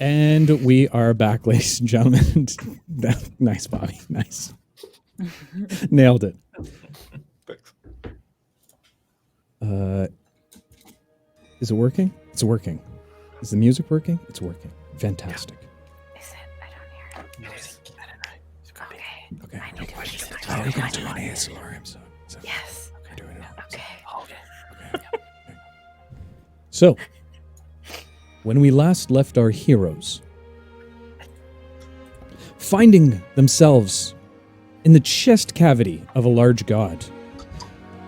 And we are back, ladies and gentlemen. Nice, Bobby. Nice. Nailed it. Thanks. Is it working? It's working. Is the music working? It's working. Fantastic. Yeah. Is it? I don't hear it. It is. Okay. I need to finish the We're going to do an ASMR episode. So Yes. we're doing it. Okay. Okay. So, when we last left our heroes, finding themselves in the chest cavity of a large god.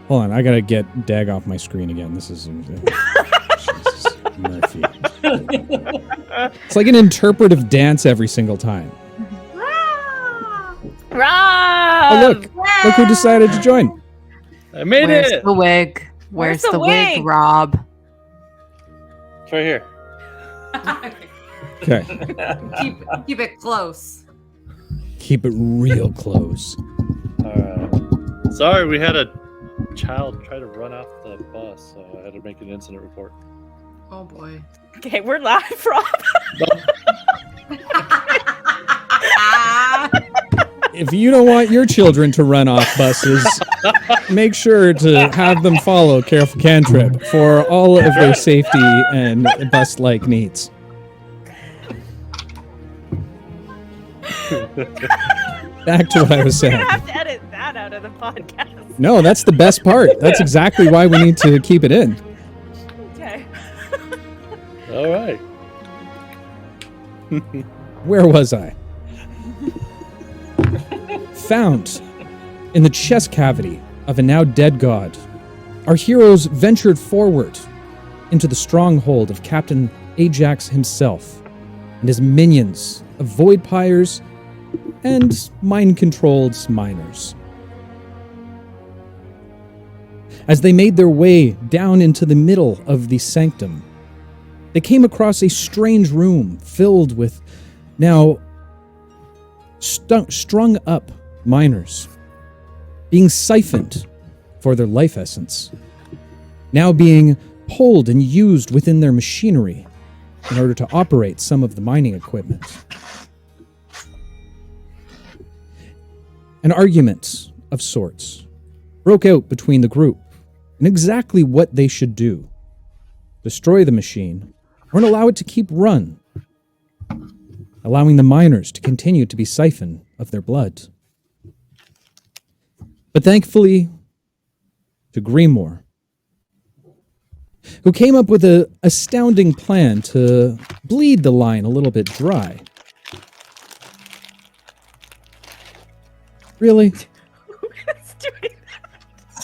Hold on, I gotta get Dag off my screen again. This is Jesus, Murphy. It's like an interpretive dance every single time. Rob! Oh look who decided to join. I made Where's it. the wig? Where's the wig, Rob? It's right here. Okay, Keep it close. keep it real close. Sorry, we had a child try to run off the bus, so I had to make an incident report. Oh boy. Okay, we're live, Rob. If you don't want your children to run off buses, make sure to have them follow Careful Cantrip for all of their safety and bus-like needs. Back to what I was We're saying. gonna have to edit that out of the podcast. No, that's the best part. That's exactly why we need to keep it in. Okay. All right. Where was I? Found in the chest cavity of a now dead god, our heroes ventured forward into the stronghold of Captain Ajax himself and his minions of void pyres and mind-controlled miners. As they made their way down into the middle of the sanctum, they came across a strange room filled with now strung up miners, being siphoned for their life essence, now being pulled and used within their machinery in order to operate some of the mining equipment. An argument of sorts broke out between the group and exactly what they should do: destroy the machine or allow it to keep run, allowing the miners to continue to be siphoned of their blood. But thankfully to Greenmore, who came up with an astounding plan to bleed the line a little bit dry. Really? Who's doing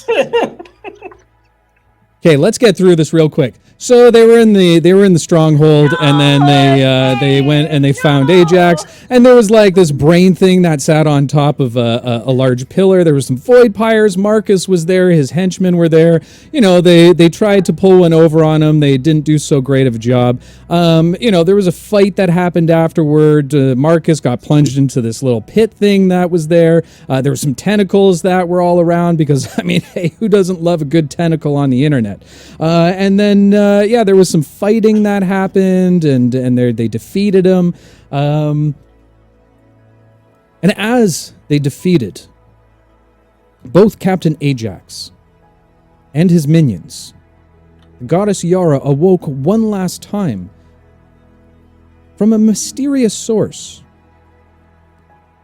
that? Okay, let's get through this real quick. So they were in the stronghold, and then they went and they found Ajax, and there was like this brain thing that sat on top of a large pillar. There was some void pyres. Marcus was there. His henchmen were there. You know, they tried to pull one over on him. They didn't do so great of a job. You know, there was a fight that happened afterward. Marcus got plunged into this little pit thing that was there. There were some tentacles that were all around because, I mean, hey, who doesn't love a good tentacle on the internet? And then there was some fighting that happened, and they defeated him. And as they defeated both Captain Ajax and his minions, the goddess Yara awoke one last time from a mysterious source.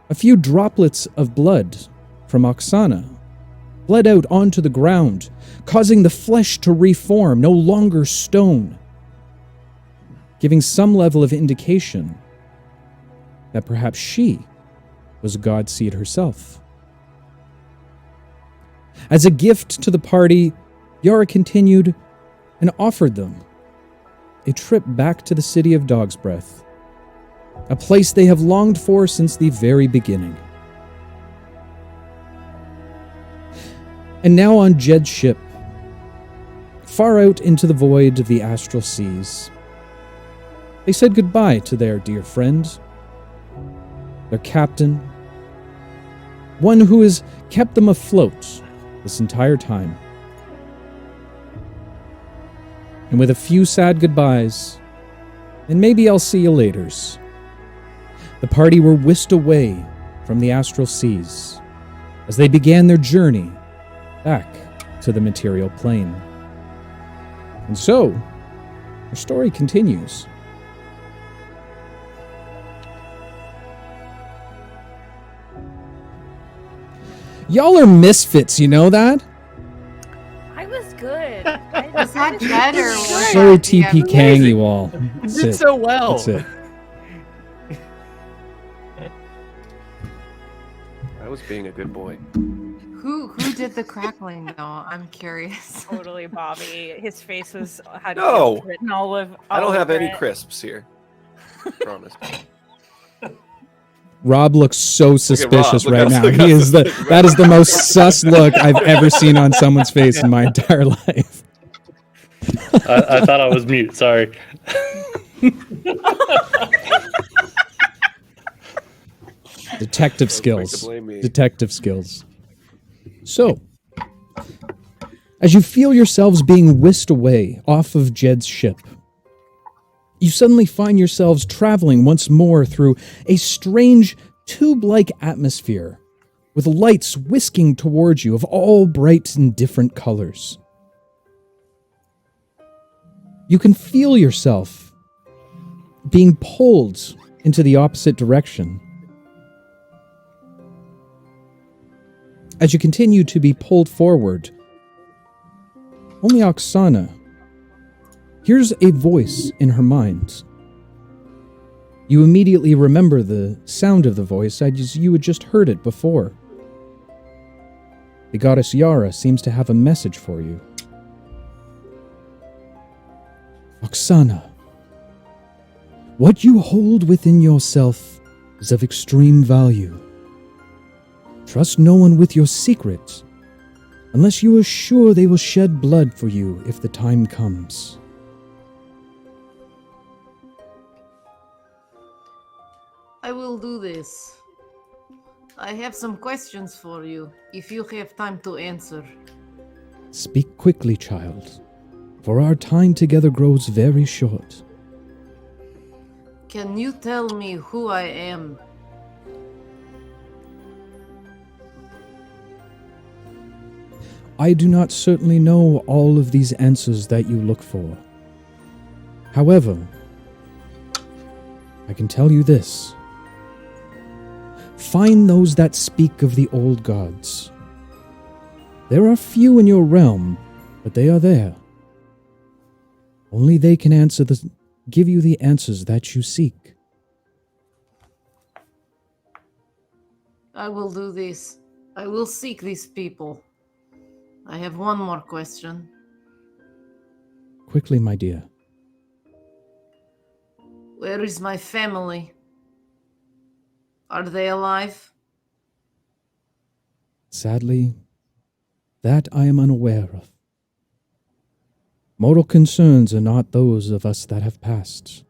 A few droplets of blood from Oksana bled out onto the ground, causing the flesh to reform, no longer stone, giving some level of indication that perhaps she was god seed herself. As a gift to the party, Yara continued and offered them a trip back to the city of Dog's Breath, a place they have longed for since the very beginning. And now on Jed's ship, far out into the void of the astral seas, they said goodbye to their dear friend, their captain, one who has kept them afloat this entire time. And with a few sad goodbyes, and maybe I'll see you laters. The party were whisked away from the astral seas as they began their journey back to the material plane. And so, our story continues. Y'all are misfits, you know that? I was good. Was that better? So TP Kang you all. You That's did it. so well. That's it. I was being a good boy. Who did the crackling though? I'm curious. Totally, Bobby. His face was had No. written all of. I don't all have over any it. crisps here. Promise. Rob looks so suspicious Look right how- now. look how He is suspicious. that is the most sus look I've ever seen on someone's face in my entire life. I thought I was mute. Sorry. Detective Quick to skills. blame me. Detective skills. So, as you feel yourselves being whisked away off of Jed's ship, you suddenly find yourselves traveling once more through a strange tube-like atmosphere with lights whisking towards you of all bright and different colors. You can feel yourself being pulled into the opposite direction. As you continue to be pulled forward, only Oksana hears a voice in her mind. You immediately remember the sound of the voice as you had just heard it before. The goddess Yara seems to have a message for you. Oksana, what you hold within yourself is of extreme value. Trust no one with your secrets, unless you are sure they will shed blood for you if the time comes. I will do this. I have some questions for you, if you have time to answer. Speak quickly, child, for our time together grows very short. Can you tell me who I am? I do not certainly know all of these answers that you look for. However, I can tell you this. Find those that speak of the old gods. There are few in your realm, but they are there. Only they can give you the answers that you seek. I will do this. I will seek these people. I have one more question. Quickly, my dear. Where is my family? Are they alive? Sadly, that I am unaware of. Mortal concerns are not those of us that have passed.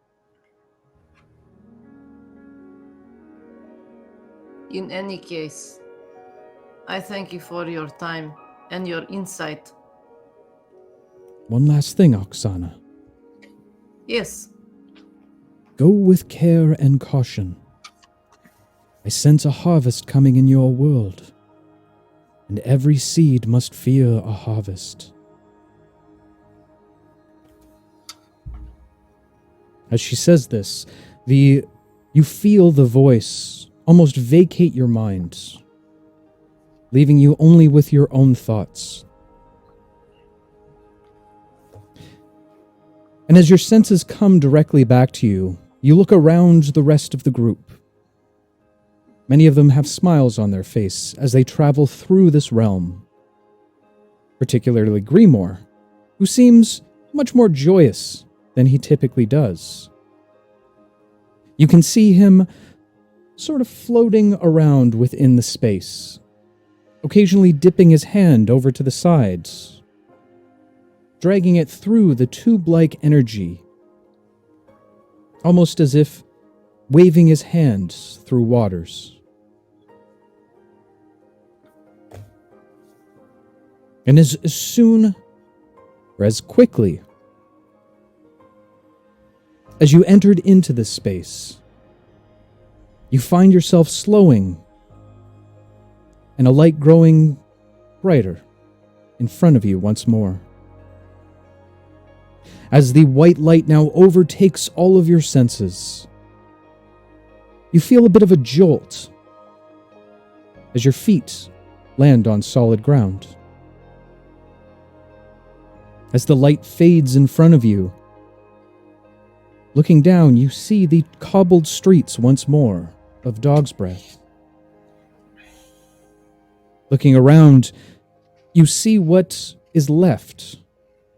In any case, I thank you for your time and your insight. One last thing, Oksana. Yes, Go with care and caution. I sense a harvest coming in your world, and every seed must fear a harvest. As she says this, you feel the voice almost vacate your mind, leaving you only with your own thoughts. And as your senses come directly back to you, you look around the rest of the group. Many of them have smiles on their face as they travel through this realm. Particularly Grimoire, who seems much more joyous than he typically does. You can see him sort of floating around within the space, occasionally dipping his hand over to the sides, dragging it through the tube-like energy, almost as if waving his hands through waters. And as soon, or as quickly, As you entered into this space, you find yourself slowing and a light growing brighter in front of you once more. As the white light now overtakes all of your senses, you feel a bit of a jolt as your feet land on solid ground. As the light fades in front of you, looking down, you see the cobbled streets once more of Dog's Breath. Looking around, you see what is left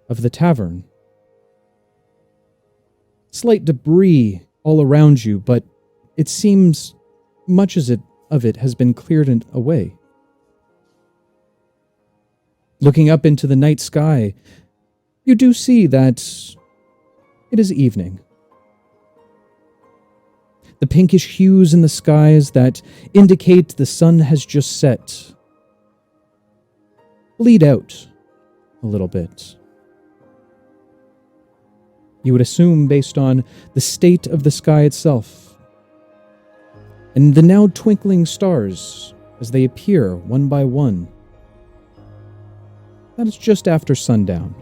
of the tavern. Slight debris all around you, but it seems much of it has been cleared away. Looking up into the night sky, you do see that it is evening. The pinkish hues in the skies that indicate the sun has just set bleed out a little bit. You would assume based on the state of the sky itself and the now twinkling stars as they appear one by one, that it's just after sundown.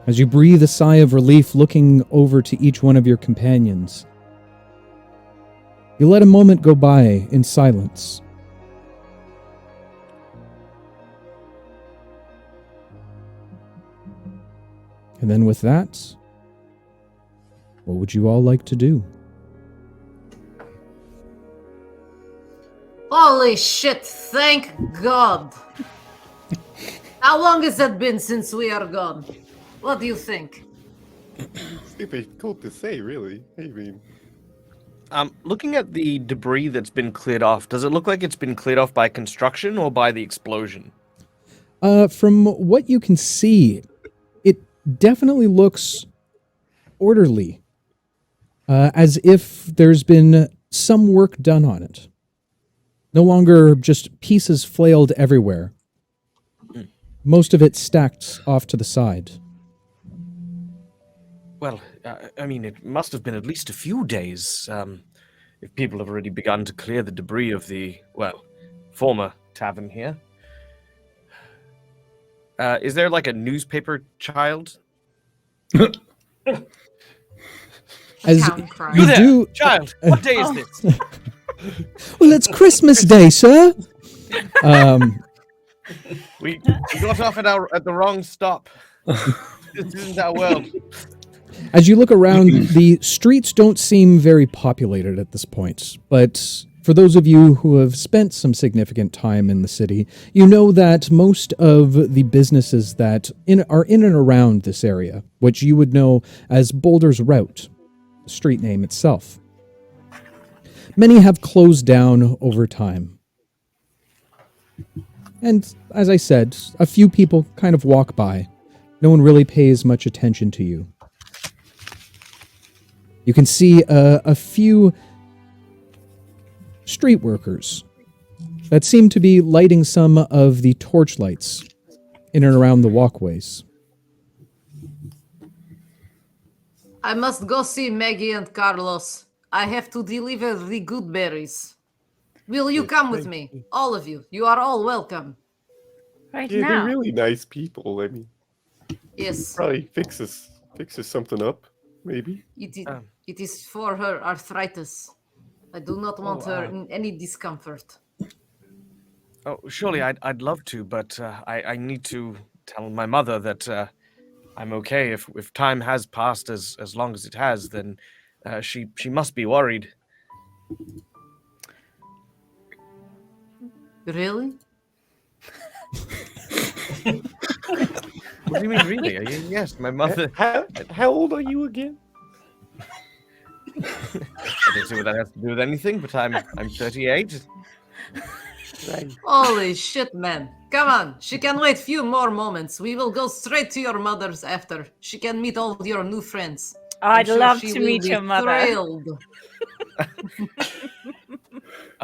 As you breathe a sigh of relief looking over to each one of your companions, you let a moment go by in silence. And then with that, what would you all like to do? Holy shit, thank God. How long has it been since we are gone? What do you think? Difficult to say, really. I mean, Looking at the debris that's been cleared off, does it look like it's been cleared off by construction or by the explosion? From what you can see, it definitely looks orderly, as if there's been some work done on it. No longer just pieces flailed everywhere. Most of it stacked off to the side. Well, I mean, it must have been at least a few days, if people have already begun to clear the debris of the, well, former tavern here. Is there like a newspaper child? As Town cry. you do, Child, what day is this? well, it's Christmas Day, sir. We got off at the wrong stop. This isn't our world. As you look around, the streets don't seem very populated at this point, but for those of you who have spent some significant time in the city, you know that most of the businesses that are in and around this area, which you would know as Boulder's Route, the street name itself, many have closed down over time. And as I said, a few people kind of walk by. No one really pays much attention to you. You can see a few street workers that seem to be lighting some of the torch lights in and around the walkways. I must go see Maggie and Carlos. I have to deliver the good berries. Will you come with me? All of you. You are all welcome. Right yeah, now. they're really nice people. I mean, Yes, probably fixes something up, maybe. it is for her arthritis. I do not want her in any discomfort. Oh, surely I'd love to, but I need to tell my mother that I'm okay. If time has passed as long as it has, then she must be worried. Really? What do you mean, really? Yes, my mother. How old are you again? I don't see what that has to do with anything, but I'm 38. Right. Holy shit, man. Come on. She can wait few more moments. We will go straight to your mother's after. She can meet all your new friends. I'm I'd sure love she to will meet be your mother. Thrilled.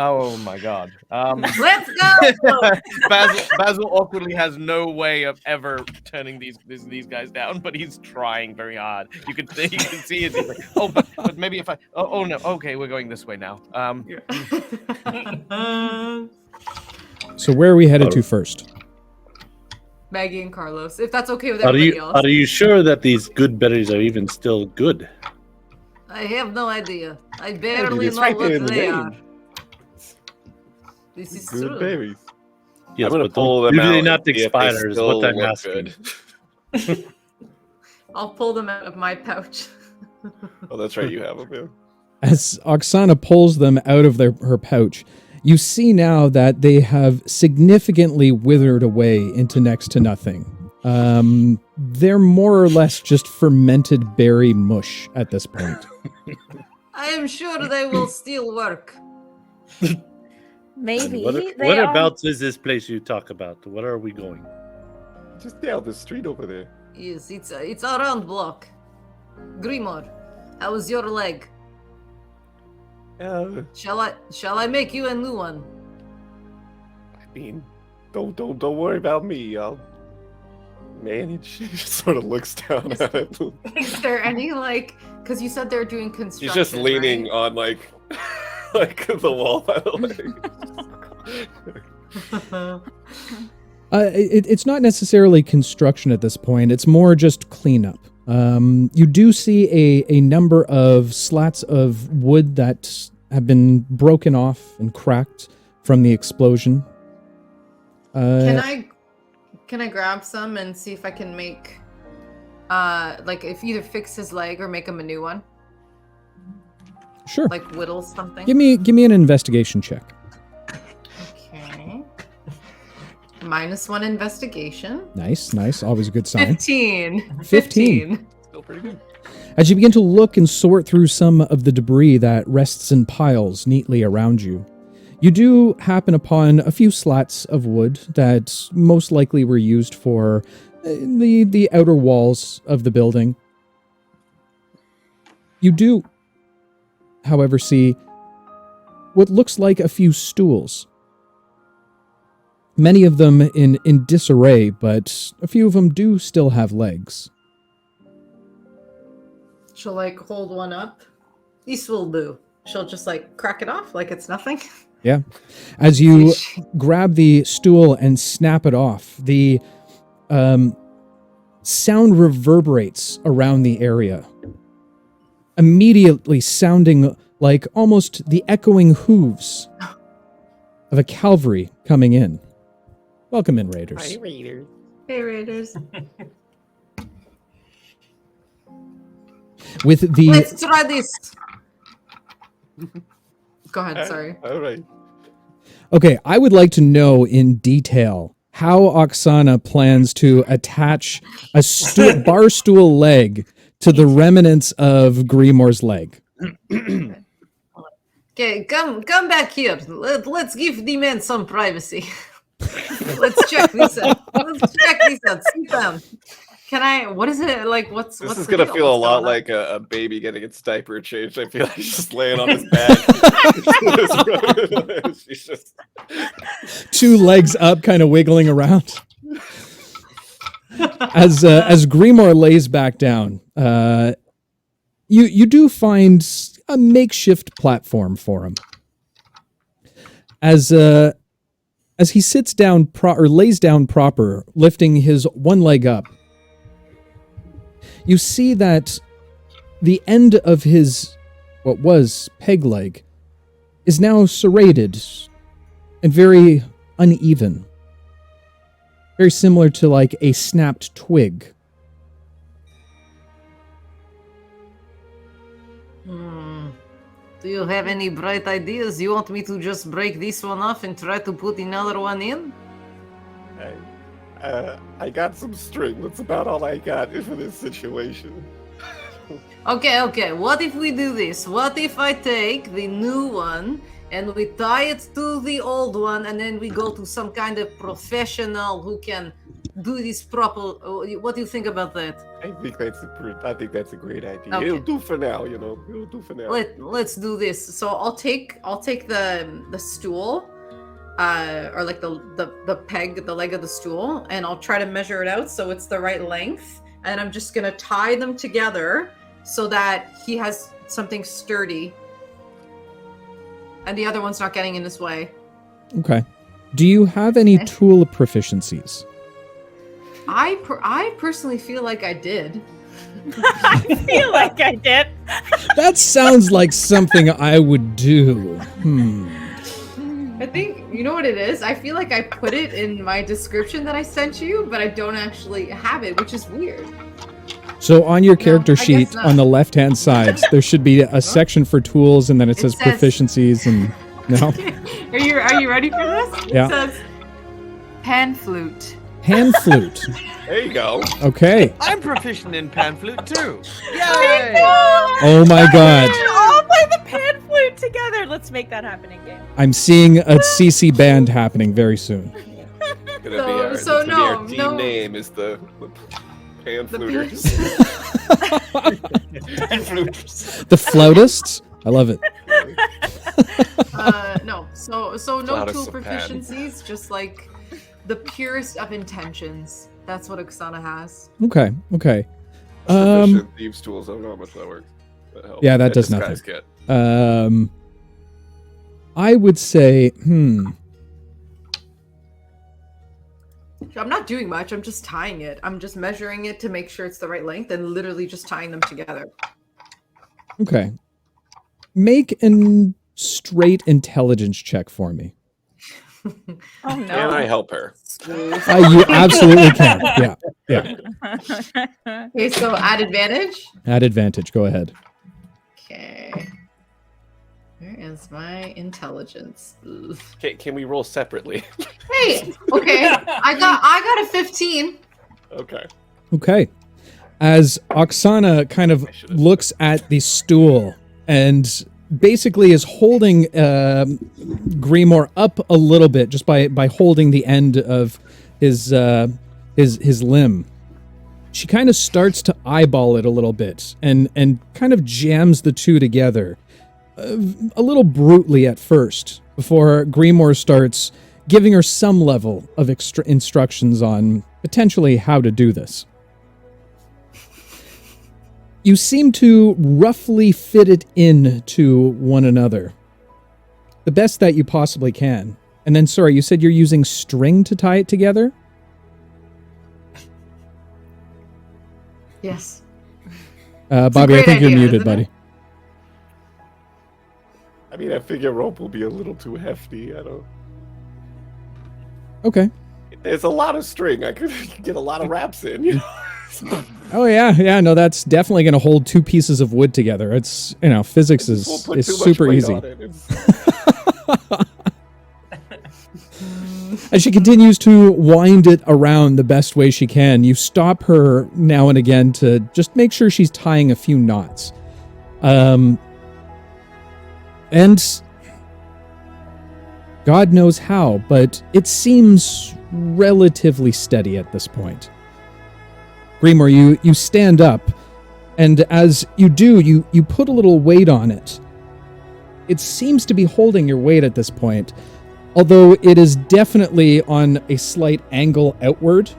Oh my god. Let's go! Basil awkwardly has no way of ever turning these guys down, but he's trying very hard. You can see it. He's like, oh, but maybe if I. Oh no. Okay, we're going this way now. So where are we headed to first? Maggie and Carlos, if that's okay with Are everybody you else. are you sure that these good berries are even still good? I have no idea. I barely it's know right there in what the they name. are. This is Good true. berries. Yes, I'm gonna but pull don't- them do they out not and see if they expire? Is still what I'm look asking. good. I'll pull them out of my pouch. Oh, that's right. You have them. Yeah. As Oksana pulls them out of her pouch, you see now that they have significantly withered away into next to nothing. They're more or less just fermented berry mush at this point. I am sure they will still work. Maybe What they whereabouts is this place you talk about? Where are we going? Just down the street over there. Yes, it's a round block. Grimoire, how is your leg? Shall I make you a new one? I mean, don't worry about me. I'll manage. She just sort of looks down at it. Is there any because you said they're doing construction. She's just leaning right? on like the wall by the way. It's not necessarily construction at this point. It's more just cleanup. You do see a number of slats of wood that have been broken off and cracked from the explosion. Can I grab some and see if I can make if either fix his leg or make him a new one? Sure. Like whittle something? Give me an investigation check. Okay. -1 investigation. Nice. Always a good sign. 15. 15. Still pretty good. As you begin to look and sort through some of the debris that rests in piles neatly around you, you do happen upon a few slats of wood that most likely were used for the outer walls of the building. You do, however, see what looks like a few stools. Many of them in disarray, but a few of them do still have legs. She'll hold one up. This will do. She'll just crack it off like it's nothing. Yeah. As you grab the stool and snap it off, the sound reverberates around the area, immediately sounding like almost the echoing hooves of a cavalry coming in. Welcome in, Raiders. Hi, Raiders. Hey, Raiders. With the Let's try this. Go ahead, sorry. All right. Okay, I would like to know in detail how Oksana plans to attach a bar stool leg to the remnants of Grimoire's leg. Okay, come back here. Let's give the man some privacy. Let's check this out. Sit down. Can I? What is it like? What's This is the gonna deal? feel a What's lot going on? like a baby getting its diaper changed. I feel like he's just laying on his back. She's just Two legs up, kind of wiggling around. As Grimoire lays back down, you do find a makeshift platform for him. As he sits down lays down proper, lifting his one leg up, you see that the end of his what was peg leg is now serrated and very uneven. Very similar to like a snapped twig. Do you have any bright ideas? You want me to just break this one off and try to put another one in? I got some string. That's about all I got for this situation. Okay. What if we do this? What if I take the new one and we tie it to the old one and then we go to some kind of professional who can do this proper. What do you think about that? I think that's a great idea. Okay. It'll do for now, you know. It'll do for now. Let's do this. So I'll take the stool, or like the peg, the leg of the stool, and I'll try to measure it out so it's the right length. And I'm just gonna tie them together so that he has something sturdy, and the other one's not getting in his way. Okay. Do you have any tool proficiencies? I personally feel like I did. I feel like I did. That sounds like something I would do. I think, you know what it is? I feel like I put it in my description that I sent you, but I don't actually have it, which is weird. So on your character I guess sheet not. on the left-hand side, there should be a section for tools, and then it says says- proficiencies and... No? Are you ready for this? Yeah. It says pan flute. Pan flute. There you go. Okay. I'm proficient in pan flute too. I Yay! know! Oh my god. All play the pan flute together. Let's make that happen in game. I'm seeing a CC band happening very soon. It's gonna So- be our, so it's gonna be our no, team no. name is the pan The fluters. Pan flute. The flautists? I love it. No. So no Flautist tool of pan. proficiencies, just like the purest of intentions. That's what Oksana has. Okay. Okay. Proficient thieves tools. I don't know how much that works. But hell, Yeah, that does disguise nothing. kit. I would say, I'm not doing much. I'm just tying it. I'm just measuring it to make sure it's the right length and literally just tying them together. Okay. Make a straight intelligence check for me. Oh Can no. I help her? You absolutely can. Yeah. Yeah. Okay, so add advantage. At advantage. Go ahead. Okay. Where is my intelligence? Ugh. Can we roll separately? Hey, okay. I got a 15. Okay. Okay. As Oksana kind of looks at the stool and basically is holding Grimoire up a little bit just by holding the end of his limb. She kind of starts to eyeball it a little bit and kind of jams the two together. A little brutally at first, before Grimoire starts giving her some level of instructions on potentially how to do this. You seem to roughly fit it into one another. The best that you possibly can. And then, sorry, you said you're using string to tie it together? Yes. Bobby, I great think you're idea, muted, isn't buddy. it? I mean, I figure rope will be a little too hefty. I don't. Okay. There's a lot of string. I could get a lot of wraps in. You know? Oh, yeah. No, that's definitely going to hold two pieces of wood together. It's, physics We'll is put too much super weight easy. on it. It's- As she continues to wind it around the best way she can, you stop her now and again to just make sure she's tying a few knots. And God knows how, but it seems relatively steady at this point. Grimoire, you stand up, and as you do, you put a little weight on it. It seems to be holding your weight at this point, although it is definitely on a slight angle outward.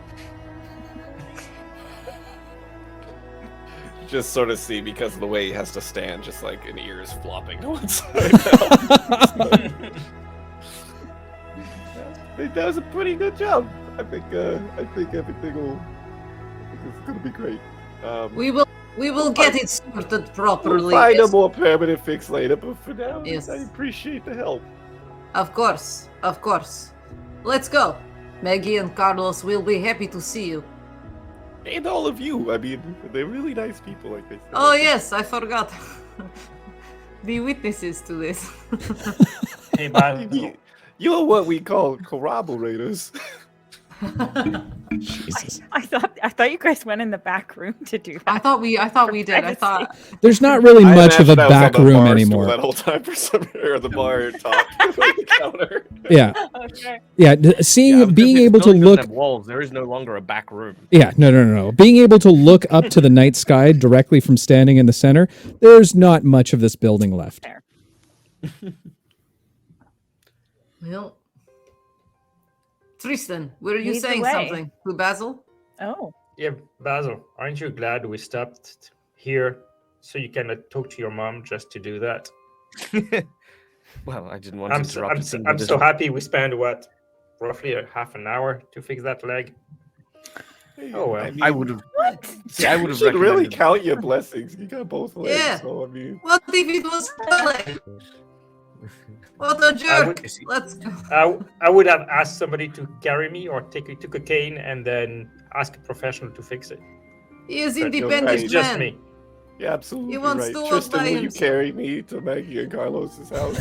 Just sort of see, because of the way he has to stand, just like an ear is flopping to one side. It does a pretty good job. I think everything will. I think it's gonna be great. We will get it sorted We'll properly. find a Yes. more permanent fix later, but for now, Yes. I appreciate the help. Of course. Let's go. Maggie and Carlos will be happy to see you. And all of you. I mean, they're really nice people, like they said. Oh yes, I forgot. The witnesses to this. Hey, Bob. You're what we call corroborators. Jesus. I thought you guys went in the back room to do that. I thought we did. I privacy. thought There's not really I much of a imagined I was on back the room bar stool anymore. that whole time for some or the bar top the counter. Yeah, Okay. yeah. Yeah, Being if able to building doesn't look. have walls, there is no longer a back room. Yeah, no. Being able to look up to the night sky directly from standing in the center, there's not much of this building left. Fair. well. Tristan, were you Lead the saying way. something to Basil? Oh. Yeah, Basil, aren't you glad we stopped here so you can talk to your mom just to do that? Well, I didn't want I'm to so, interrupt. I'm, a so, single I'm so visit. happy we spent roughly a half an hour to fix that leg. Oh well. I, mean, I would have. I would you have should really recommended. count your blessings. You got both legs, Yeah. so I mean. What if it was Sterling? What a jerk! Let's go. I would have asked somebody to carry me or take me to cocaine and then ask a professional to fix it. He is But you're independent right. It's just man. me. Yeah, absolutely He wants right. to walk Tristan, by will you himself. carry me to Maggie and Carlos's house?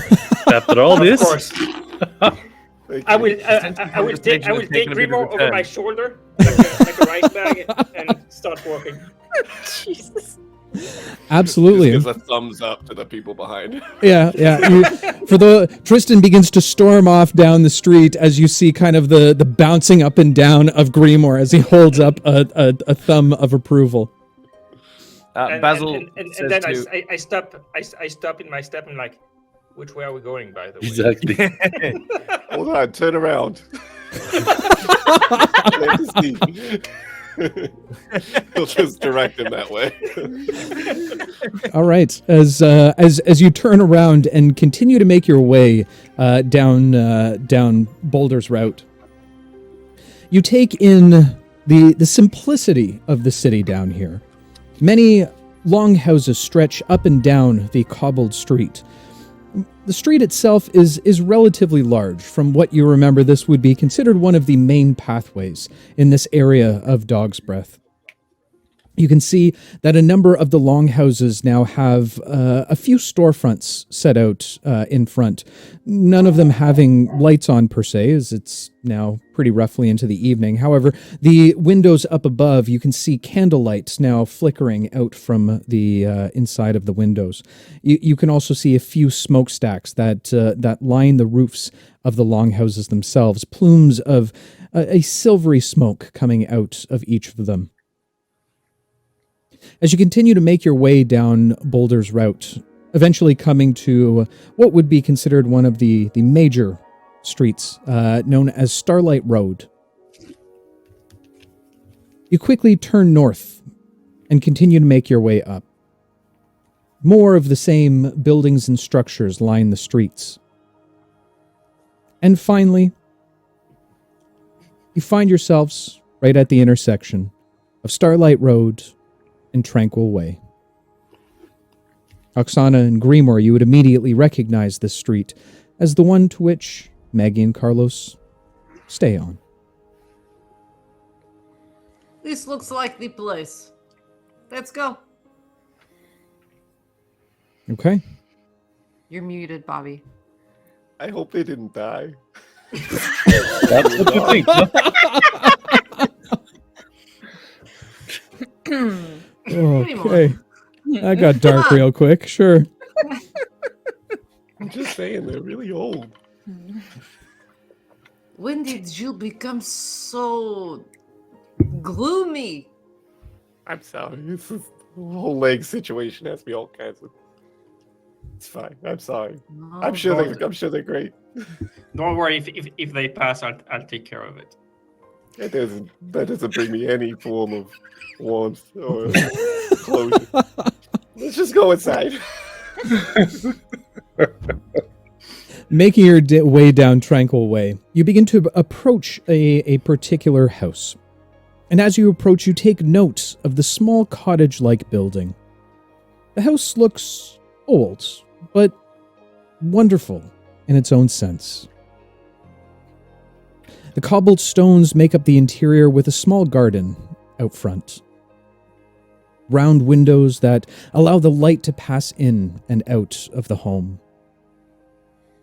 After all Of this, course. Thank I you. will. I will take. I will take Grimo over my shoulder like a rice bag and start walking. Jesus. Absolutely. Just gives a thumbs up to the people behind. Yeah. Tristan begins to storm off down the street as you see kind of the bouncing up and down of Grimoire as he holds up a thumb of approval. Basil and says then to, I stop. I stop in my step and like, which way are we going? By the way. exactly. Hold on, turn around. Plant his feet. He'll just direct him that way. All right. As you turn around and continue to make your way down Boulder's route, you take in the simplicity of the city down here. Many long houses stretch up and down the cobbled street. The street itself is relatively large. From what you remember, this would be considered one of the main pathways in this area of Dog's Breath. You can see that a number of the longhouses now have a few storefronts set out in front. None of them having lights on per se, as it's now pretty roughly into the evening. However, the windows up above, you can see candlelights now flickering out from the inside of the windows. You can also see a few smokestacks that line the roofs of the longhouses themselves, plumes of a silvery smoke coming out of each of them. As you continue to make your way down Boulder's route, eventually coming to what would be considered one of the major streets, known as Starlight Road, you quickly turn north and continue to make your way up. More of the same buildings and structures line the streets. And finally, you find yourselves right at the intersection of Starlight Road and Tranquil Way. Oksana and Grimoire, you would immediately recognize this street as the one to which Maggie and Carlos stay on. This looks like the place. Let's go. Okay. You're muted, Bobby. I hope they didn't die. That's what you think. Okay. That got dark real quick. Sure. I'm just saying, they're really old. When did you become so gloomy? I'm sorry. This is the whole leg situation has me all kinds of. It's fine. I'm sorry. Oh, I'm sure God. they're great. Don't worry. If they pass, I'll take care of it. That doesn't bring me any form of warmth or closure. Let's just go inside. Making your way down Tranquil Way, you begin to approach a particular house. And as you approach, you take note of the small cottage-like building. The house looks old, but wonderful in its own sense. The cobbled stones make up the interior with a small garden out front. Round windows that allow the light to pass in and out of the home.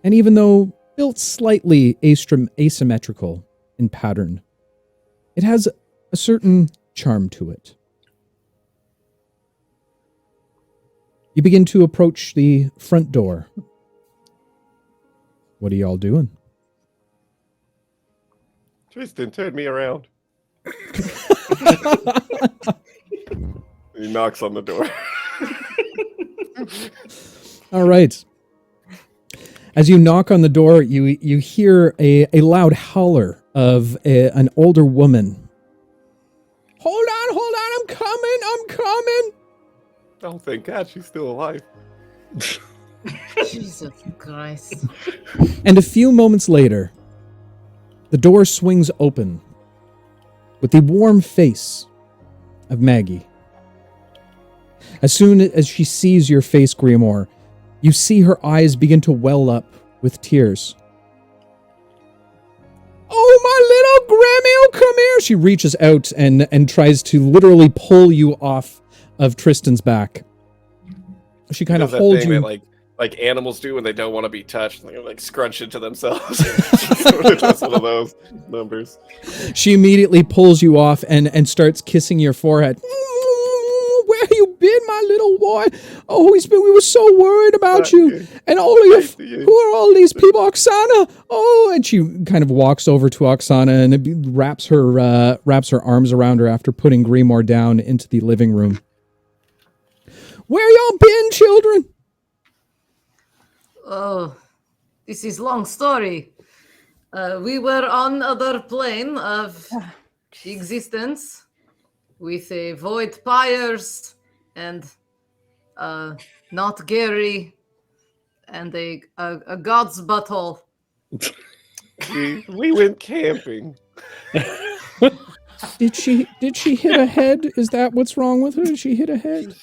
And even though built slightly asymmetrical in pattern, It has a certain charm to it. You begin to approach the front door. What are y'all doing? Tristan, turn me around. He knocks on the door. All right. As you knock on the door, you hear a loud howler of an older woman. Hold on, I'm coming. Oh, thank God she's still alive. Jesus Christ. And a few moments later, the door swings open with the warm face of Maggie. As soon as she sees your face, Grimoire, you see her eyes begin to well up with tears. Oh, my little Grammy, come here! She reaches out and tries to literally pull you off of Tristan's back. She kind of holds you. That, like animals do when they don't want to be touched. They like scrunch into themselves. That's one of those numbers. She immediately pulls you off and starts kissing your forehead. Where you been, my little boy? Oh, we were so worried about you. And all of you, who are all these people? Oksana. Oh, and she kind of walks over to Oksana and wraps her arms around her after putting Grimoire down into the living room. Where y'all been, children? Oh, this is long story. We were on other plane of existence with a void pyres and not Gary and a god's butthole. We went camping. Did she hit a head? Is that what's wrong with her? Did she hit a head?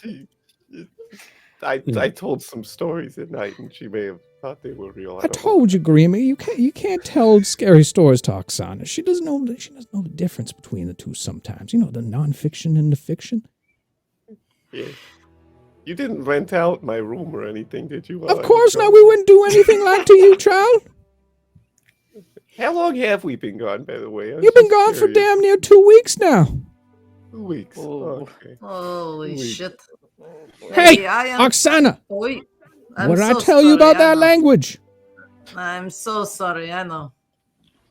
I told some stories at night, and she may have thought they were real. I told you, Grima, you can't tell scary stories to Oksana. She doesn't know the difference between the two sometimes. You know, the nonfiction and the fiction. Yeah. You didn't rent out my room or anything, did you? Of course not. We wouldn't do anything like to you, child. How long have we been gone, by the way? You've been gone for damn near 2 weeks now. 2 weeks. Oh, okay. Holy shit. Hey, I am... Oksana! Oi. What did I tell you about that language? I'm so sorry, I know.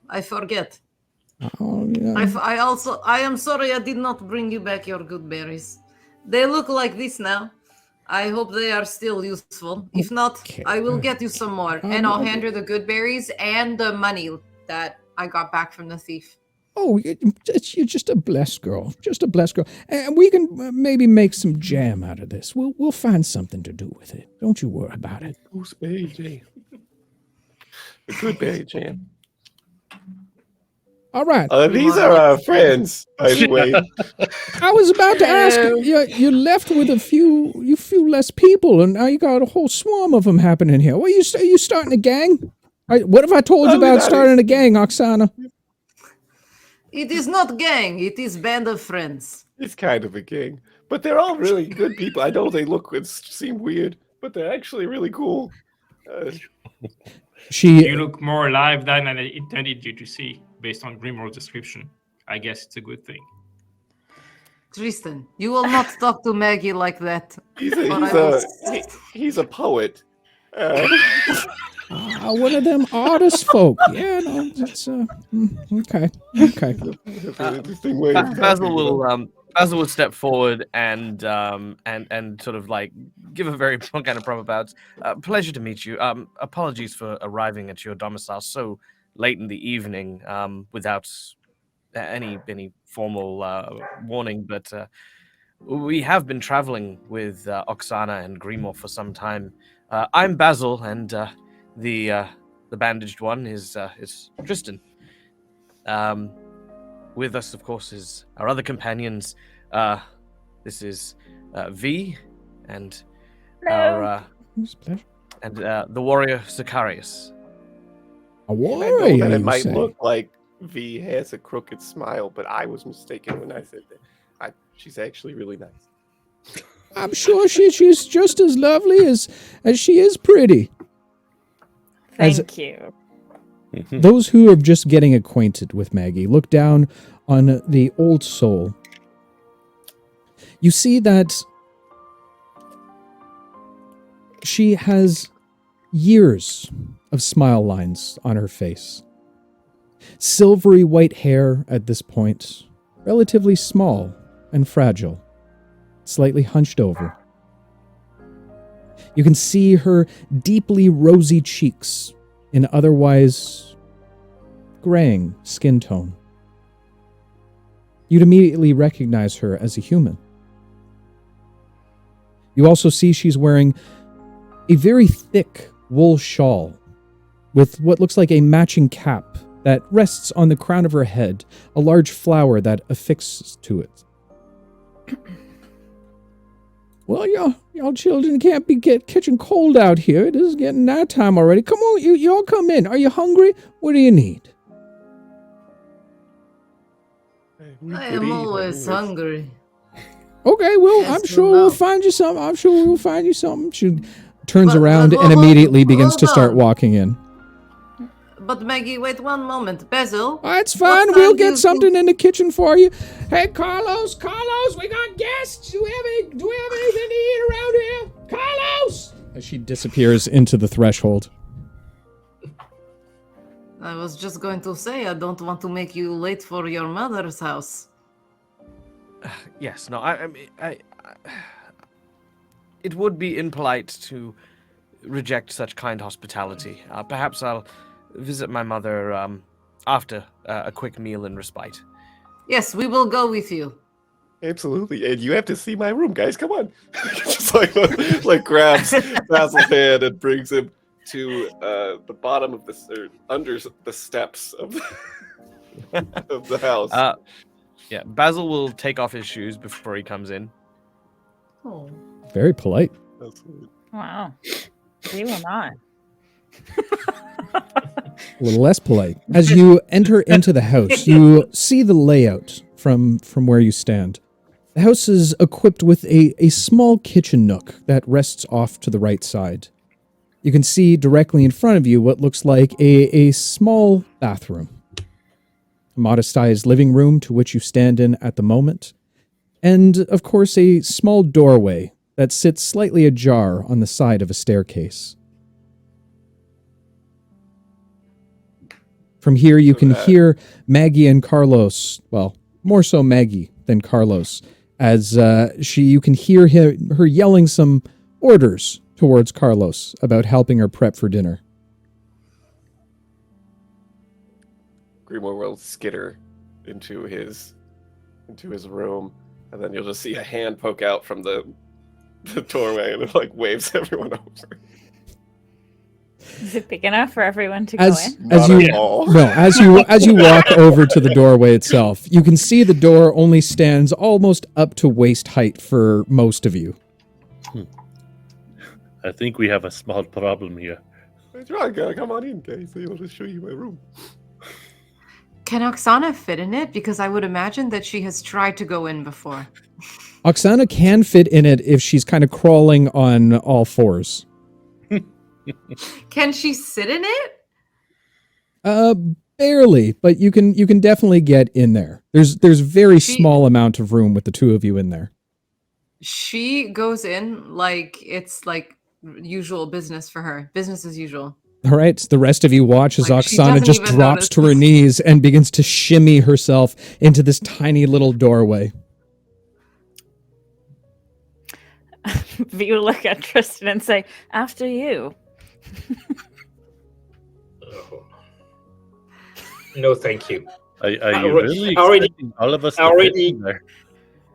I forget. Oh, yeah. I am sorry I did not bring you back your good berries. They look like this now. I hope they are still useful. If not, Okay. I will get you some more. And I'll hand her the good berries and the money that I got back from the thief. Oh, you're just a blessed girl. Just a blessed girl. And we can maybe make some jam out of this. We'll find something to do with it. Don't you worry about it. Gooseberry jam. The good berry jam. All right. These are our friends, by the way. I was about to ask, you left with a few less people, and now you got a whole swarm of them happening here. What, are you starting a gang? What have I told you about starting a gang, Oksana? It is not gang, it is band of friends. It's kind of a gang. But they're all really good people. I know they seem weird, but they're actually really cool. You look more alive than I intended you to see, based on Grimoire's description. I guess it's a good thing. Tristan, you will not talk to Maggie like that. He's a poet. One of them artist folk. Yeah, no, that's okay. Interesting way. Basil will step forward and sort of like give a very kind of proper bow. Pleasure to meet you. Apologies for arriving at your domicile so late in the evening without any formal warning, but we have been traveling with Oksana and Grimoire for some time. I'm Basil, and the bandaged one is Tristan. With us, of course, is our other companions. This is V, and our the warrior Sicarius. A warrior. I know that it might look like V has a crooked smile, but I was mistaken when I said that. She's actually really nice. I'm sure she's just as lovely as she is pretty. Thank you. Those who are just getting acquainted with Maggie look down on the old soul, you see that she has years of smile lines on her face. Silvery white hair at this point, relatively small and fragile, slightly hunched over. You can see her deeply rosy cheeks in otherwise graying skin tone. You'd immediately recognize her as a human. You also see she's wearing a very thick wool shawl with what looks like a matching cap that rests on the crown of her head, a large flower that affixes to it. Well, y'all children can't be catching cold out here. It is getting night time already. Come on, y'all come in. Are you hungry? What do you need? I am always hungry. Okay, well, Yes, I'm sure well, we'll no. find you something. I'm sure we'll find you something. She turns But- around but and hold on, immediately begins to hold start on. walking in. But Maggie, wait one moment. Basil. Oh, it's what fine. time We'll do you get something think- in the kitchen for you. Hey, Carlos, we got guests. Do we have anything to eat around here? Carlos! As she disappears into the threshold. I was just going to say, I don't want to make you late for your mother's house. Yes, no, I mean, it would be impolite to reject such kind hospitality. Perhaps I'll visit my mother after a quick meal in respite. Yes, we will go with you. Absolutely, and you have to see my room, guys. Come on, just like grabs Basil's hand and brings him to the bottom of or under the steps of of the house. Yeah, Basil will take off his shoes before he comes in. Oh. Very polite. Absolutely. Wow. We will not. A little less polite. As you enter into the house, you see the layout from where you stand. The house is equipped with a small kitchen nook that rests off to the right side. You can see directly in front of you what looks like a small bathroom. A modest-sized living room to which you stand in at the moment. And, of course, a small doorway that sits slightly ajar on the side of a staircase. From here, you can hear Maggie and Carlos, well, more so Maggie than Carlos, as you can hear her yelling some orders towards Carlos about helping her prep for dinner. Grimoire will skitter into his room, and then you'll just see a hand poke out from the doorway, and it like waves everyone over. Is it big enough for everyone to As go in? as Not you at all. no, as you walk over to the doorway itself, you can see the door only stands almost up to waist height for most of you. I think we have a small problem here. Come on in, guys. I'll just show you my room. Can Oksana fit in it? Because I would imagine that she has tried to go in before. Oksana can fit in it if she's kind of crawling on all fours. Can she sit in it? Barely, but you can definitely get in there. There's very small amount of room with the two of you in there. She goes in like it's like usual business for her. Business as usual. All right, the rest of you watch as Like, she Oksana doesn't just even drops notice. to her knees and begins to shimmy herself into this tiny little doorway. You look at Tristan and say, "After you." Oh. No, thank you. Are you already- really already- expecting all of us to already- fit in there?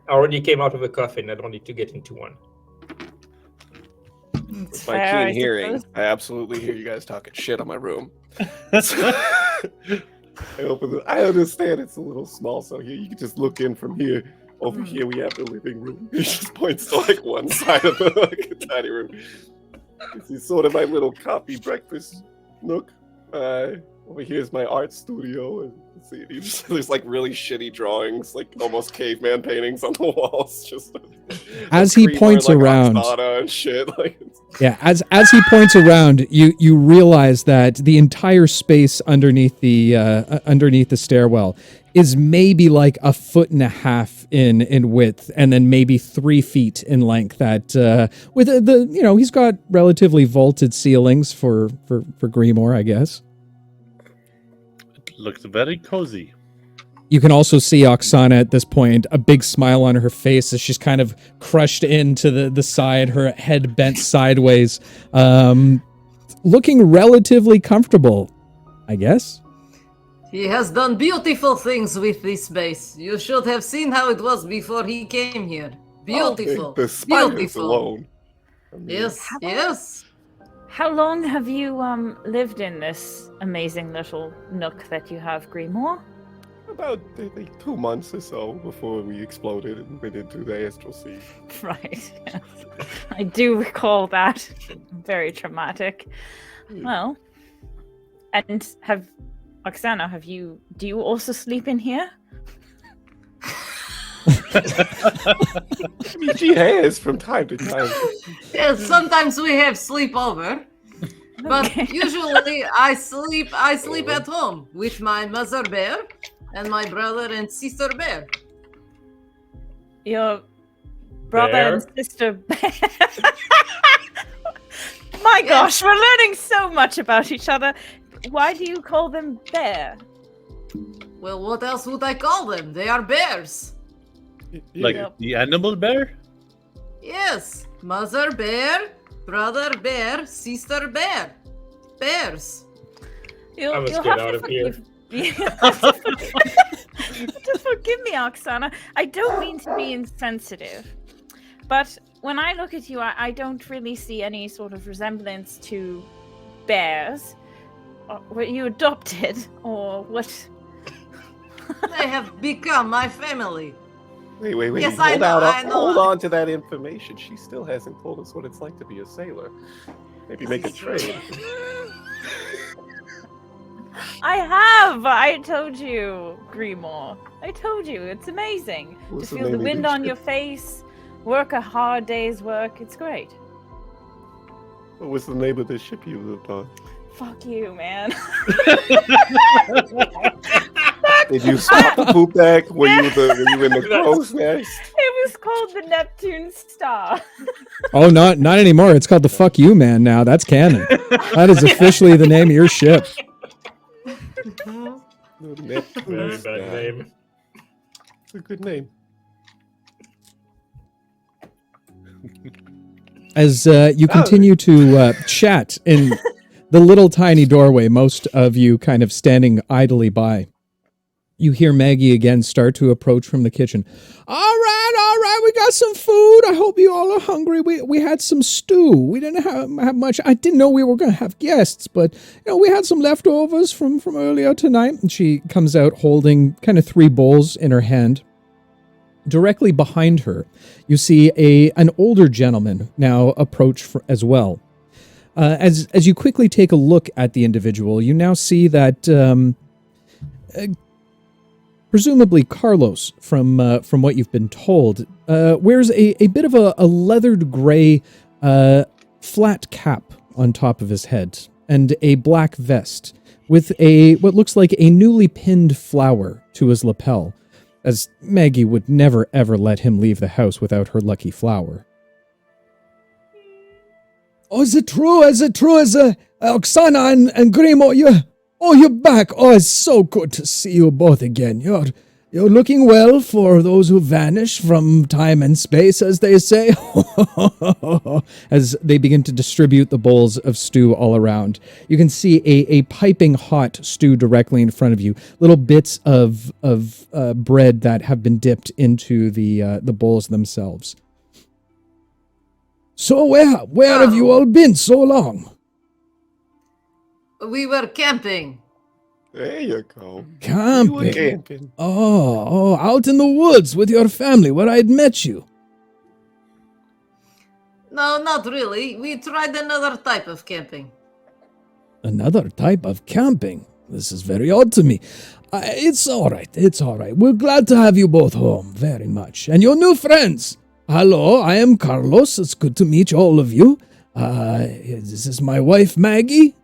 I already came out of a coffin. I don't need to get into one. It's My fair, keen I hearing, suppose. I absolutely hear you guys talking shit on my room. I understand it's a little small, so here you can just look in from here. Over here we have the living room. He just points to like one side of the like, a tiny room. This is sort of my little coffee breakfast nook. Over here's my art studio. And let's see, there's like really shitty drawings, like almost caveman paintings on the walls. Just As he Grimoire, points like, around, Oksana and shit. Like, Yeah, as he points around, you realize that the entire space underneath the stairwell is maybe like 1.5 feet in width, and then maybe 3 feet in length. That with he's got relatively vaulted ceilings for Grimoire, I guess. It looks very cozy. You can also see Oksana at this point, a big smile on her face as she's kind of crushed into the side, her head bent sideways, looking relatively comfortable, I guess. He has done beautiful things with this space. You should have seen how it was before he came here. Beautiful. The spiders Beautiful. alone. I mean, Yes. How long have you lived in this amazing little nook that you have, Grimoire? About 2 months or so before we exploded and went into the astral sea. Right. Yes. I do recall that. Very traumatic. Well, and Oksana, do you also sleep in here? I mean, she has from time to time. Yes, sometimes we have sleepover. But usually I sleep at home with my mother bear and my brother and sister bear. Your brother Bear? and sister bear. My gosh, we're learning so much about each other. Why do you call them bear? Well, what else would I call them? They are bears. Like the animal bear? Yes, mother bear, brother bear, sister bear. Bears. I must get out of here. Just forgive me, Oksana. I don't mean to be insensitive, but when I look at you, I don't really see any sort of resemblance to bears. Were you adopted, or what? They have become my family. Wait. Yes, I know. Hold on to that information. She still hasn't told us what it's like to be a sailor. Maybe make a trade. I have! I told you, Grimoire. I told you, it's amazing. What's to the feel the name of wind your on your ship? face, work a hard day's work. It's great. What was the name of the ship you lived on? Fuck you, man. Did you stop the poop deck? Were you in the crow's nest? It was called the Neptune Star. Oh, not anymore. It's called the Fuck You Man now. That's canon. That is officially the name of your ship. Very bad name. It's a good name. As you continue to chat in the little tiny doorway, most of you kind of standing idly by, you hear Maggie again start to approach from the kitchen. All right, we got some food. I hope you all are hungry. We had some stew. We didn't have much. I didn't know we were going to have guests, but we had some leftovers from earlier tonight. And she comes out holding kind of 3 bowls in her hand. Directly behind her, you see an older gentleman now approach as well. As you quickly take a look at the individual, you now see that presumably Carlos, from what you've been told, wears a bit of a leathered gray flat cap on top of his head and a black vest with what looks like a newly pinned flower to his lapel, as Maggie would never ever let him leave the house without her lucky flower. Oh, is it true? Oksana and Grimoire, you're back. Oh, it's so good to see you both again. You're looking well for those who vanish from time and space, as they say. As they begin to distribute the bowls of stew all around, you can see a piping hot stew directly in front of you. Little bits of bread that have been dipped into the bowls themselves. So where have you all been so long? We were camping. There you go. Camping. You were camping. Oh, out in the woods with your family where I'd met you. No, not really. We tried another type of camping. Another type of camping? This is very odd to me. It's all right. We're glad to have you both home, very much. And your new friends. Hello, I am Carlos. It's good to meet all of you. This is my wife, Maggie.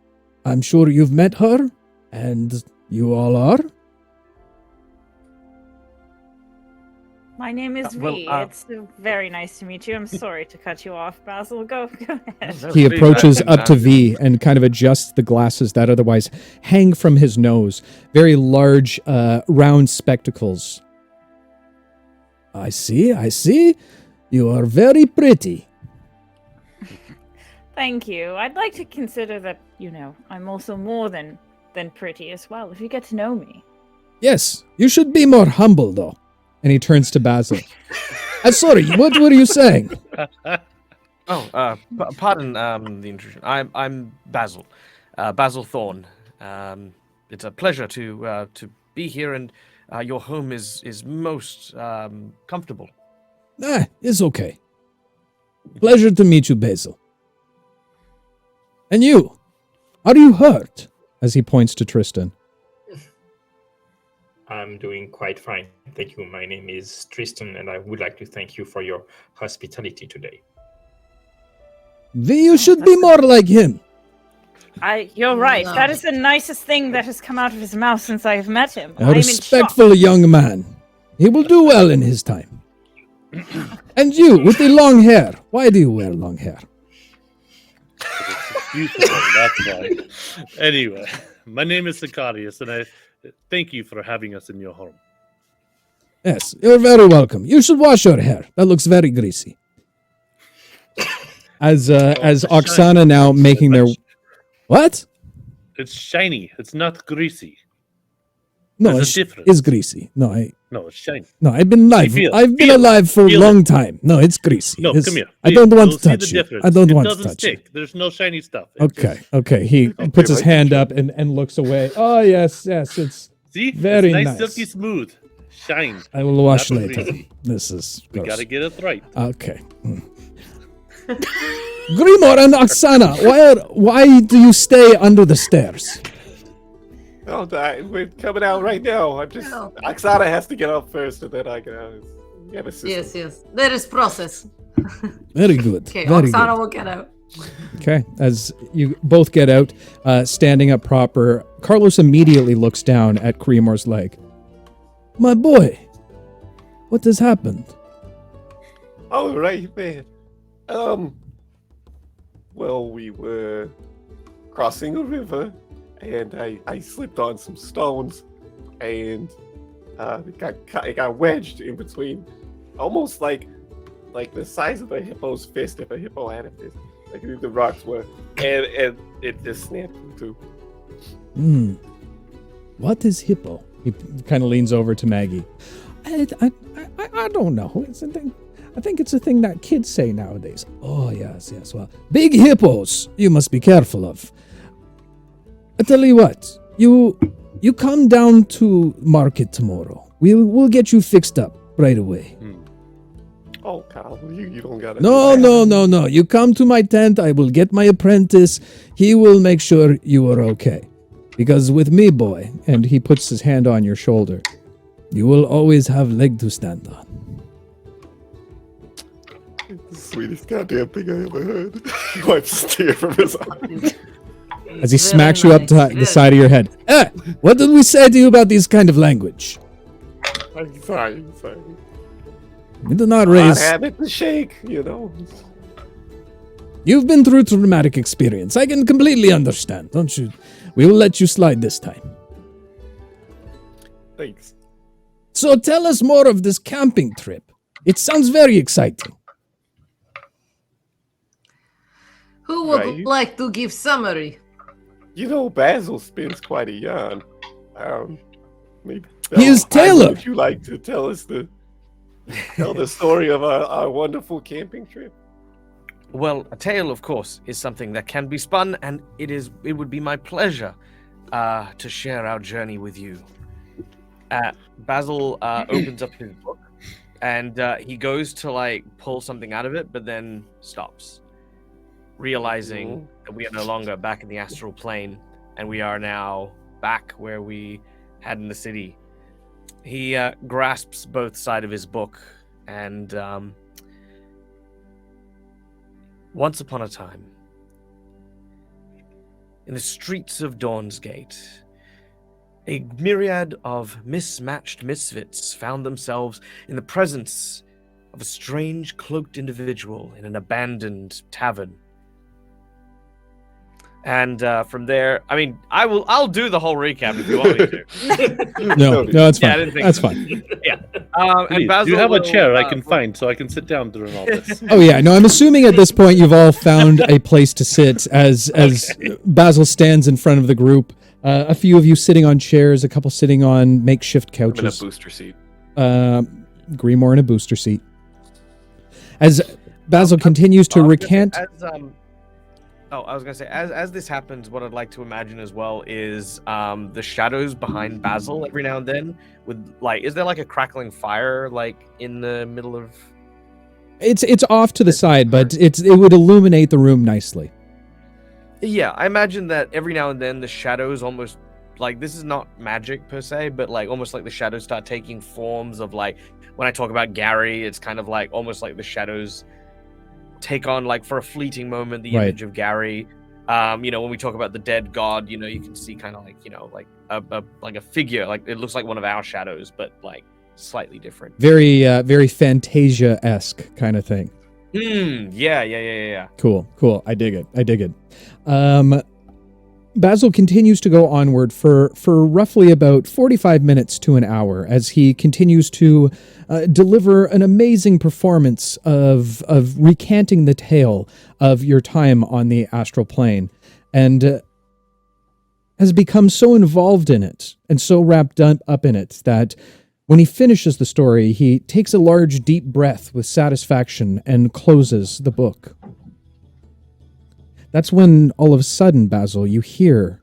I'm sure you've met her, and you all are. My name is well, V. It's very nice to meet you. I'm sorry to cut you off, Basil. Go ahead. He approaches up to V and kind of adjusts the glasses that otherwise hang from his nose. Very large, round spectacles. I see. You are very pretty. Thank you. I'd like to consider that, I'm also more than pretty as well, if you get to know me. Yes, you should be more humble, though. And he turns to Basil. Sorry, what were you saying? Pardon the intrusion. I'm Basil, Basil Thorne. It's a pleasure to be here, and your home is most comfortable. It's okay. Pleasure to meet you, Basil. And you, are you hurt? As he points to Tristan. I'm doing quite fine. Thank you. My name is Tristan, and I would like to thank you for your hospitality today. You should be more like him. You're right. That is the nicest thing that has come out of his mouth since I have met him. A respectful young man. He will do well in his time. And you, with the long hair. Why do you wear long hair? It's beautiful, that's why. Anyway, my name is Sicarius, and I thank you for having us in your home. Yes, you're very welcome. You should wash your hair. That looks very greasy. As Oksana now making their... What? It's shiny. It's not greasy. No, it's greasy. No, it's shiny. No, I've been alive. I've been alive for a long time. No, it's greasy. No, come here. I don't want to touch you. I don't want to touch you. There's no shiny stuff. Okay. He puts his hand up and looks away. Oh, yes. It's very it's nice. Silky smooth. Shine. I will wash later. This is gross. We gotta get it right. Okay. Grimor and Oksana, why do you stay under the stairs? Oh, we're coming out right now. Oksana has to get up first, and then I get out. Yes. There is process. Very good. Okay, very Oksana good. will get out. Okay, as you both get out, standing up proper, Carlos immediately looks down at Creamor's leg. My boy, what has happened? Oh, right, man. Well, we were crossing a river, and I slipped on some stones, and it got wedged in between, almost like the size of a hippo's fist if a hippo had a fist. Like the rocks were, and it just snapped in two. What is hippo? He kind of leans over to Maggie. I don't know. It's a thing. I think it's a thing that kids say nowadays. Oh, yes. Well, big hippos you must be careful of. I tell you what, you come down to market tomorrow. We'll get you fixed up right away. Oh, Kyle, you don't got it. No. You come to my tent. I will get my apprentice. He will make sure you are okay. Because with me, boy, and he puts his hand on your shoulder, you will always have leg to stand on. The sweetest goddamn thing I ever heard. He wipes a tear from his eye. As he smacks you up to the side of your head. What did we say to you about this kind of language? I'm sorry. We do not raise... I have it to shake, You've been through traumatic experience. I can completely understand, don't you? We will let you slide this time. Thanks. So tell us more of this camping trip. It sounds very exciting. Who would like to give summary? Basil spins quite a yarn. Maybe He is Taylor. Would you like to tell the story of our wonderful camping trip? Well, a tale, of course, is something that can be spun, and it would be my pleasure to share our journey with you. Basil opens up his book, and he goes to pull something out of it, but then stops, realizing that we are no longer back in the astral plane, and we are now back where we had in the city. He grasps both sides of his book, and once upon a time, in the streets of Dawnsgate, a myriad of mismatched misfits found themselves in the presence of a strange cloaked individual in an abandoned tavern. And from there, I mean, I'll do the whole recap if you want me to. No, it's Yeah, I fine. didn't think That's so. fine. Yeah. Please, And Basil you have a will, chair I can find so I can sit down during all this. Oh yeah, no, I'm assuming at this point you've all found a place to sit as Basil stands in front of the group. A few of you sitting on chairs, a couple sitting on makeshift I'm in a couches. booster seat. Grimoire in a booster seat. As Basil continues to recant. I was gonna say, as this happens, what I'd like to imagine as well is the shadows behind Basil every now and then. With is there like a crackling fire like in the middle of? It's off to the side, but it would illuminate the room nicely. Yeah, I imagine that every now and then the shadows almost like this is not magic per se, but like almost like the shadows start taking forms of like when I talk about Gary, it's kind of like almost like the shadows take on like for a fleeting moment the image of Gary. When we talk about the dead god, you can see kind of like like a figure, like it looks like one of our shadows, but like slightly different. Very Fantasia-esque kind of thing. Yeah. Cool. I dig it. Basil continues to go onward for roughly about 45 minutes to an hour as he continues to deliver an amazing performance of recanting the tale of your time on the astral plane, and has become so involved in it and so wrapped up in it that when he finishes the story, he takes a large, deep breath with satisfaction and closes the book. That's when, all of a sudden, Basil, you hear...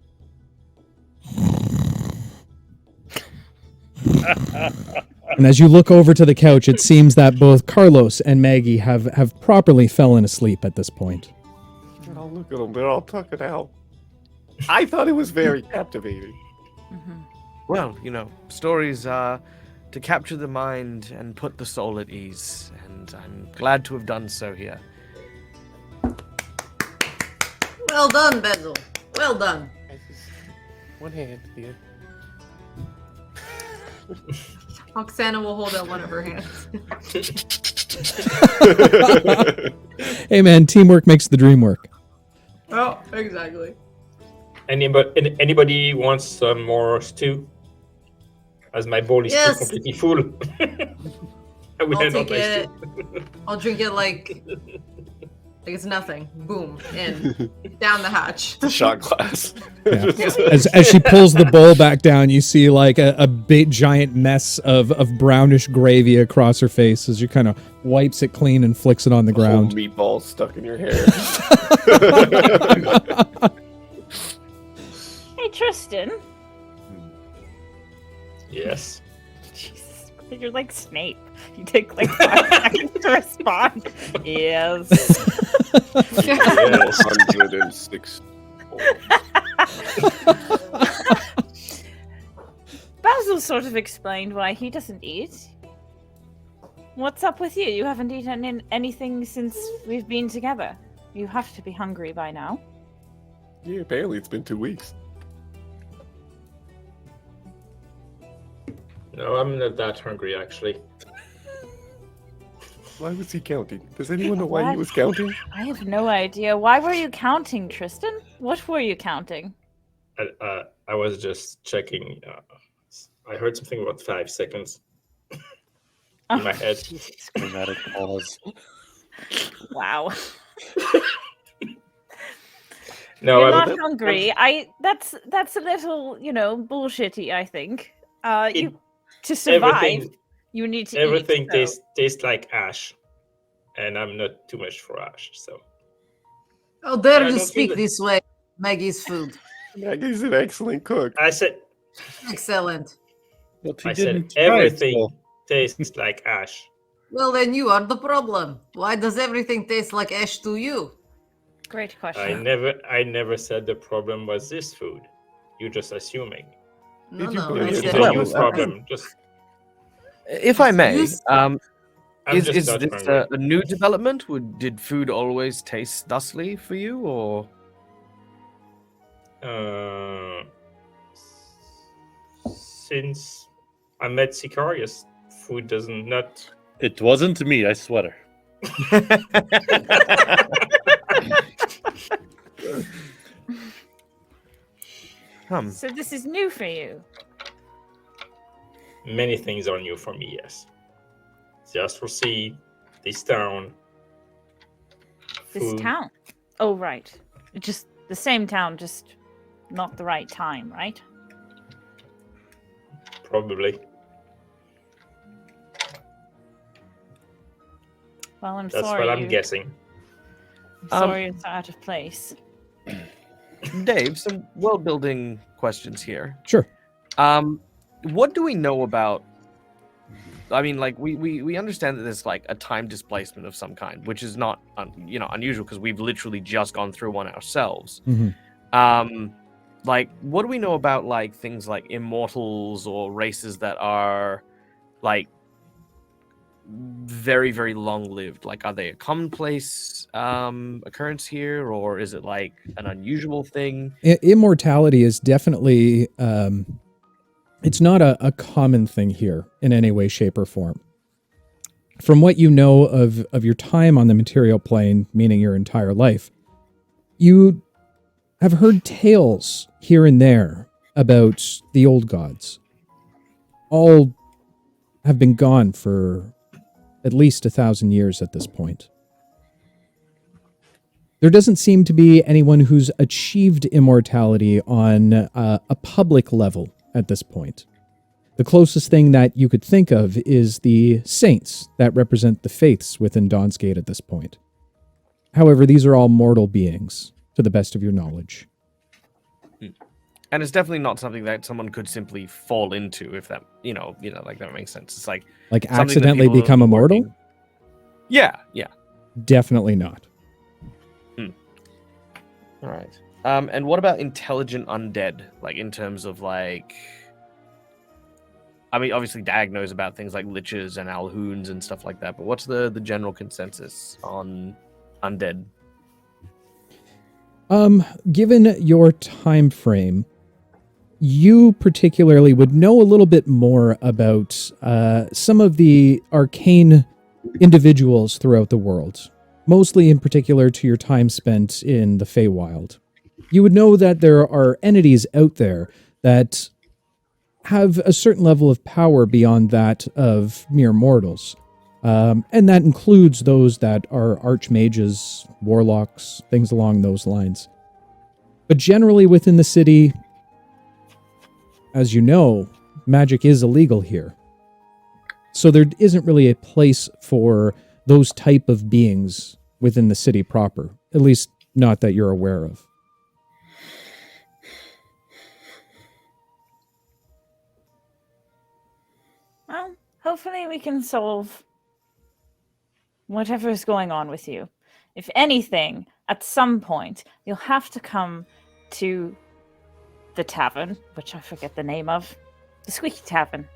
And as you look over to the couch, it seems that both Carlos and Maggie have properly fallen asleep at this point. Oh, look at them. They're all tucking out. I thought it was very captivating. Well, stories are to capture the mind and put the soul at ease, and I'm glad to have done so here. Well done, Basil. Well done. One hand here. Oksana will hold out one of her hands. Hey man, teamwork makes the dream work. Oh, exactly. Anybody wants some more stew? As my bowl is still completely full. I'll take it. I'll drink it like it's nothing. Boom, in, down the hatch. Shot glass. Yeah. As she pulls the bowl back down, you see like a big giant mess of brownish gravy across her face as she kind of wipes it clean and flicks it on the ground. Meatball stuck in your hair. Hey, Tristan. Yes. Jesus, you're like Snape. You take like 5 seconds to respond. Yes. 106. Basil sort of explained why he doesn't eat. What's up with you? You haven't eaten anything since we've been together. You have to be hungry by now. Yeah, apparently it's been 2 weeks. No, I'm not that hungry actually. Why was he counting? Does anyone know why he was counting? I have no idea. Why were you counting, Tristan? What were you counting? I was just checking. I heard something about 5 seconds in my head. Dramatic pause. Wow. No, You're not hungry. That's a little, bullshitty, I think. To survive, you need to everything eat. tastes like ash, and I'm not too much for ash, so. How dare I you don't speak feel it. this way? Maggie's food. Maggie's an excellent cook. I said Excellent. But he I said didn't try, everything so- tastes like ash. Well, then you are the problem. Why does everything taste like ash to you? Great I question. never said the problem was this food. You're just assuming. No, Did you no. put I it It's said in? a Well, new you- problem. Just If I may, I'm is just not this hungry. a new development? Did food always taste thusly for you, or? Since I met Sicarius, food doesn't not. It wasn't me, I swear. So this is new for you. Many things are new for me, yes. Just foresee this town. This food. town. Oh, right. Just the same town, just not the right time, right? Probably. Well, I'm That's sorry. what I'm guessing. I'm sorry it's out of place. Dave, some world building questions here. Sure. What do we know about? I mean, like we understand that there's like a time displacement of some kind, which is not unusual because we've literally just gone through one ourselves. Mm-hmm. Like, what do we know about like things like immortals or races that are like very, very long lived? Like, are they a commonplace occurrence here, or is it like an unusual thing? Immortality is definitely it's not a common thing here in any way, shape, or form. From what you know of your time on the material plane, meaning your entire life, you have heard tales here and there about the old gods. All have been gone for at least 1,000 years at this point. There doesn't seem to be anyone who's achieved immortality on a public level at this point. The closest thing that you could think of is the saints that represent the faiths within Dawnsgate at this point. However, these are all mortal beings, to the best of your knowledge. And it's definitely not something that someone could simply fall into, if that, like that makes sense. It's like something that accidentally people become are immortal? working- Yeah. Definitely not. All right. And what about intelligent undead? Like in terms of like, I mean, obviously Dag knows about things like liches and alhoons and stuff like that. But what's the general consensus on undead? Given your time frame, you particularly would know a little bit more about some of the arcane individuals throughout the world, mostly in particular to your time spent in the Feywild. You would know that there are entities out there that have a certain level of power beyond that of mere mortals. And that includes those that are archmages, warlocks, things along those lines. But generally within the city, as you know, magic is illegal here. So there isn't really a place for those type of beings within the city proper, at least not that you're aware of. Well, hopefully we can solve whatever is going on with you. If anything, at some point, you'll have to come to the tavern, which I forget the name of. The Squeaky Tavern.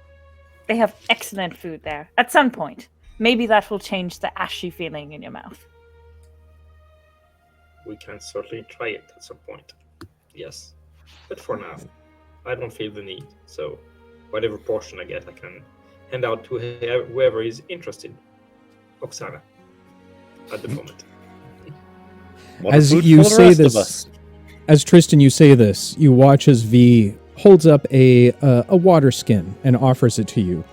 They have excellent food there. At some point. Maybe that will change the ashy feeling in your mouth. We can certainly try it at some point. Yes. But for now, I don't feel the need. So whatever portion I get, I can hand out to whoever is interested. Oksana. At the moment. As you say this, as Tristan, you say this, you watch as V holds up a water skin and offers it to you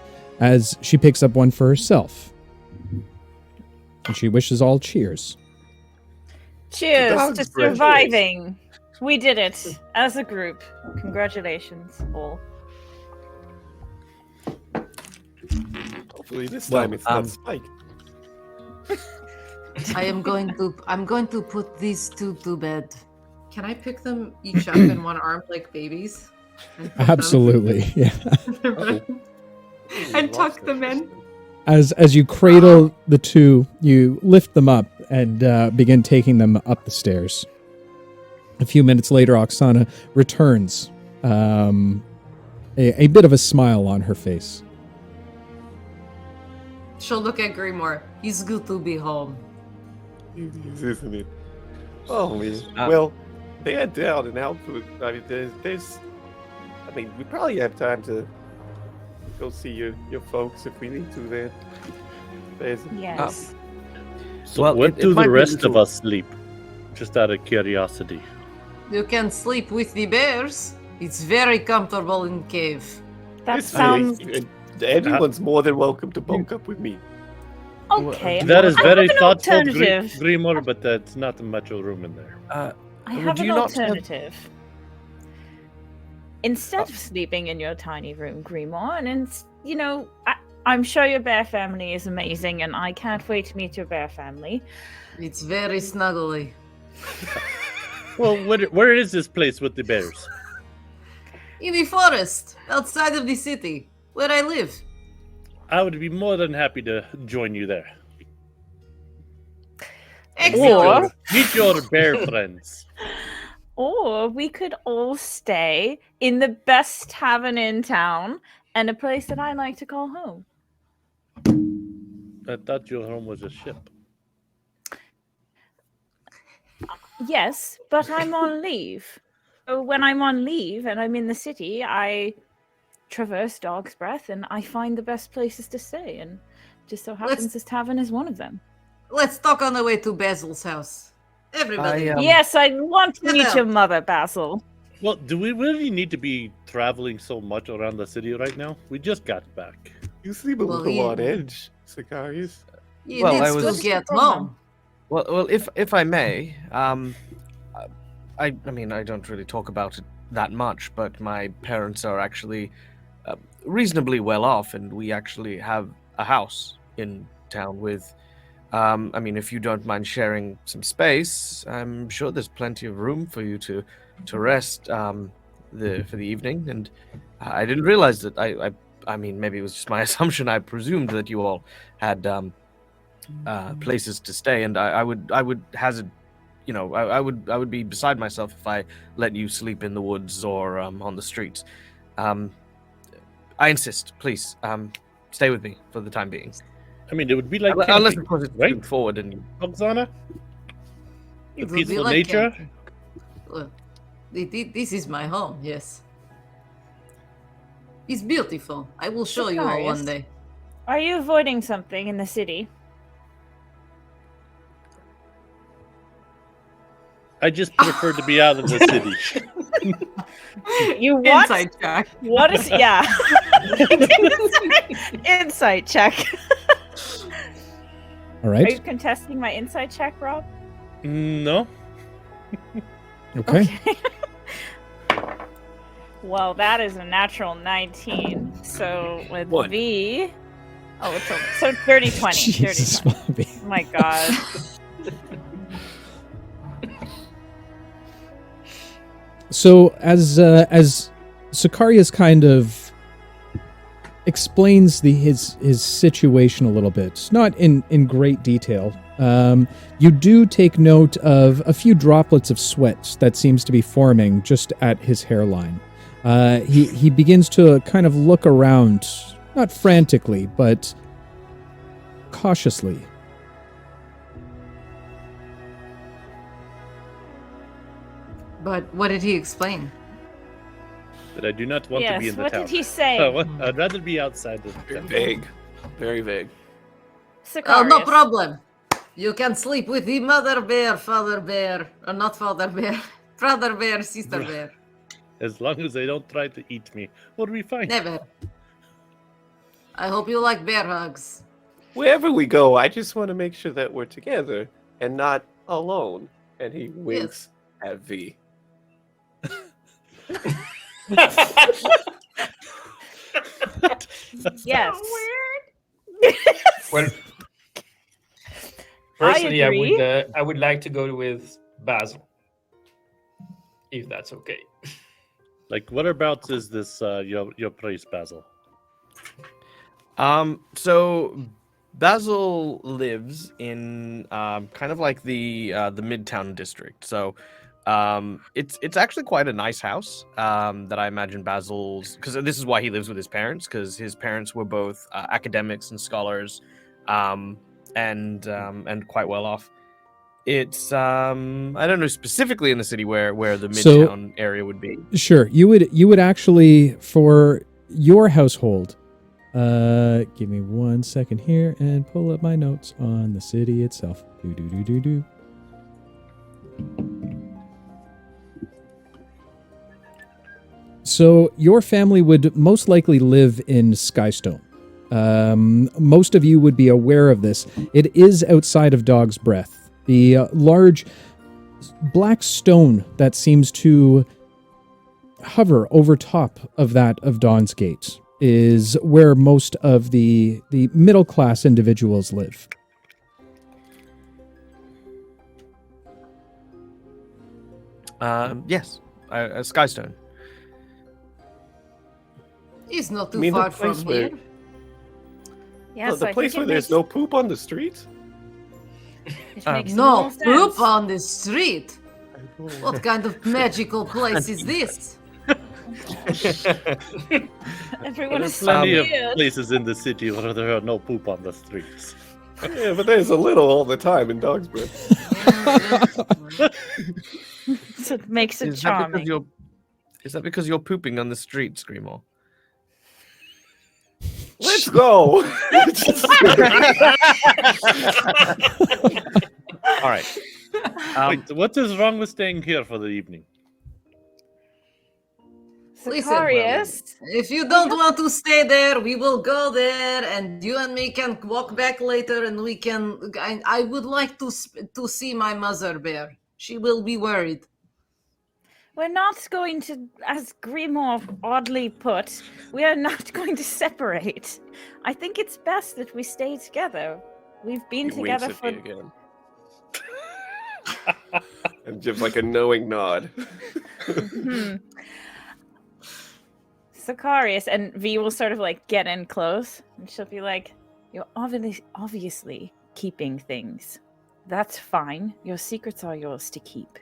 as she picks up one for herself. And she wishes all cheers. Cheers to surviving. We did it as a group. Congratulations, all. Hopefully this time it's not Spike. I'm going to put these two to bed. Can I pick them each up in one arm like babies? And put Absolutely, yeah. them and tuck them in? As you cradle the two, you lift them up and begin taking them up the stairs. A few minutes later, Oksana returns, a bit of a smile on her face. She'll look at Grimoire. He's good to be home. It is, isn't it? Oh, man. Well, they're down and out. I mean, there's. I mean, we probably have time to go see your folks if we need to. There's. Yes. So Well, where it do might the be rest of little- us sleep? Just out of curiosity. You can sleep with the bears. It's very comfortable in cave. That It's sounds Anyone's more than welcome to bunk up with me. okay. That is I very have an thoughtful, alternative. Grimoire, but that's not much of room in there. I Would have you an not have- alternative. Instead of sleeping in your tiny room, Grimoire, and you know, I'm sure your bear family is amazing, and I can't wait to meet your bear family. It's very snuggly. Well, where is this place with the bears? In the forest, outside of the city, where I live. I would be more than happy to join you there. Excellent. Or- Meet your bear friends. Or we could all stay in the best tavern in town and a place that I like to call home. I thought your home was a ship. Yes, but I'm on leave. So when I'm on leave and I'm in the city, I traverse Dog's Breath and I find the best places to stay. And just so happens this tavern is one of them. Let's talk on the way to Basil's house. Everybody. Yes, I want to Get meet out. your mother, Basil. Well, do we really need to be traveling so much around the city right now? We just got back. You seem a Well, little on edge, Sicarius. He Well, needs I was- to get home. Well, if I may, I mean, I don't really talk about it that much, but my parents are actually reasonably well off, and we actually have a house in town with. I mean, if you don't mind sharing some space, I'm sure there's plenty of room for you to rest for the evening. And I didn't realize that. I mean, maybe it was just my assumption. I presumed that you all had places to stay, and I would hazard. You know, I would be beside myself if I let you sleep in the woods or on the streets. I insist, please, stay with me for the time being. I mean, it would be like Unless, camping, of course, it's right? moving forward and Oksana? The It will be peaceful like nature? camping. Look, this is my home, yes. It's beautiful. I will show you all Sicarius. one day. Are you avoiding something in the city? I just prefer to be out of the city. You what? Inside check. What is yeah? Insight check. All Are you right. contesting my insight check, Rob? No. Okay. Well, that is a natural 19. So with One. V, it's so 30 20. Jesus, 30 20. Bobby. Oh my god. So as Sicarius kind of explains his situation a little bit, not in great detail, you do take note of a few droplets of sweat that seems to be forming just at his hairline. He begins to kind of look around, not frantically, but cautiously. But what did he explain? But I do not want to be Yes, in the what town. did he say? I'd rather be outside the Very town. vague. Very vague. Oh, no Sicarius. problem. You can sleep with the mother bear, father bear, or not father bear, brother bear, sister bear. As long as they don't try to eat me, we'll be fine. Never. I hope you like bear hugs. Wherever we go, I just want to make sure that we're together and not alone. And he winks at V. Yes. Well, personally, agree. I would like to go with Basil, if that's okay. Like, whereabouts is this your place, Basil? So Basil lives in kind of like the Midtown district. So it's actually quite a nice house that I imagine Basil's, because this is why he lives with his parents, because his parents were both academics and scholars, and quite well off. It's I don't know specifically in the city where the So- midtown area would be. Sure, you would actually, for your household, give me 1 second here and pull up my notes on the city itself. Do. So your family would most likely live in Skystone. Most of you would be aware of this. It is outside of Dog's Breath. The large black stone that seems to hover over top of that of Dawnsgate is where most of the middle class individuals live. Yes, Skystone. It's not I too mean, the far from place where here. Yes, the I place think where it there's makes, no poop on the street. it makes No more poop sense. on the street. What kind of magical place is this? Everyone There's is so plenty of weird. places in the city where there are no poop on the streets. Yeah, but there's a little all the time in Dog's Breath. So it makes it Is charming. that because you're pooping on the street, Screamo? Let's go. All right. Wait, what is wrong with staying here for the evening? Listen, Sicarius, If you don't want to stay there, we will go there, and you and me can walk back later, and we can. I would like to see my mother bear. She will be worried. we're not going to, as Grimoire oddly put, we are not going to separate. I think it's best that we stay together. We've been He winks together at for. me again. And gives like a knowing nod. Hmm. Sicarius, and V will sort of like get in close, and she'll be like, "You're obviously keeping things. That's fine. Your secrets are yours to keep.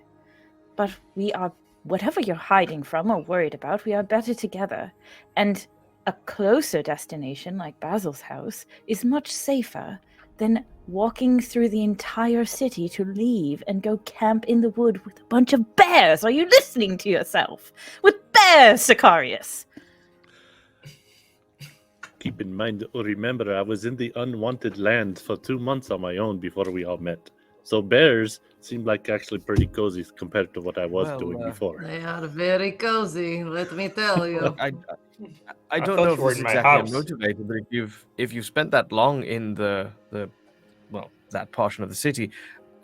But we are, whatever you're hiding from or worried about, we are better together. And a closer destination like Basil's house is much safer than walking through the entire city to leave and go camp in the wood with a bunch of bears. Are you listening to yourself? With bears, Sicarius!" Keep in mind, or remember, I was in the unwanted land for 2 months on my own before we all met. So bears seemed like actually pretty cozy compared to what I was doing before. They are very cozy, let me tell you. Look, I I don't thought know you if were it's in my exactly house. a motivator, but if you've spent that long in the that portion of the city,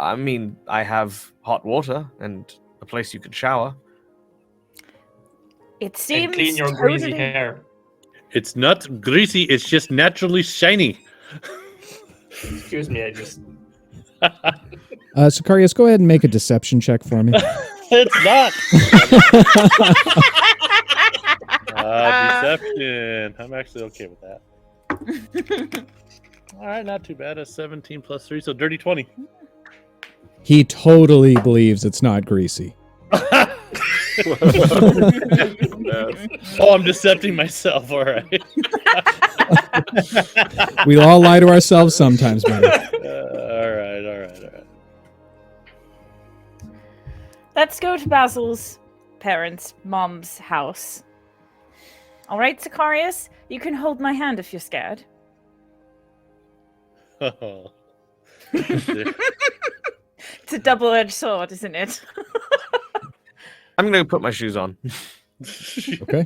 I mean, I have hot water and a place you could shower. It seems And clean your totally... greasy hair. It's not greasy, it's just naturally shiny. Excuse me, I just. Sicarius, go ahead and make a deception check for me. It's not. Deception. I'm actually okay with that. All right, not too bad. A 17 plus 3, so dirty 20. He totally believes it's not greasy. Oh, I'm decepting myself. All right. We all lie to ourselves sometimes, man. All right. Let's go to Basil's parents' mom's house. All right, Sicarius, you can hold my hand if you're scared. Oh. It's a double-edged sword, isn't it? I'm gonna go put my shoes on. Okay.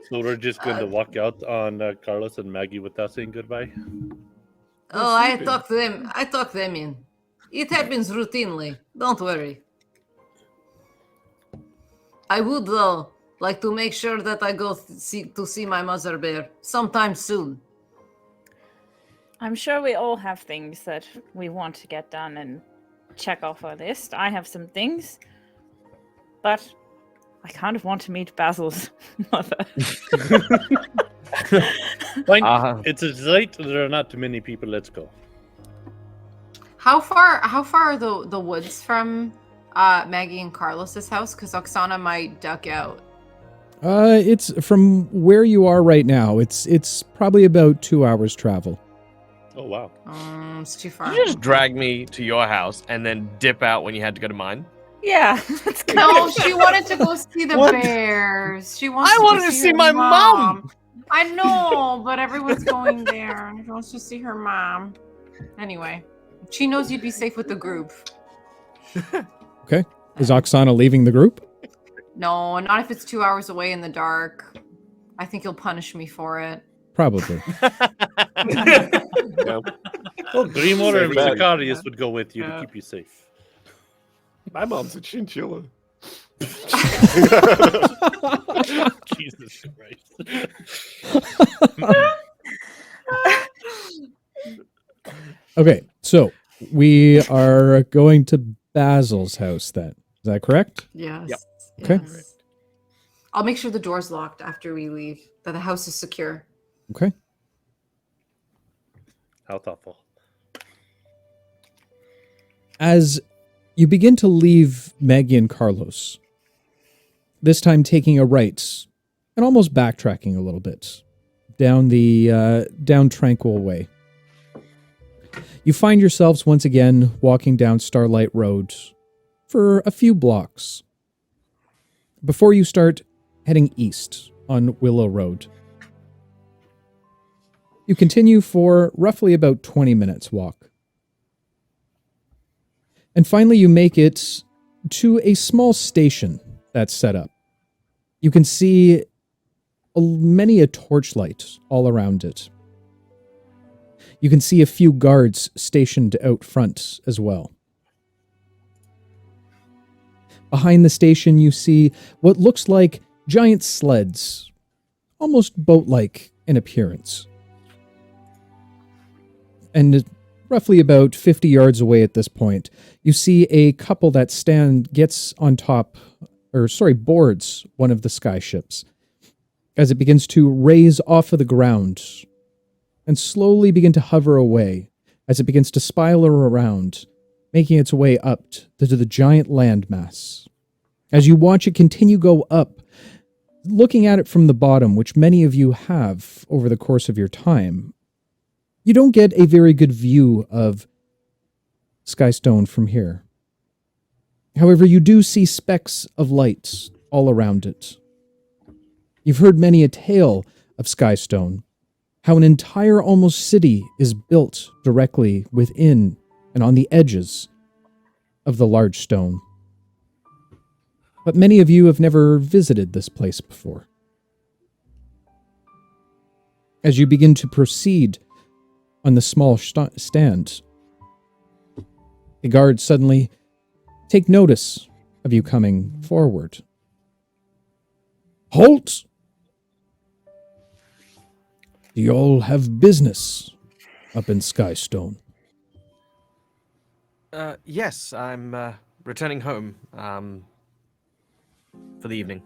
So we're just going to walk out on Carlos and Maggie without saying goodbye. Oh, I talked them in. It happens routinely. Don't worry. I would though like to make sure that I go see my mother bear sometime soon. I'm sure we all have things that we want to get done and check off our list. I have some things, but I kind of want to meet Basil's mother. Fine. It's a late. There are not too many people. Let's go. How far are the woods from Maggie and Carlos's house? Because Oksana might duck out. It's from where you are right now. It's probably about 2 hours travel. Oh wow. It's too far. Did you just drag me to your house and then dip out when you had to go to mine? Yeah. That's kind No, of- she wanted to go see the What? bears. She wants. I to wanted go to see her my mom. I know, but everyone's going there. She wants to see her mom. Anyway, she knows you'd be safe with the group. Okay. Is Oksana leaving the group? No, not if it's 2 hours away in the dark. I think you'll punish me for it. Probably. Yeah. Well, Greenwater and Safe bet. Sicarius would go with you to Yeah. keep you safe. My mom's a chinchilla. Jesus Christ. Okay, so we are going to Basil's house then. Is that correct? Yes. Yep. Okay. Yes. I'll make sure the door's locked after we leave, that the house is secure. Okay. How thoughtful. As you begin to leave Maggie and Carlos, this time taking a right and almost backtracking a little bit down the down Tranquil Way, you find yourselves once again walking down Starlight Road for a few blocks before you start heading east on Willow Road. You continue for roughly about 20 minutes walk. And finally, you make it to a small station that's set up. You can see many a torchlight all around it. You can see a few guards stationed out front as well. Behind the station, you see what looks like giant sleds, almost boat-like in appearance. And roughly about 50 yards away at this point, you see a couple that boards one of the sky ships as it begins to raise off of the ground and slowly begin to hover away as it begins to spiral around, making its way up to the giant landmass. As you watch it continue go up, looking at it from the bottom, which many of you have over the course of your time, you don't get a very good view of Skystone from here. However, you do see specks of light all around it. You've heard many a tale of Skystone, how an entire almost city is built directly within and on the edges of the large stone. But many of you have never visited this place before. As you begin to proceed on the small stand, the guards suddenly take notice of you coming forward. Halt! Do you all have business up in Skystone? Yes, I'm returning home for the evening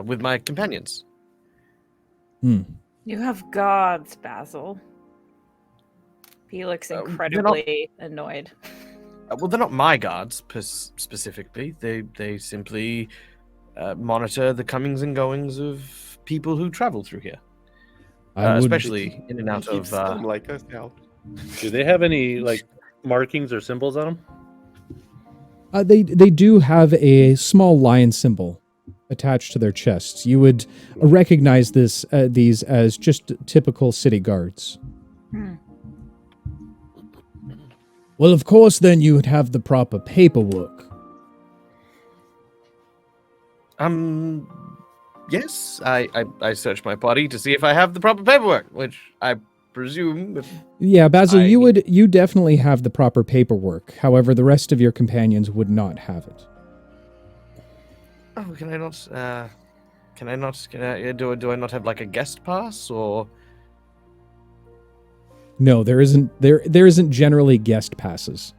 with my companions. You have gods, Basil. He looks incredibly annoyed. Well, they're not my guards specifically. They simply monitor the comings and goings of people who travel through here, especially in and out Keep of. some like us out. Do they have any like markings or symbols on them? They do have a small lion symbol attached to their chests. You would recognize these as just typical city guards. Well, of course, then you would have the proper paperwork. Yes, I searched my body to see if I have the proper paperwork, which I presume. Yeah, Basil, you definitely have the proper paperwork. However, the rest of your companions would not have it. Oh, can I not? Do I not have like a guest pass or? No, there isn't generally guest passes.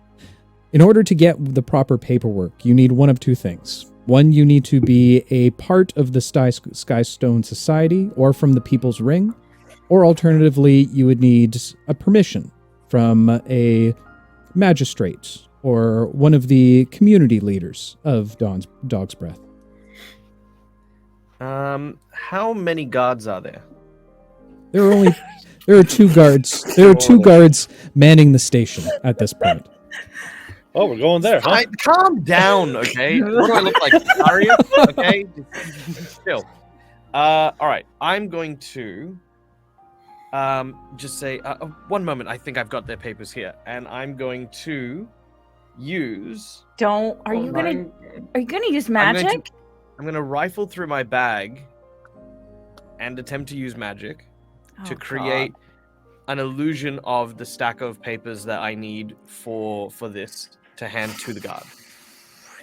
In order to get the proper paperwork, you need one of two things. One, you need to be a part of the Skystone Society or from the People's Ring, or alternatively, you would need a permission from a magistrate or one of the community leaders of Dog's Breath. How many guards are there? There There are two guards. There are two guards manning the station at this point. Oh, we're going there, huh? Calm down, okay? What do I look like? Arius? Okay? Still. All right. I'm going to just say, one moment. I think I've got their papers here, and I'm going to use. Are you gonna use magic? I'm gonna rifle through my bag and attempt to use magic to create an illusion of the stack of papers that I need for this to hand to the guard.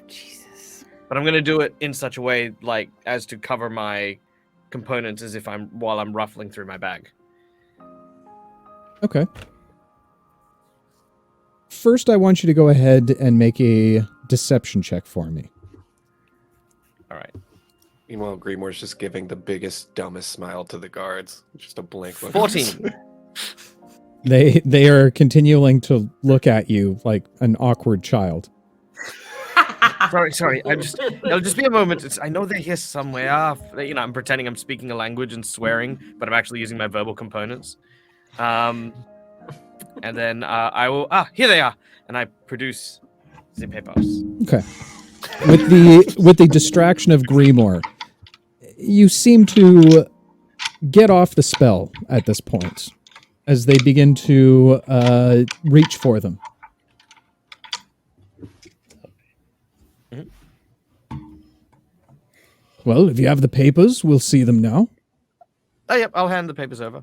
Jesus. But I'm gonna do it in such a way like as to cover my components as if while I'm ruffling through my bag. Okay. First, I want you to go ahead and make a deception check for me. All right. Meanwhile, Grimoire's just giving the biggest, dumbest smile to the guards. Just a blank look. 14. They are continuing to look at you like an awkward child. Sorry. It'll just be a moment. I know they're here somewhere. I'm pretending I'm speaking a language and swearing, but I'm actually using my verbal components. And then I will. Here they are, and I produce the papers. Okay. With the distraction of Grimoire, you seem to get off the spell at this point as they begin to reach for them. Well, if you have the papers, we'll see them now. Oh, yep, I'll hand the papers over.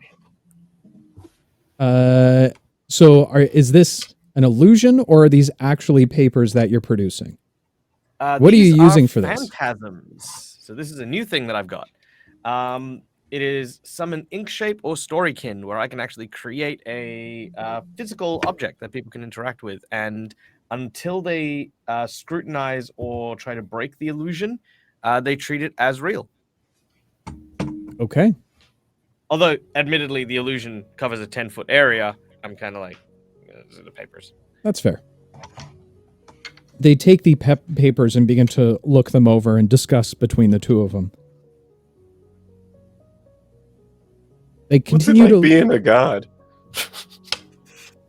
Is this an illusion, or are these actually papers that you're producing? What are you using for this? Phantasms. So this is a new thing that I've got. It is summon Inkshape or Storykin, where I can actually create a physical object that people can interact with. And until they scrutinize or try to break the illusion, they treat it as real. Okay. Although, admittedly, the illusion covers a 10-foot area, I'm kind of like, these are the papers. That's fair. They take the papers and begin to look them over and discuss between the two of them. They continue What's it like being a god?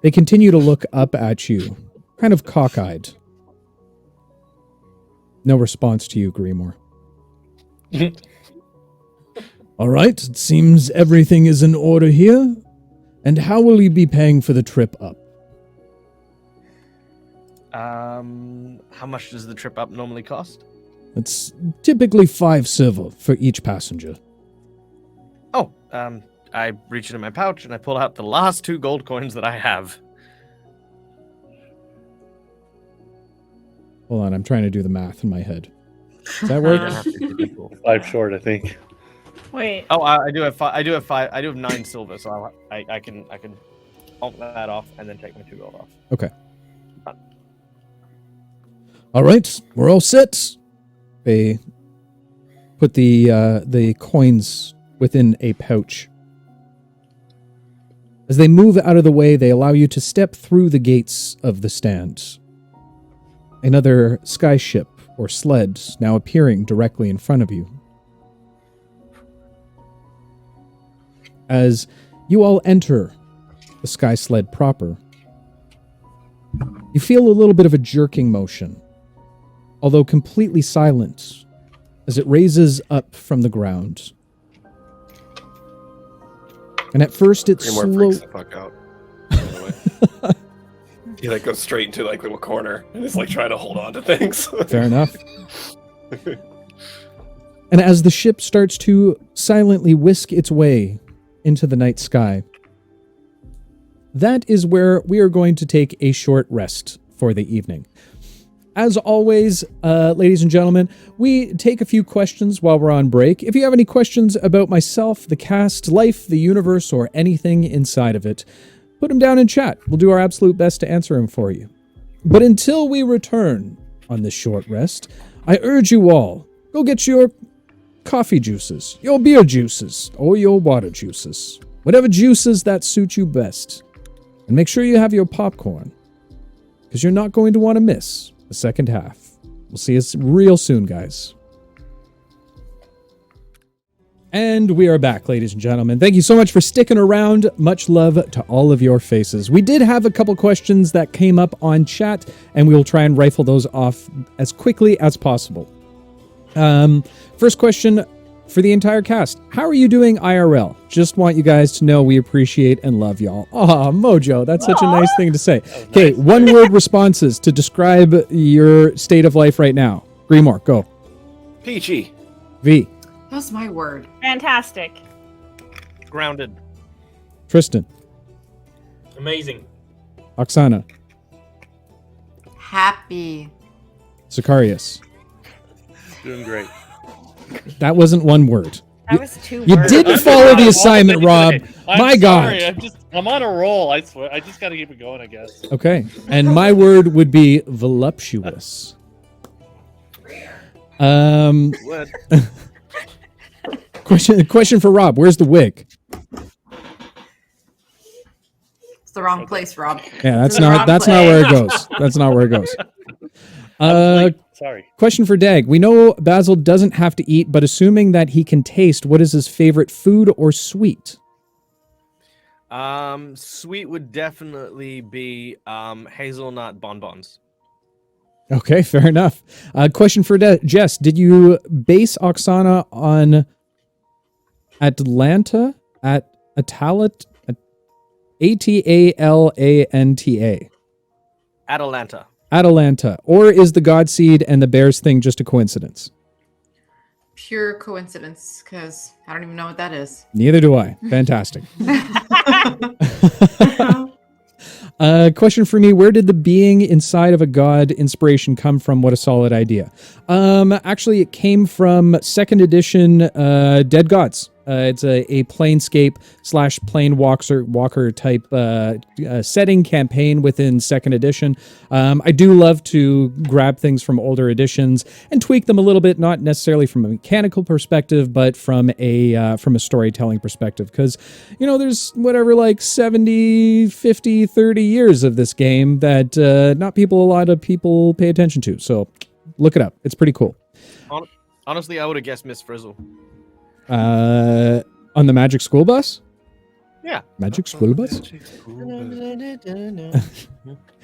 They continue to look up at you, kind of cockeyed. No response to you, Grimoire. All right, it seems everything is in order here. And how will you be paying for the trip up? How much does the trip up normally cost? It's typically 5 silver for each passenger. Oh, I reach into my pouch and I pull out the last 2 gold coins that I have. Hold on, I'm trying to do the math in my head. Does that work? 5 short, I think. Wait. Oh, I do have 5. I do have 9 silver, so I can bump that off and then take my 2 gold off. Okay. All right, we're all set. They put the coins within a pouch. As they move out of the way, they allow you to step through the gates of the stand. Another skyship or sled now appearing directly in front of you. As you all enter the sky sled proper, you feel a little bit of a jerking motion, although completely silent, as it raises up from the ground. And at first it's slow. Freaks the fuck out. By the way. He goes straight into a little corner and is trying to hold on to things. Fair enough. And as the ship starts to silently whisk its way into the night sky, that is where we are going to take a short rest for the evening. As always, ladies and gentlemen, we take a few questions while we're on break. If you have any questions about myself, the cast, life, the universe, or anything inside of it, put them down in chat. We'll do our absolute best to answer them for you. But until we return on this short rest, I urge you all, go get your coffee juices, your beer juices, or your water juices. Whatever juices that suit you best. And make sure you have your popcorn, because you're not going to want to miss the second half. We'll see you real soon, guys. And we are back, ladies and gentlemen. Thank you so much for sticking around. Much love to all of your faces. We did have a couple questions that came up on chat, and we will try and rifle those off as quickly as possible. First question for the entire cast. How are you doing IRL? Just want you guys to know we appreciate and love y'all. Aw, Mojo, that's such a nice thing to say. Okay, one-word responses to describe your state of life right now. Grimoire, go. Peachy. V. That's my word. Fantastic. Grounded. Tristan. Amazing. Oksana. Happy. Sicarius. Doing great. That wasn't one word. That was 2 You words. didn't follow the assignment, Rob. I'm My God. sorry, I'm on a roll. I swear. I just got to keep it going, I guess. Okay. And my word would be voluptuous. What? Question for Rob. Where's the wig? It's the wrong place, Rob. Yeah, that's The not wrong where it place. goes. That's not where it goes. Sorry. Question for Dag. We know Basil doesn't have to eat, but assuming that he can taste, what is his favorite food or sweet? Sweet would definitely be hazelnut bonbons. Okay, fair enough. Question for Jess. Did you base Oksana on Atalanta? Atalanta? Atalanta. Atalanta. Atalanta. Or is the God Seed and the Bears thing just a coincidence? Pure coincidence, because I don't even know what that is. Neither do I. Fantastic. Question for me. Where did the being inside of a god inspiration come from? What a solid idea. Actually, it came from 2nd edition Dead Gods. It's a planescape / walker type setting campaign within 2nd edition. I do love to grab things from older editions and tweak them a little bit, not necessarily from a mechanical perspective, but from a storytelling perspective. Because, there's whatever, like 70, 50, 30 years of this game that a lot of people pay attention to. So look it up. It's pretty cool. Honestly, I would have guessed Miss Frizzle. On the Magic School Bus? Yeah. Magic School Bus?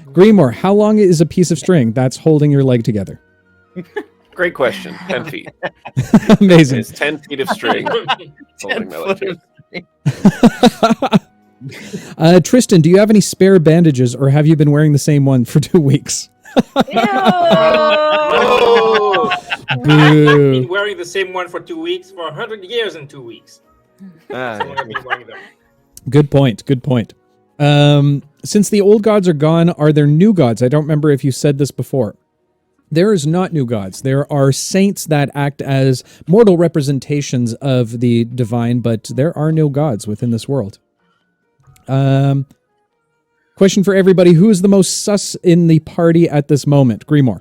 Grimoire, how long is a piece of string that's holding your leg together? Great question. 10 feet. Amazing. It's 10 feet of string. holding my leg together. Tristan, do you have any spare bandages, or have you been wearing the same one for 2 weeks? Oh! I've Boo. been wearing the same one for 2 weeks for 100 years and 2 weeks. So I've been wearing them. Good point. Since the old gods are gone, are there new gods? I don't remember if you said this before. There is not new gods. There are saints that act as mortal representations of the divine, but there are no gods within this world. Question for everybody. Who is the most sus in the party at this moment? Grimoire.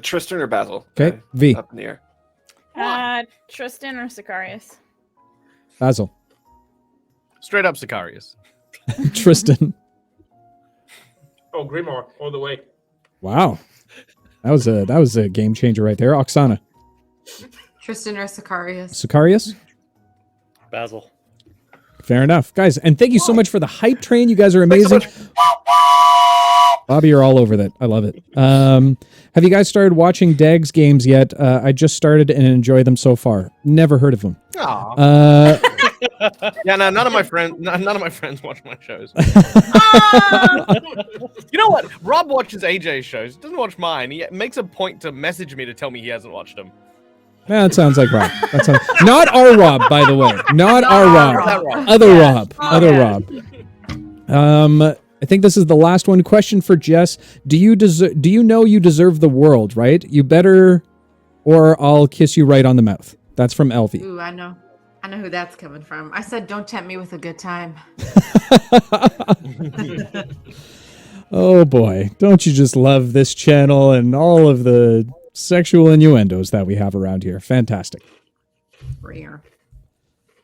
Tristan or Basil? Okay. V. Up in the air. Tristan or Sicarius? Basil. Straight up Sicarius. Tristan. Oh, Grimoire, all the way. Wow. That was a game changer right there. Oksana. Tristan or Sicarius? Sicarius? Basil. Fair enough. Guys, and thank you so much for the hype train. You guys are amazing. Bobby, you're all over that. I love it. Have you guys started watching Dag's games yet? I just started and enjoy them so far. Never heard of them. Yeah, no, none of my friends watch my shows. You know what? Rob watches AJ's shows. Doesn't watch mine. He makes a point to message me to tell me he hasn't watched them. Yeah, that sounds like Rob. Not our Rob, by the way. Not our Rob. Other Rob. Other Rob. I think this is the last one. Question for Jess. Do you know you deserve the world, right? You better, or I'll kiss you right on the mouth. That's from Elvie. Ooh, I know who that's coming from. I said, don't tempt me with a good time. Oh boy. Don't you just love this channel and all of the sexual innuendos that we have around here? Fantastic. Rare.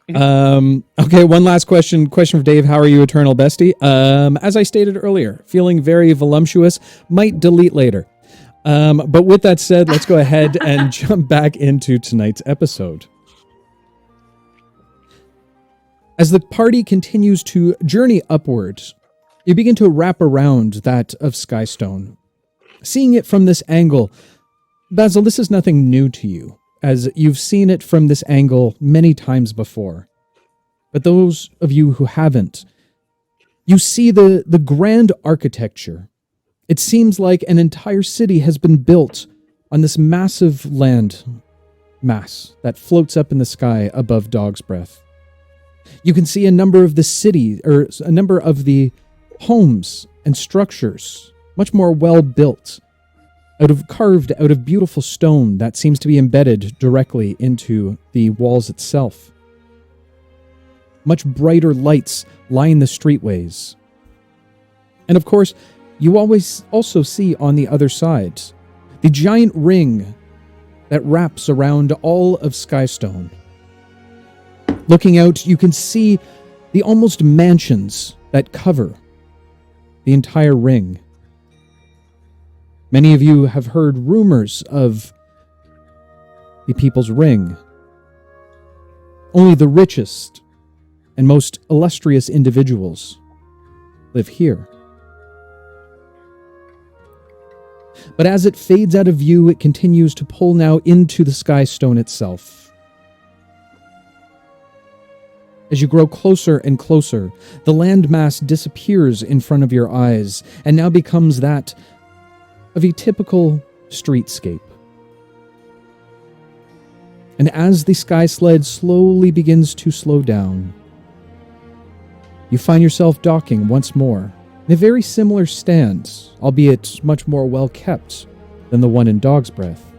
Okay, one last question. Question for Dave. How are you, Eternal Bestie? As I stated earlier, feeling very voluptuous. Might delete later. But with that said, let's go ahead and jump back into tonight's episode. As the party continues to journey upwards, you begin to wrap around that of Skystone. Seeing it from this angle, Basil, this is nothing new to you, as you've seen it from this angle many times before. But those of you who haven't, you see the grand architecture. It seems like an entire city has been built on this massive land mass that floats up in the sky above Dog's Breath. You can see a number of the city, or a number of the homes and structures, much more well built, carved out of beautiful stone that seems to be embedded directly into the walls itself. Much brighter lights line the streetways. And of course, you always also see on the other side the giant ring that wraps around all of Skystone. Looking out, you can see the almost mansions that cover the entire ring. Many of you have heard rumors of the People's Ring. Only the richest and most illustrious individuals live here. But as it fades out of view, it continues to pull now into the Skystone itself. As you grow closer and closer, the landmass disappears in front of your eyes and now becomes that of a typical streetscape. And as the sky sled slowly begins to slow down, you find yourself docking once more in a very similar stand, albeit much more well kept than the one in Dog's Breath.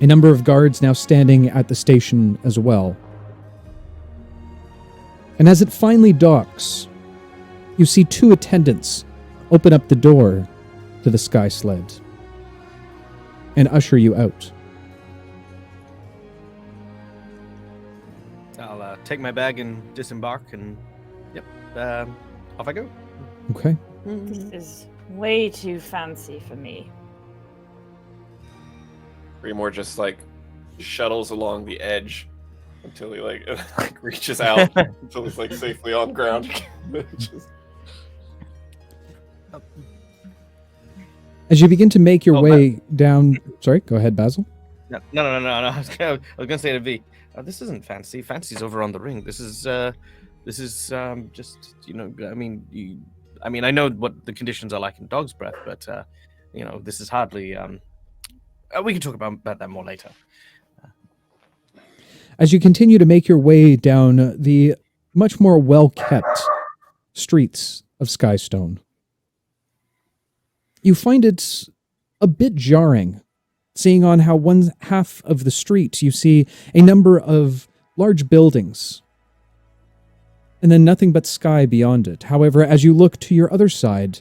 A number of guards now standing at the station as well. And as it finally docks, you see two attendants open up the door to the sky sled and usher you out. I'll take my bag and disembark, and off I go. Okay. This is way too fancy for me. Greenmore just like shuttles along the edge until he like reaches out until he's like safely on ground. Just... As you begin to make your way down... Sorry, go ahead, Basil. No. I was gonna say to V, this isn't fancy. Fancy's over on the ring. This is just, you know, I mean, I know what the conditions are like in Dog's Breath, but you know, this is hardly. We can talk about that more later. As you continue to make your way down the much more well-kept streets of Skystone, you find it a bit jarring, seeing on how one half of the street you see a number of large buildings, and then nothing but sky beyond it. However, as you look to your other side,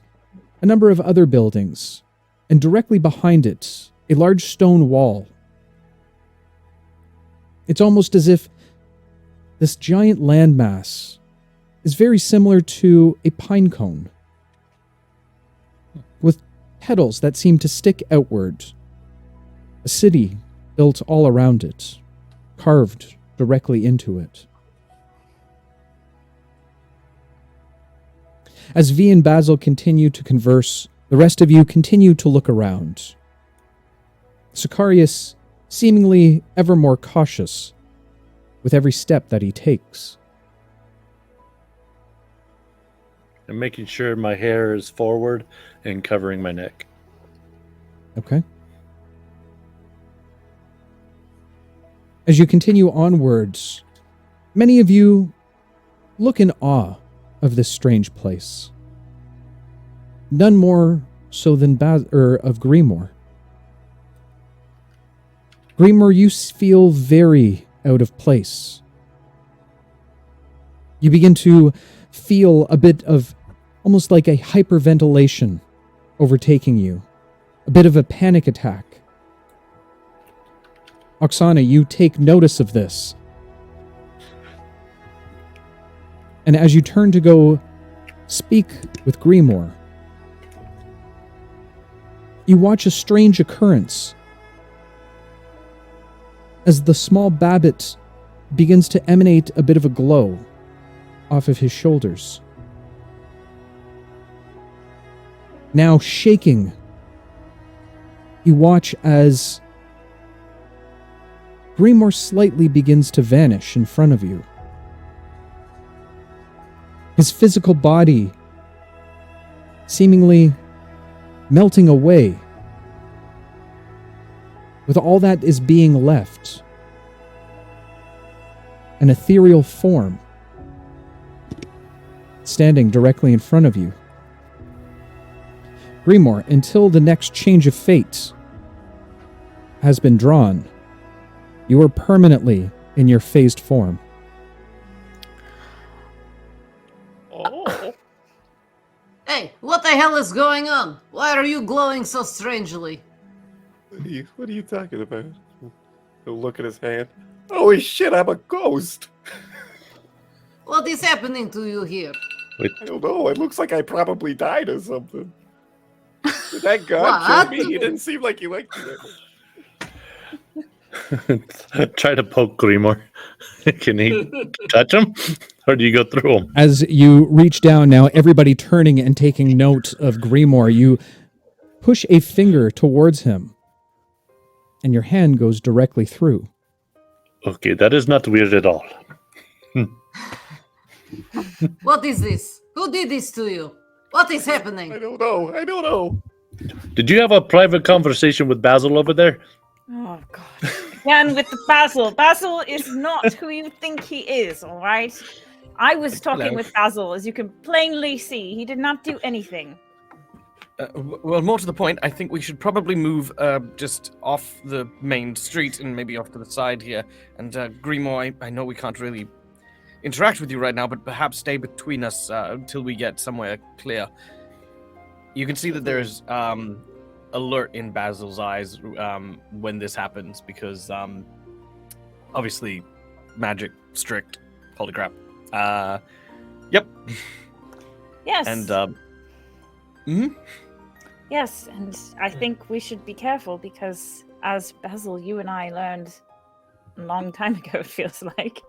a number of other buildings, and directly behind it, a large stone wall. It's almost as if this giant landmass is very similar to a pine cone, with petals that seem to stick outward. A city built all around it, carved directly into it. As V and Basil continue to converse, the rest of you continue to look around. Sicarius seemingly ever more cautious with every step that he takes. I'm making sure my hair is forward and covering my neck. Okay. As you continue onwards, many of you look in awe of this strange place. None more so than of Greenmore. Greenmore, you feel very out of place. You begin to feel a bit of almost like a hyperventilation overtaking you, a bit of a panic attack. Oksana, you take notice of this. And as you turn to go speak with Greenmore, you watch a strange occurrence as the small Babbit begins to emanate a bit of a glow off of his shoulders. Now shaking, you watch as Grimoire slightly begins to vanish in front of you. His physical body seemingly melting away, with all that is being left, an ethereal form standing directly in front of you. Grimoire, until the next change of fate has been drawn, you are permanently in your phased form. Oh. Hey, what the hell is going on? Why are you glowing so strangely? What are you talking about? He'll look at his hand. Holy shit, I'm a ghost! What is happening to you here? I don't know, it looks like I probably died or something. Did that god kill me? He didn't seem like he liked me that much. Try to poke Grimoire. Can he touch him? Or do you go through him? As you reach down now, everybody turning and taking note of Grimoire, you push a finger towards him, and your hand goes directly through. Okay, that is not weird at all. What is this? Who did this to you? What is happening? I don't know. Did you have a private conversation with Basil over there? Oh, God. Again with the Basil. Basil is not who you think he is, all right? I was talking with Basil, as you can plainly see. He did not do anything. Well, more to the point, I think we should probably move just off the main street and maybe off to the side here. And Grimoire, I know we can't really interact with you right now, but perhaps stay between us until we get somewhere clear. You can see that there's alert in Basil's eyes when this happens, because obviously magic, strict, holy crap. Yep. Yes. And Yes, and I think we should be careful because, as Basil, you and I learned a long time ago, it feels like,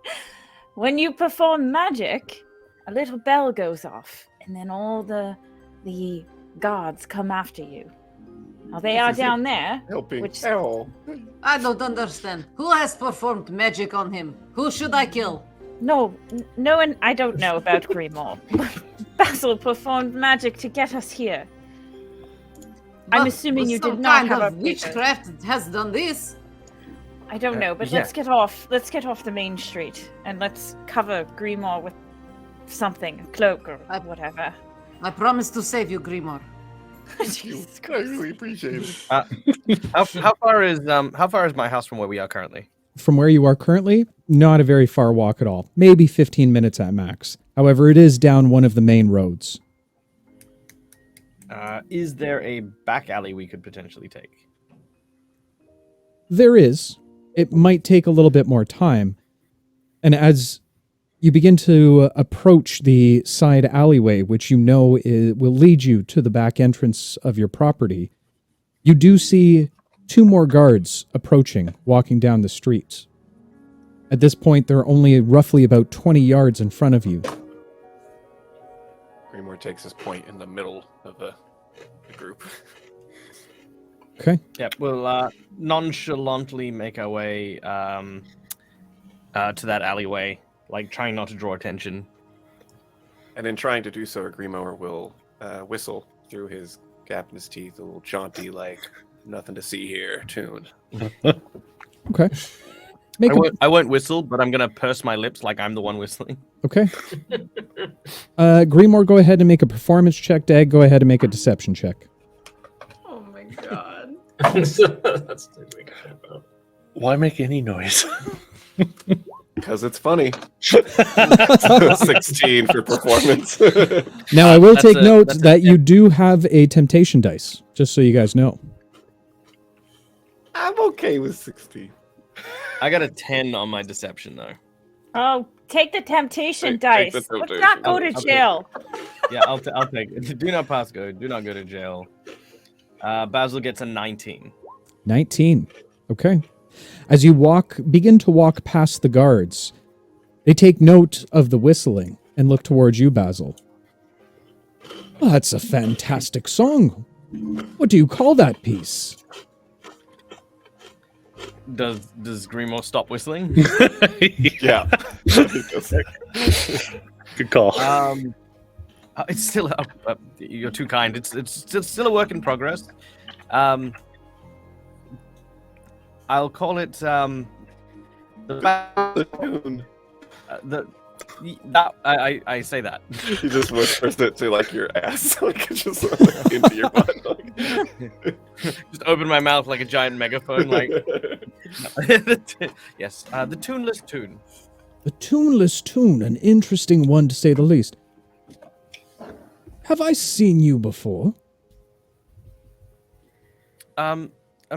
when you perform magic, a little bell goes off, and then all the guards come after you. Now they are down there. Helping. Which... I don't understand. Who has performed magic on him? Who should I kill? No one. I don't know about Grimoire. Basil performed magic to get us here. I'm assuming you did not have a witchcraft has done this. I don't know, but let's get off. Let's get off the main street and let's cover Grimoire with something, a cloak or whatever. I promise to save you, Grimoire. Jesus I Christ. really appreciate it. how far is my house from where we are currently? From where you are currently, not a very far walk at all. Maybe 15 minutes at max. However, it is down one of the main roads. Is there a back alley we could potentially take? There is. It might take a little bit more time. And as you begin to approach the side alleyway, which you know will lead you to the back entrance of your property, you do see two more guards approaching, walking down the street. At this point, they're only roughly about 20 yards in front of you. Grimoire takes his point in the middle of the group. Okay. Yeah, we'll nonchalantly make our way to that alleyway, like trying not to draw attention. And in trying to do so, Grimoire will whistle through his gap in his teeth, a little jaunty, like, nothing to see here tune. Okay. I won't whistle, but I'm going to purse my lips like I'm the one whistling. Okay. Grimoire, go ahead and make a performance check. Dag, go ahead and make a deception check. Oh my god. That's Why make any noise? Because it's funny. 16 for performance. Now, I will That's take note that's that you do have a temptation dice, just so you guys know. I'm okay with 16. I got a 10 on my deception, though. Oh, take the temptation Take dice. the Let's temptation. not go to Okay. jail. Yeah, I'll take it. Do not pass go. Do not go to jail. Basil gets a 19. 19. Okay. As you begin to walk past the guards, they take note of the whistling and look towards you, Basil. Well, that's a fantastic song. What do you call that piece? Does Grimo stop whistling? Yeah. Good call. It's still you're too kind. It's still a work in progress. I'll call it The tune. I say that. He just whispers it to like your ass, like just into your butt. Like. Just open my mouth like a giant megaphone, like. Yes, the tuneless tune. The tuneless tune, an interesting one to say the least. Have I seen you before?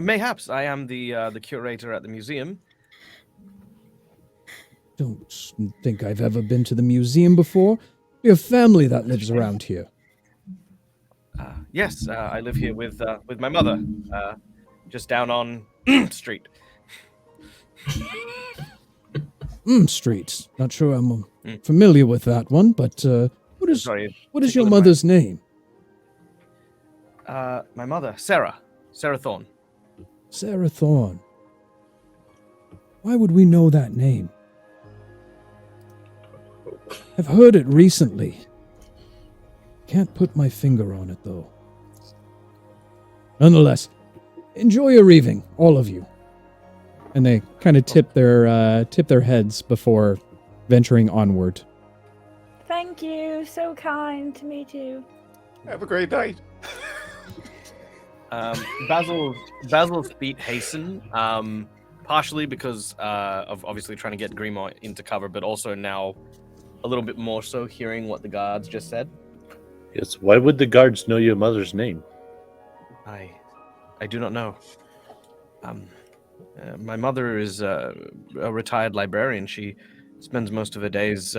Mayhaps I am the curator at the museum. Don't think I've ever been to the museum before. We have family that lives around here. Yes, I live here with my mother, just down on street. Street. Not sure I'm familiar with that one, but what is your mother's name? My mother, Sarah Thorne. Sarah Thorne. Why would we know that name? I've heard it recently. Can't put my finger on it, though. Nonetheless, enjoy your evening, all of you. And they kind of tip their heads before venturing onward. Thank you. So kind to me too. Have a great night. Basil's feet hasten, partially because of obviously trying to get Grimo into cover, but also now a little bit more so hearing what the guards just said. Yes. Why would the guards know your mother's name? I do not know. My mother is a retired librarian. She spends most of her days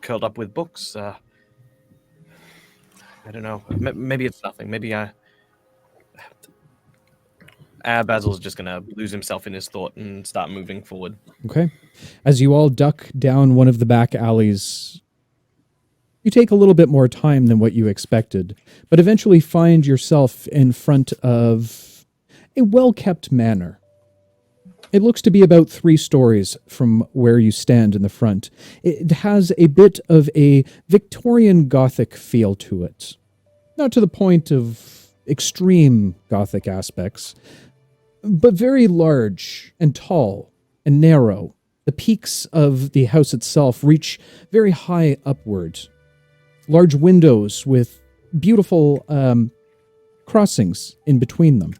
curled up with books. I don't know. Maybe it's nothing. Maybe Basil's just going to lose himself in his thought and start moving forward. Okay. As you all duck down one of the back alleys, you take a little bit more time than what you expected, but eventually find yourself in front of a well-kept manor. It looks to be about 3 stories from where you stand in the front. It has a bit of a Victorian Gothic feel to it. Not to the point of extreme Gothic aspects, but very large and tall and narrow. The peaks of the house itself reach very high upward. Large windows with beautiful crossings in between them.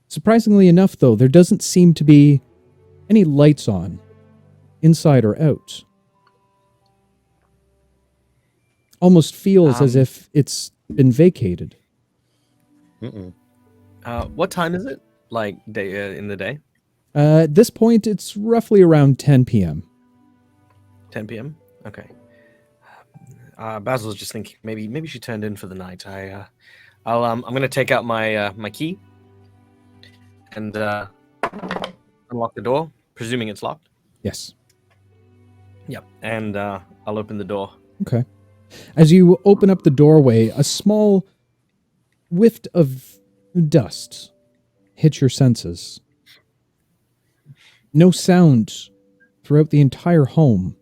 Surprisingly enough, though, there doesn't seem to be any lights on, inside or out. Almost feels as if it's been vacated. What time is it? Like in the day? At this point, it's roughly around 10 p.m. 10 p.m. Okay. Basil's just thinking maybe she turned in for the night. I'm gonna take out my key and unlock the door, presuming it's locked. Yes. Yep. And I'll open the door. Okay. As you open up the doorway, a small whiff of dust hits your senses. No sound throughout the entire home.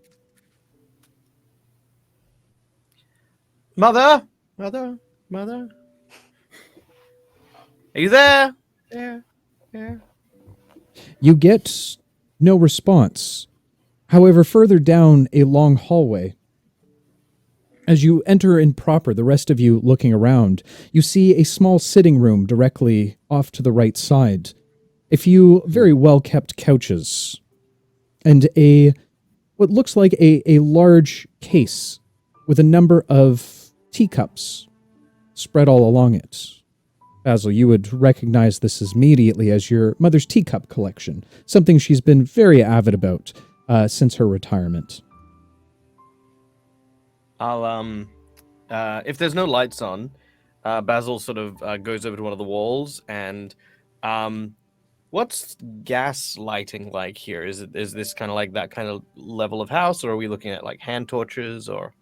Mother. Are you there? Yeah. You get no response. However, further down a long hallway, as you enter in proper, the rest of you looking around, you see a small sitting room directly off to the right side. A few very well-kept couches, and what looks like a large case with a number of teacups spread all along it. Basil, you would recognize this immediately as your mother's teacup collection, something she's been very avid about since her retirement. I'll if there's no lights on, Basil sort of goes over to one of the walls and what's gas lighting like here? Is this kind of like that kind of level of house, or are we looking at like hand torches or?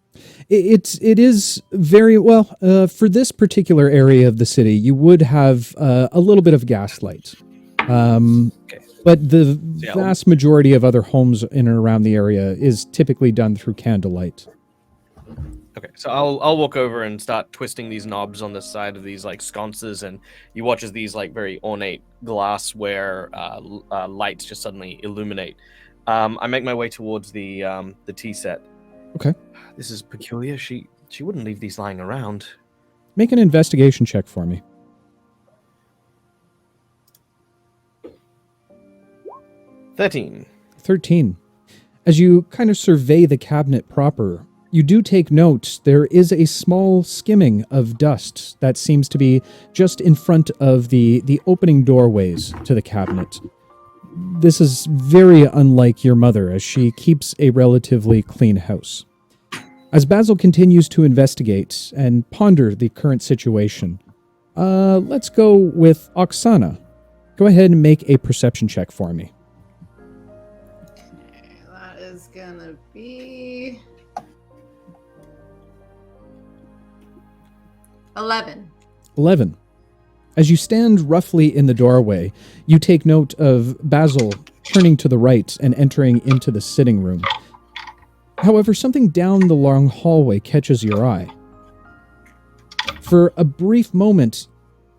It is very well for this particular area of the city. You would have a little bit of gaslight, but the vast majority of other homes in and around the area is typically done through candlelight. Okay, so I'll walk over and start twisting these knobs on the side of these like sconces, and you watch as these like very ornate glassware lights just suddenly illuminate. I make my way towards the tea set. Okay. This is peculiar. She wouldn't leave these lying around. Make an investigation check for me. 13. As you kind of survey the cabinet proper, you do take note there is a small skimming of dust that seems to be just in front of the opening doorways to the cabinet. This is very unlike your mother, as she keeps a relatively clean house. As Basil continues to investigate and ponder the current situation, let's go with Oksana. Go ahead and make a perception check for me. Okay, that is gonna be 11. 11. As you stand roughly in the doorway, you take note of Basil turning to the right and entering into the sitting room. However, something down the long hallway catches your eye. For a brief moment,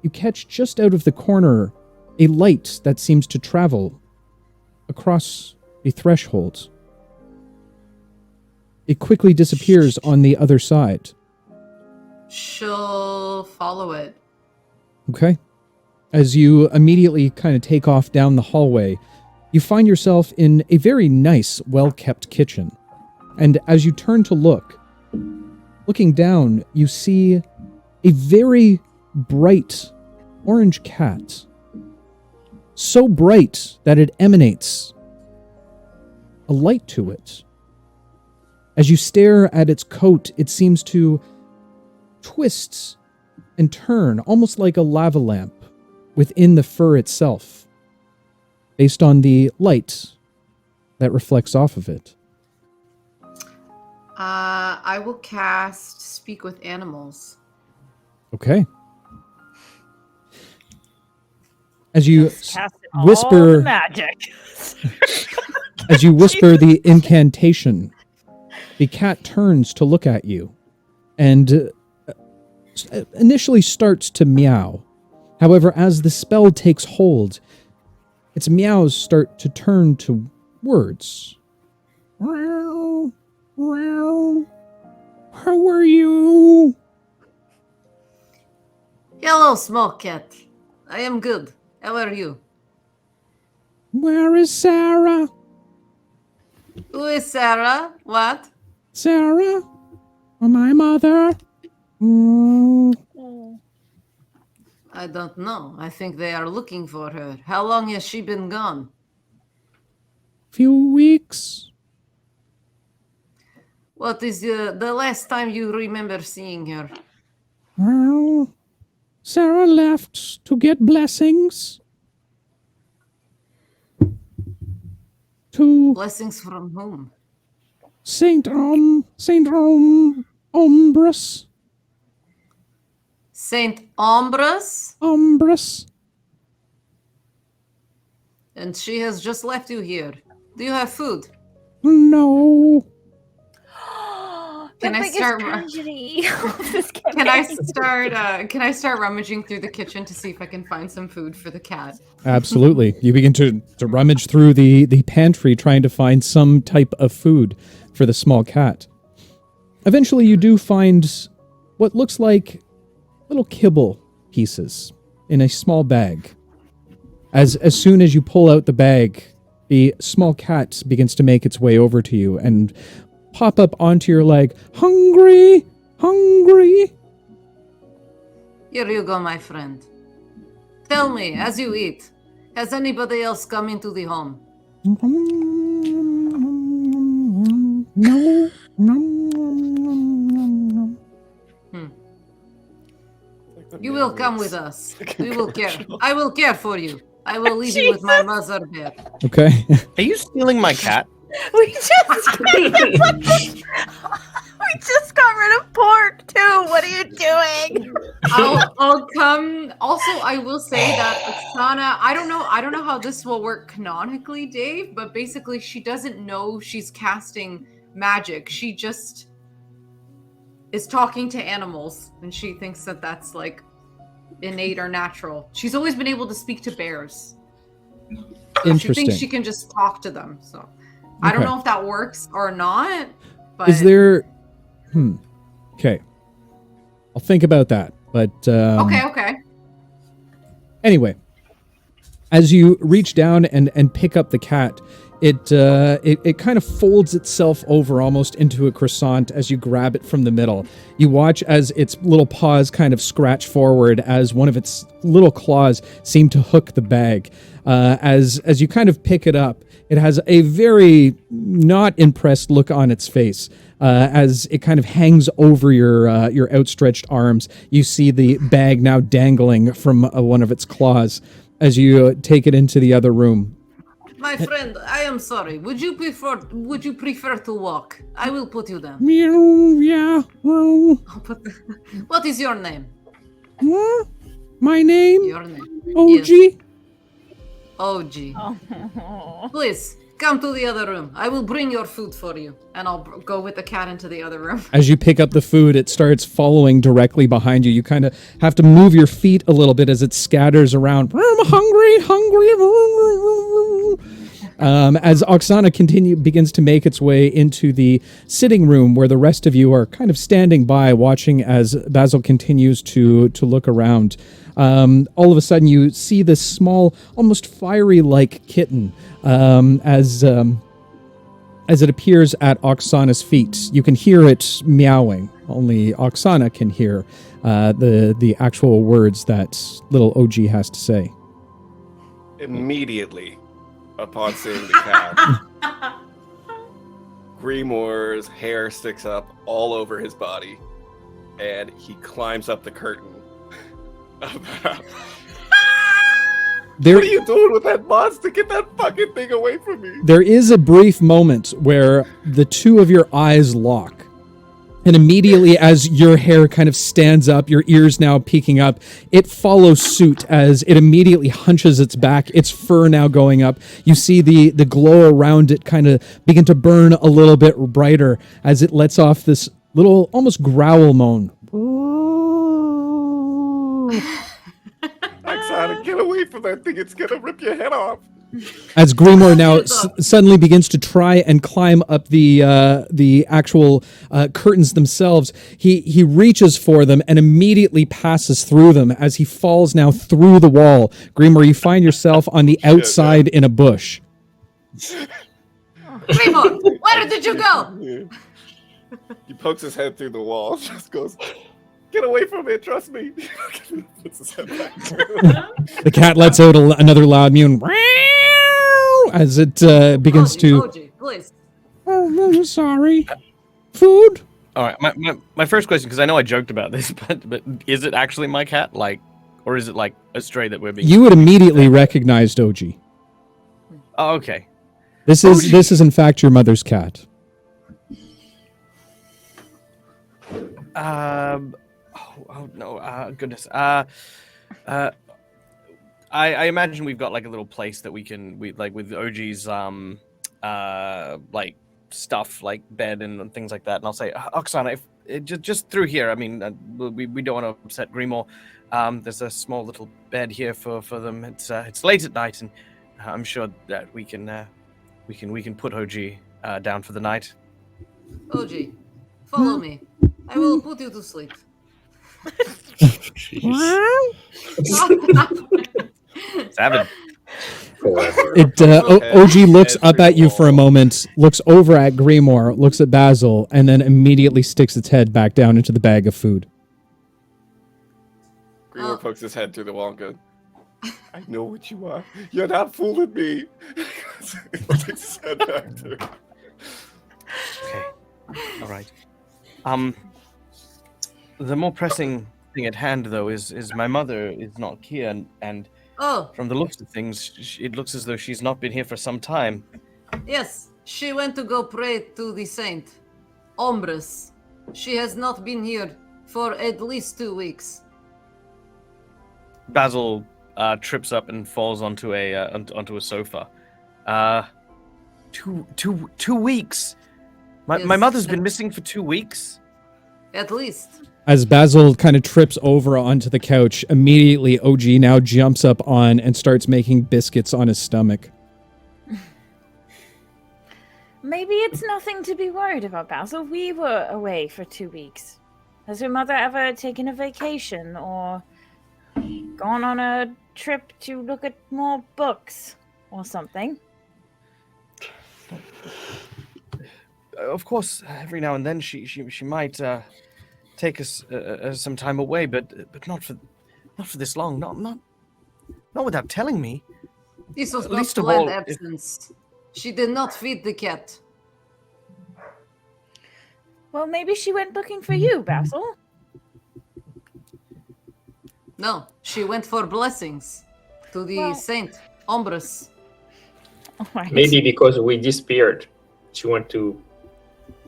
you catch just out of the corner a light that seems to travel across the threshold. It quickly disappears on the other side. She'll follow it. Okay. As you immediately kind of take off down the hallway, you find yourself in a very nice, well-kept kitchen. And as you turn to looking down, you see a very bright orange cat. So bright that it emanates a light to it. As you stare at its coat, it seems to twist and turn, almost like a lava lamp within the fur itself, based on the light that reflects off of it. I will cast Speak with Animals. Okay. As you Cast all whisper the magic. as you whisper the incantation, the cat turns to look at you and initially starts to meow. However, as the spell takes hold, its meows start to turn to words. Meow, meow. How are you? Hello, small cat. I am good. How are you? Where is Sarah? Who is Sarah? What? Sarah? My mother? Mm, I don't know. I think they are looking for her. How long has she been gone? few weeks. What is the last time you remember seeing her? Well, Sarah left to get blessings. To Blessings from whom? Saint Ombrus. Saint Ombrus? Ombrus. And she has just left you here. Do you have food? No. Can The I biggest start? tragedy of this Can I campaign. start? Can I start rummaging through the kitchen to see if I can find some food for the cat? Absolutely. You begin to rummage through the pantry trying to find some type of food for the small cat. Eventually you do find what looks like little kibble pieces in a small bag. As soon as you pull out the bag, the small cat begins to make its way over to you and pop up onto your leg. Hungry? Hungry? Here you go, my friend. Tell me, as you eat, has anybody else come into the home? No. You will come with us. We will care. I will care for you. I will leave you with my mother bear. Okay. Are you stealing my cat? We just got rid of pork too. What are you doing? I'll come. Also, I will say that Oksana, I don't know how this will work canonically, Dave, but basically she doesn't know she's casting magic. She just is talking to animals, and she thinks that that's like innate or natural. She's always been able to speak to bears. Interesting. She thinks she can just talk to them. So I don't know if that works or not. But Is there? Okay. I'll think about that. But okay. Anyway, as you reach down and pick up the cat, it kind of folds itself over almost into a croissant as you grab it from the middle. You watch as its little paws kind of scratch forward as one of its little claws seem to hook the bag. As you kind of pick it up, it has a very not impressed look on its face. As it kind of hangs over your outstretched arms, you see the bag now dangling from one of its claws as you take it into the other room. My friend, I am sorry. Would you prefer to walk? I will put you down. Meow, yeah. What is your name? My name? Your name. OG? Yes. OG. Please, come to the other room. I will bring your food for you. And I'll go with the cat into the other room. As you pick up the food, it starts following directly behind you. You kind of have to move your feet a little bit as it scatters around. I'm hungry. As Oksana begins to make its way into the sitting room where the rest of you are kind of standing by watching as Basil continues to look around. All of a sudden you see this small, almost fiery-like kitten as it appears at Oksana's feet. You can hear it meowing. Only Oksana can hear the actual words that little OG has to say. Immediately upon seeing the cat, Grimoire's hair sticks up all over his body, and he climbs up the curtain. What are you doing with that monster? Get that fucking thing away from me. There is a brief moment where the two of your eyes lock. And immediately as your hair kind of stands up, your ears now peeking up, it follows suit as it immediately hunches its back, its fur now going up. You see the glow around it kind of begin to burn a little bit brighter as it lets off this little almost growl moan. Oksana, get away from that thing. It's gonna rip your head off. As Grimoire now suddenly begins to try and climb up the actual curtains themselves, he reaches for them and immediately passes through them as he falls now through the wall. Grimoire, you find yourself on the outside in a bush. Grimoire, where did you go? Yeah. He pokes his head through the wall, just goes, "Get away from it, trust me." Puts his head back. The cat lets out another loud mew as it begins to... OG, please. Oh, I'm sorry. Food? All right, my first question, because I know I joked about this, but is it actually my cat, or is it like a stray that we're being? You would immediately recognize OG. Oh, okay. This is in fact your mother's cat. Oh no! Goodness. I imagine we've got like a little place that we like with OG's like stuff, like bed and things like that. And I'll say, Oksana, if just through here. I mean, we don't want to upset Grimoire. There's a small little bed here for them. It's late at night, and I'm sure that we can put OG down for the night. OG, follow me. I will put you to sleep. Savage. OG looks up at you for a moment, looks over at Grimoire, looks at Basil, and then immediately sticks its head back down into the bag of food. Grimoire pokes his head through the wall and goes, "I know what you are. You're not fooling me." He puts his head back there. Okay. All right. The more pressing thing at hand, though, is my mother is not here, and Oh, from the looks of things, it looks as though she's not been here for some time. yes. She went to go pray to the saint, Ombres. She has not been here for at least 2 weeks. Basil trips up and falls onto a sofa. 2 weeks. My Yes, mother's been missing for 2 weeks. At least. As Basil kind of trips over onto the couch, immediately OG now jumps up on and starts making biscuits on his stomach. Maybe it's nothing to be worried about, Basil. We were away for 2 weeks. Has your mother ever taken a vacation or gone on a trip to look at more books or something? Of course, every now and then she might take us some time away, but not for this long. Not without telling me. This was At not least of planned all, if- absence. She did not feed the cat. Well, maybe she went looking for you, Basil. No, she went for blessings to the Well- saint, Ombres. All right. Maybe because we disappeared, she went to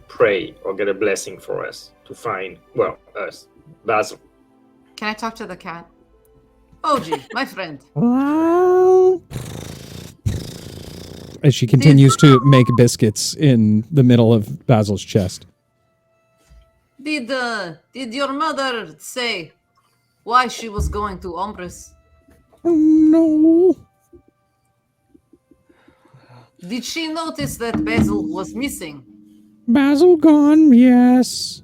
pray or get a blessing for us to find, well, us, Basil. Can I talk to the cat? OG, my friend. As she continues to make biscuits in the middle of Basil's chest. Did your mother say why she was going to Ombres? Oh, no. Did she notice that Basil was missing? Basil gone, yes.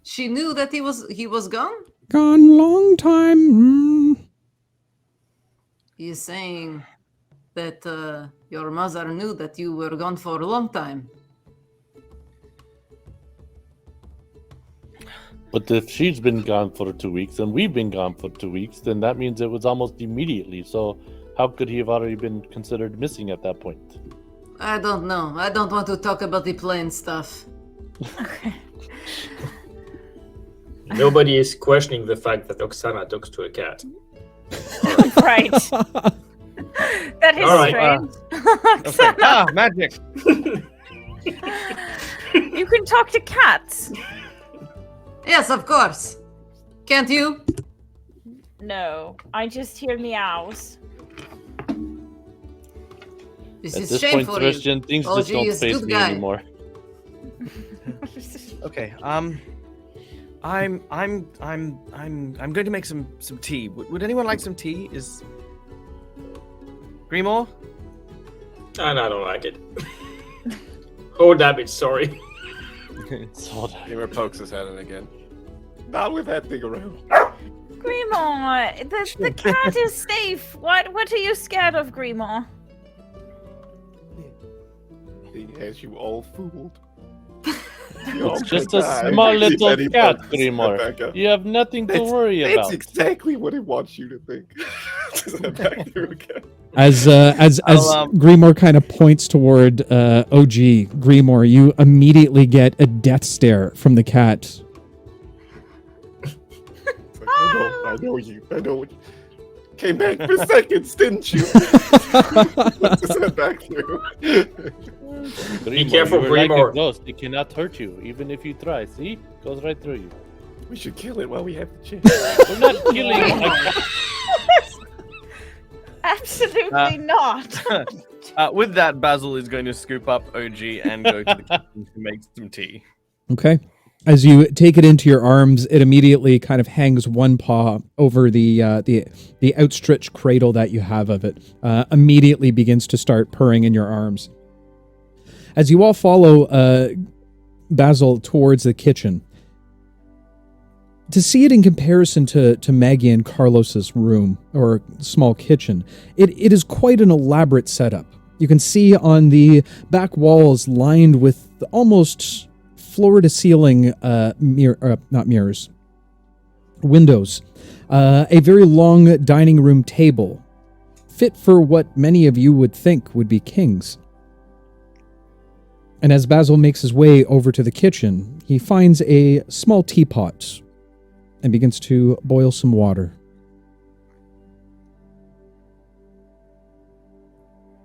She knew that he was gone? Gone long time. He's saying that your mother knew that you were gone for a long time. But if she's been gone for 2 weeks and we've been gone for 2 weeks, then that means it was almost immediately. So how could he have already been considered missing at that point? I don't know. I don't want to talk about the plain stuff. Nobody is questioning the fact that Oksana talks to a cat. Right. That is All right, strange. Okay. Magic. You can talk to cats. Yes, of course. Can't you? No, I just hear meows. This At is this shame point, for Christian, you. things OG just don't is face good me guy. anymore. Okay. I'm going to make some tea. Would anyone like some tea? Is Grimoire? And I don't like it. Oh, damn it, sorry. Gamer pokes his head in again. Not with that thing around. Grimoire, the cat is safe. What are you scared of, Grimoire? He has you all fooled. It's just a small little cat, Grimoire. You have nothing to worry That's about. exactly what it wants you to think. Just head back through again. As Grimoire kind of points toward OG, Grimoire, you immediately get a death stare from the cat. I know you. I know what you came back for seconds, didn't you? Just head back through. Grimoire, careful, you are like a Grimoire. ghost. It cannot hurt you, even if you try. See? Goes right through you. We should kill it while we have the chance. We're not killing a cat. Absolutely not. With that, Basil is going to scoop up OG and go to the kitchen to make some tea. Okay. As you take it into your arms, it immediately kind of hangs one paw over the outstretched cradle that you have of it. Immediately begins to start purring in your arms. As you all follow Basil towards the kitchen, to see it in comparison to Maggie and Carlos's room or small kitchen, it is quite an elaborate setup. You can see on the back walls lined with almost floor-to-ceiling windows, a very long dining room table, fit for what many of you would think would be kings. And as Basil makes his way over to the kitchen, he finds a small teapot and begins to boil some water.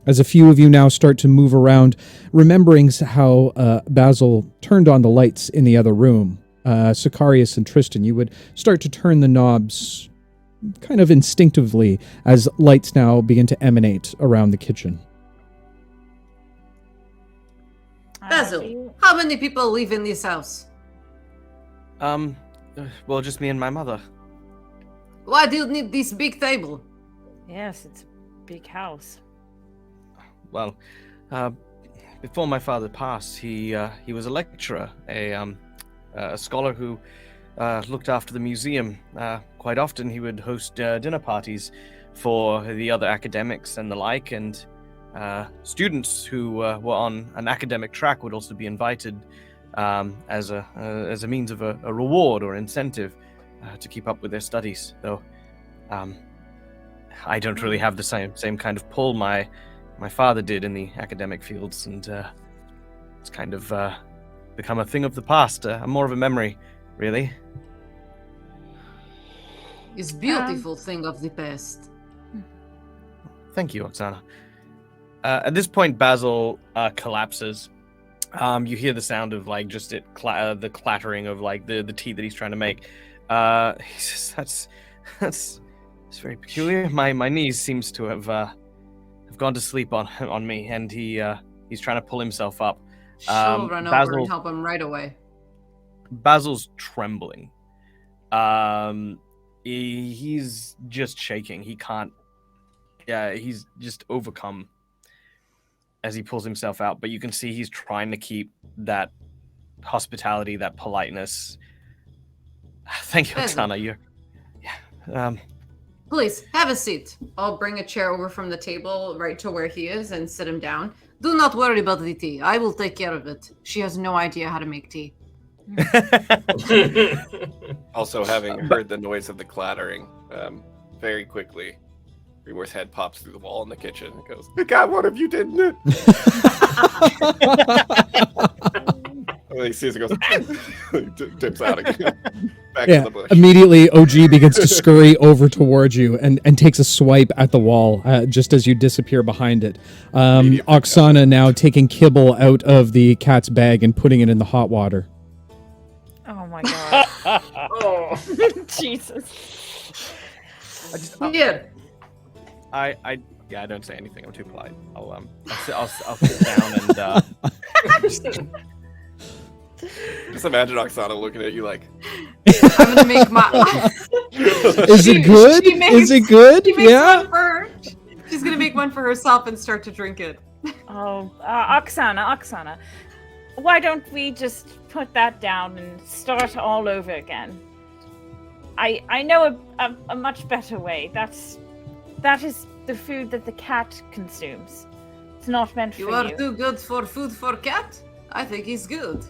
As a few of you now start to move around, remembering how Basil turned on the lights in the other room, Sicarius and Tristan, you would start to turn the knobs kind of instinctively as lights now begin to emanate around the kitchen. Basil, how many people live in this house? Well, just me and my mother. Why do you need this big table? Yes, it's a big house. Well, before my father passed, he was a lecturer, a scholar who looked after the museum. Quite often, he would host dinner parties for the other academics and the like, and students who were on an academic track would also be invited as a means of a reward or incentive to keep up with their studies. Though I don't really have the same kind of pull my father did in the academic fields, and it's kind of become a thing of the past, more of a memory, really. It's beautiful thing of the past. Thank you, Oksana. At this point, Basil collapses. You hear the sound of like just the clattering of like the tea that he's trying to make. He says, "That's very peculiar. My knees seems to have gone to sleep on me," and he's trying to pull himself up. She'll run over and help him right away. Basil's trembling. He's just shaking. He can't. Yeah, he's just overcome as he pulls himself out. But you can see he's trying to keep that hospitality, that politeness. Thank you, Oksana. Please, have a seat. I'll bring a chair over from the table right to where he is and sit him down. Do not worry about the tea. I will take care of it. She has no idea how to make tea. Also, having heard the noise of the clattering, very quickly, Reworth's head pops through the wall in the kitchen and goes, "I got one of you, didn't it?" And he sees it, goes, dips out again. Back in the bush. Immediately, OG begins to scurry over towards you and takes a swipe at the wall just as you disappear behind it. Oksana now taking kibble out of the cat's bag and putting it in the hot water. Oh my god. Oh, Jesus. Here. I don't say anything. I'm too polite. I'll sit down and just imagine Oksana looking at you like, I'm gonna make my. Is it good? Is it good? Yeah. She's gonna make one for herself and start to drink it. Oh, Oksana, why don't we just put that down and start all over again? I know a much better way. That is the food that the cat consumes. It's not meant for you. You are too good for food for cat? I think he's good.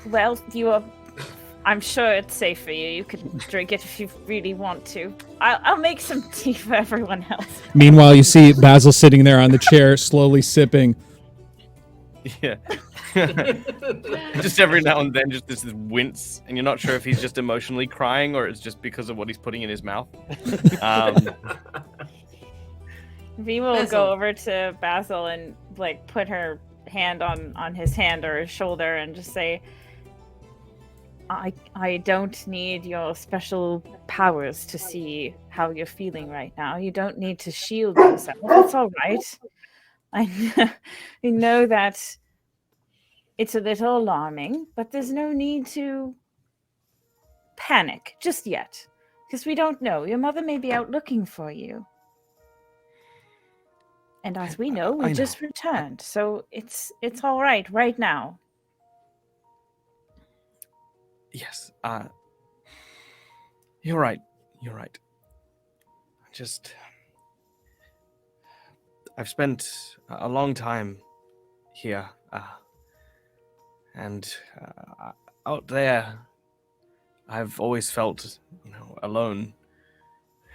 Well, I'm sure it's safe for you. You can drink it if you really want to. I'll make some tea for everyone else. Meanwhile, you see Basil sitting there on the chair, slowly sipping. Yeah. Just every now and then, just this wince, and you're not sure if he's just emotionally crying or it's just because of what he's putting in his mouth. V will go over to Basil and like put her hand on his hand or his shoulder and just say, I don't need your special powers to see how you're feeling right now. You don't need to shield yourself. It's all right. I know that it's a little alarming, but there's no need to panic just yet, because we don't know. Your mother may be out looking for you. And as we know, we just returned, so it's all right now. Yes, you're right. I've spent a long time here, and out there, I've always felt, alone.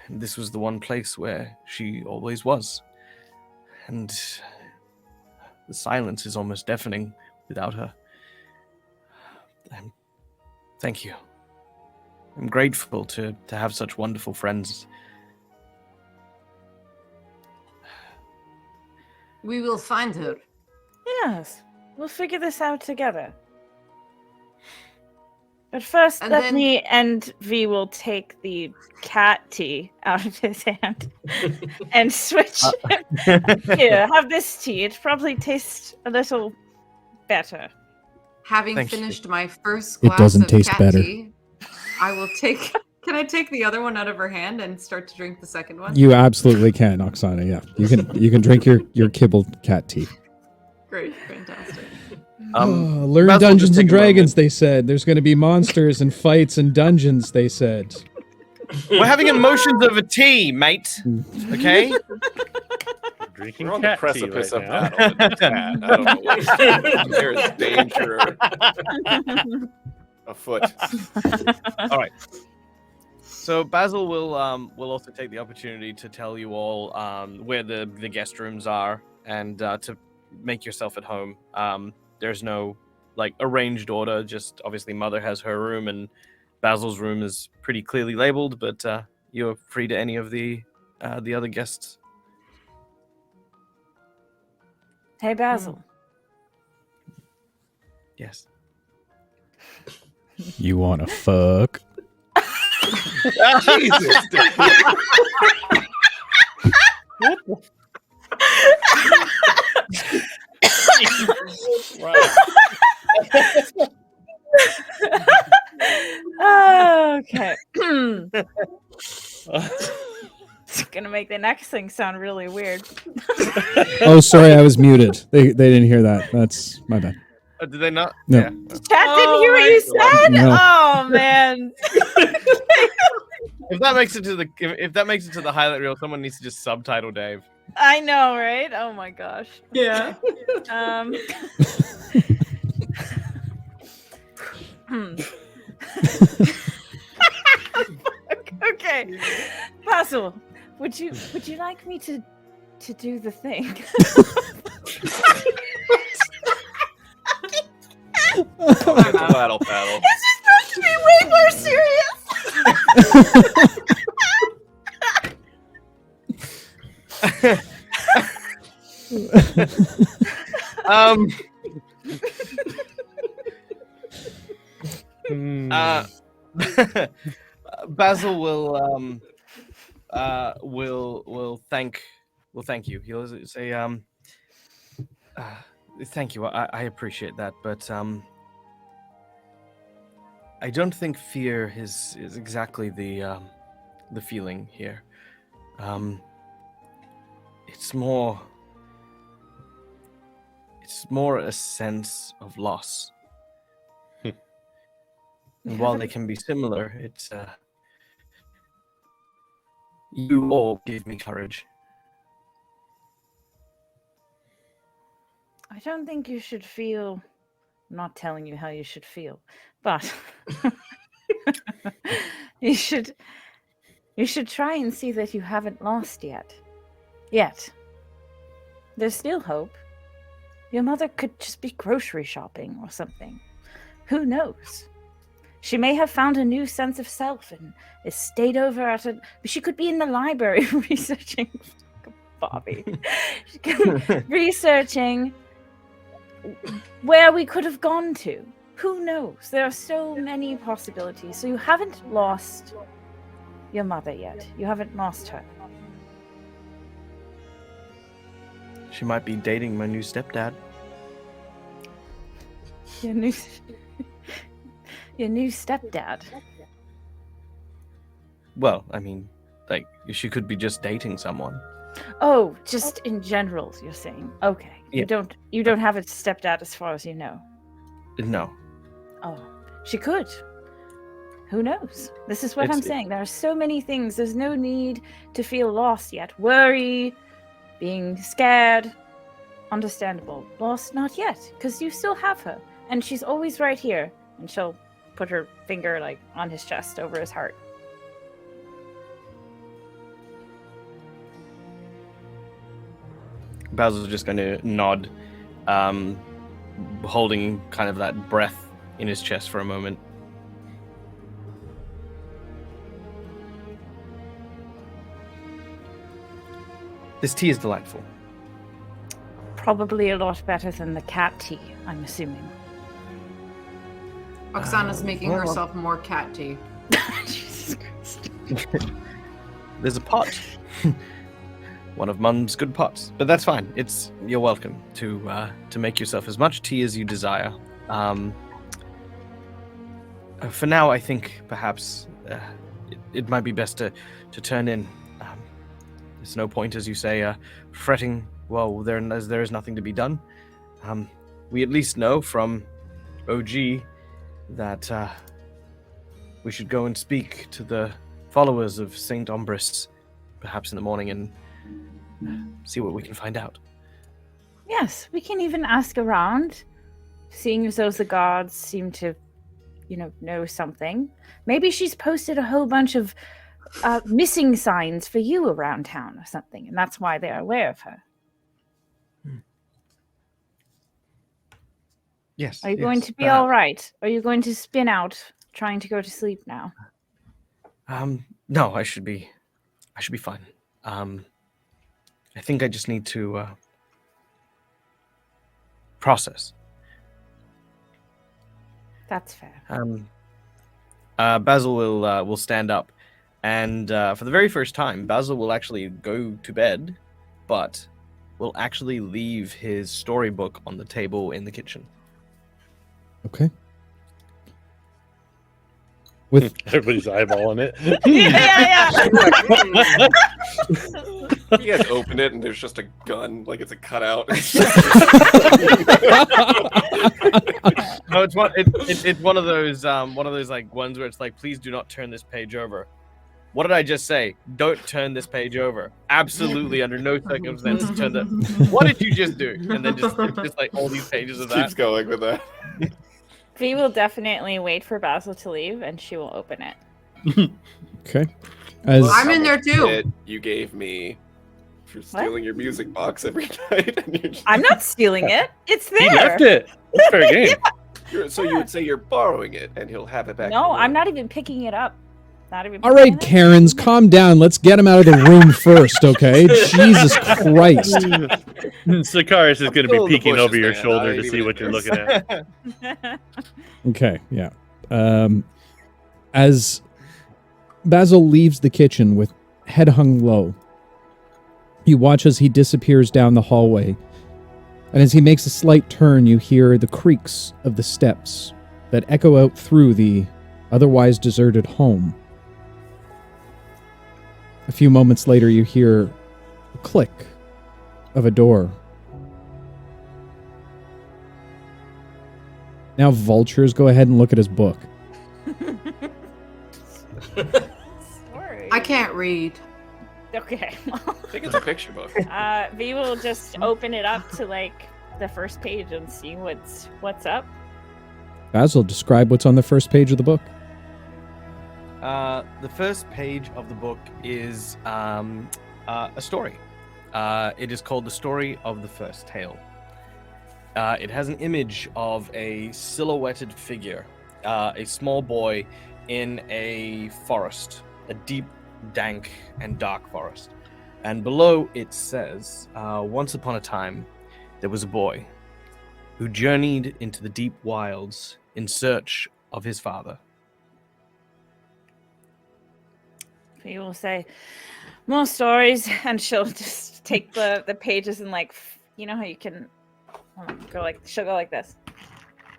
And this was the one place where she always was. And the silence is almost deafening without her. Thank you. I'm grateful to have such wonderful friends. We will find her. Yes, we'll figure this out together. But first, And let then- me and V will take the cat tea out of his hand and switch. Here, have this tea. It probably tastes a little better. Having Thank you. finished my first It glass doesn't of taste cat better. tea, I will take. Can I take the other one out of her hand and start to drink the second one? You absolutely can, Oksana. Yeah, you can drink your kibbled cat tea. Great, fantastic. Learn Basil, Dungeons just and take a Dragons. moment. They said there's going to be monsters and fights and dungeons. They said. We're having emotions over tea, mate. Okay? Drinking We're on the cat tea precipice right of now. battle with the cat. I don't know what there is danger afoot. All right. So Basil will also take the opportunity to tell you all where the guest rooms are and to make yourself at home. There's no like arranged order. Just obviously Mother has her room and Basil's room is pretty clearly labeled, but you're free to any of the other guests. Hey, Basil. Yes. You want to fuck? Jesus. Okay. It's gonna make the next thing sound really weird. Oh, sorry, I was muted. They didn't hear that. That's my bad. Did they not? No. Yeah. Chat didn't hear what you said. No. Oh man. If that makes it to the highlight reel, someone needs to just subtitle Dave. I know, right? Oh my gosh. Yeah. Okay. Basil, would you like me to do the thing? Battle. This is supposed to be way more serious. Basil will thank you. He'll say thank you. I appreciate that, but I don't think fear is exactly the feeling here. It's more a sense of loss. And while they can be similar, it's you all give me courage. I don't think you should feel. I'm not telling you how you should feel, but you should try and see that you haven't lost yet. There's still hope. Your mother could just be grocery shopping or something. Who knows? She may have found a new sense of self and is stayed over at a. She could be in the library researching. Bobby. Researching where we could have gone to. Who knows? There are so many possibilities. So you haven't lost your mother yet. You haven't lost her. She might be dating my new stepdad. Your new stepdad. Well, I mean, like, she could be just dating someone. Oh, just in general, you're saying. Okay. Yeah. You don't have a stepdad as far as you know. No. Oh, she could. Who knows? This is what I'm saying. There are so many things. There's no need to feel lost yet. Worry, being scared, understandable. Lost, not yet, because you still have her. And she's always right here. And she'll put her finger like on his chest over his heart. Basil's just going to nod, holding kind of that breath in his chest for a moment. This tea is delightful. Probably a lot better than the cat tea, I'm assuming. Oksana's making well- herself more cat tea. Jesus Christ. There's a pot. One of Mum's good pots. But that's fine. You're welcome to make yourself as much tea as you desire. For now, I think perhaps it might be best to turn in. There's no point, as you say, fretting. Well, there is nothing to be done. We at least know from OG that we should go and speak to the followers of Saint Umbris, perhaps in the morning, and see what we can find out. Yes, we can even ask around, seeing as though the guards seem to, know something. Maybe she's posted a whole bunch of missing signs for you around town or something, and that's why they're aware of her. Yes. Are you going to be all right? Are you going to spin out trying to go to sleep now? No, I should be fine. I think I just need to process. That's fair. Basil will stand up, and for the very first time, Basil will actually go to bed, but will actually leave his storybook on the table in the kitchen. Okay. With Everybody's eyeballing it. Yeah. You guys open it and there's just a gun, like it's a cutout. No, it's one of those like ones where it's like, please do not turn this page over. What did I just say? Don't turn this page over. Absolutely, under no circumstances turn that. What did you just do? And then just like all these pages of that. Keeps going with that. Vi will definitely wait for Basil to leave, and she will open it. okay. As I'm in there too. Shit you gave me for stealing your music box every night. And you're just... I'm not stealing it. It's there. He left it. That's fair game. So you would say you're borrowing it, and he'll have it back. No, in the I'm room. not even picking it up. Not even. all right, picking it up. Karens, calm down. Let's get him out of the room first, okay? Jesus Christ. Sakaris is going to still be in the peeking over bushes, your man. I shoulder ain't to even see what you're looking at. Okay, yeah. As Basil leaves the kitchen with head hung low, you watch as he disappears down the hallway. And as he makes a slight turn, you hear the creaks of the steps that echo out through the otherwise deserted home. A few moments later, you hear a click of a door. Now, vultures, go ahead and look at his book. Sorry. I can't read. Okay. I think it's a picture book. Vi will just open it up to like the first page and see what's up. Basil, describe what's on the first page of the book. The first page of the book is a story. It is called The Story of the First Tale. It has an image of a silhouetted figure, a small boy in a forest, a deep, dank, and dark forest. And below it says, once upon a time, there was a boy who journeyed into the deep wilds in search of his father. Vi will say more stories, and she'll just take the pages and like, you know how you can she'll go like this,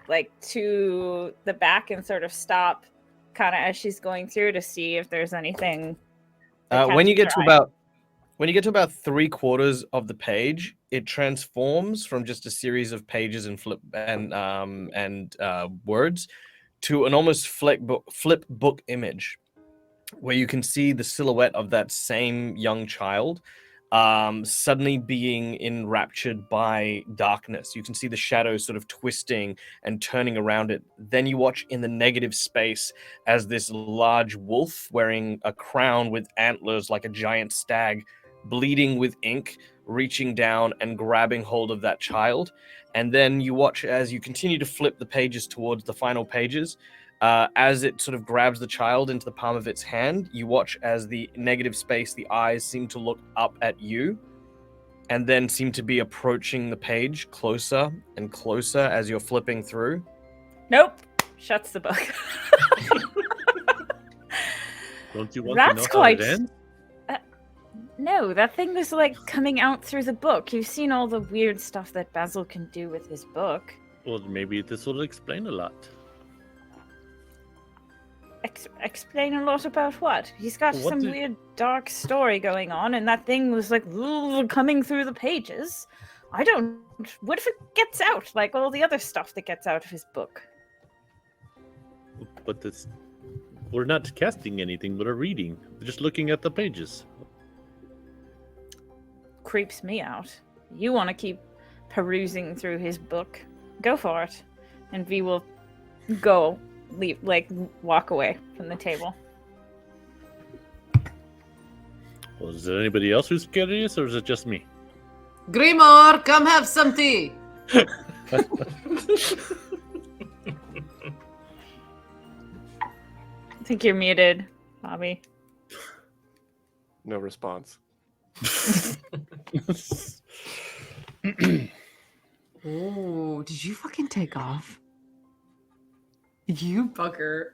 like to the back and sort of stop kind of as she's going through to see if there's anything. When you get to about 3/4 of the page, it transforms from just a series of pages and words to an almost flip book image, where you can see the silhouette of that same young child suddenly being enraptured by darkness. You can see the shadows sort of twisting and turning around it. Then you watch in the negative space as this large wolf wearing a crown with antlers like a giant stag bleeding with ink, reaching down and grabbing hold of that child. And then you watch as you continue to flip the pages towards the final pages. As it sort of grabs the child into the palm of its hand, you watch as the negative space, the eyes seem to look up at you, and then seem to be approaching the page closer and closer as you're flipping through. Nope. Shuts the book. Don't you want That's to know quite. how it ends? No, that thing was like coming out through the book. You've seen all the weird stuff that Basil can do with his book. Well, maybe this will explain a lot. Explain a lot about what? He's got What some did- weird dark story going on, and that thing was like coming through the pages. I don't. What if it gets out like all the other stuff that gets out of his book? But this, we're not casting anything, we're reading. We're just looking at the pages. Creeps me out. You want to keep perusing through his book? Go for it, and V will go. Leave, like, walk away from the table. Well, is there anybody else who's curious, or is it just me? Grimoire, come have some tea. I think you're muted, Bobby. No response. Oh, did you fucking take off? You bugger.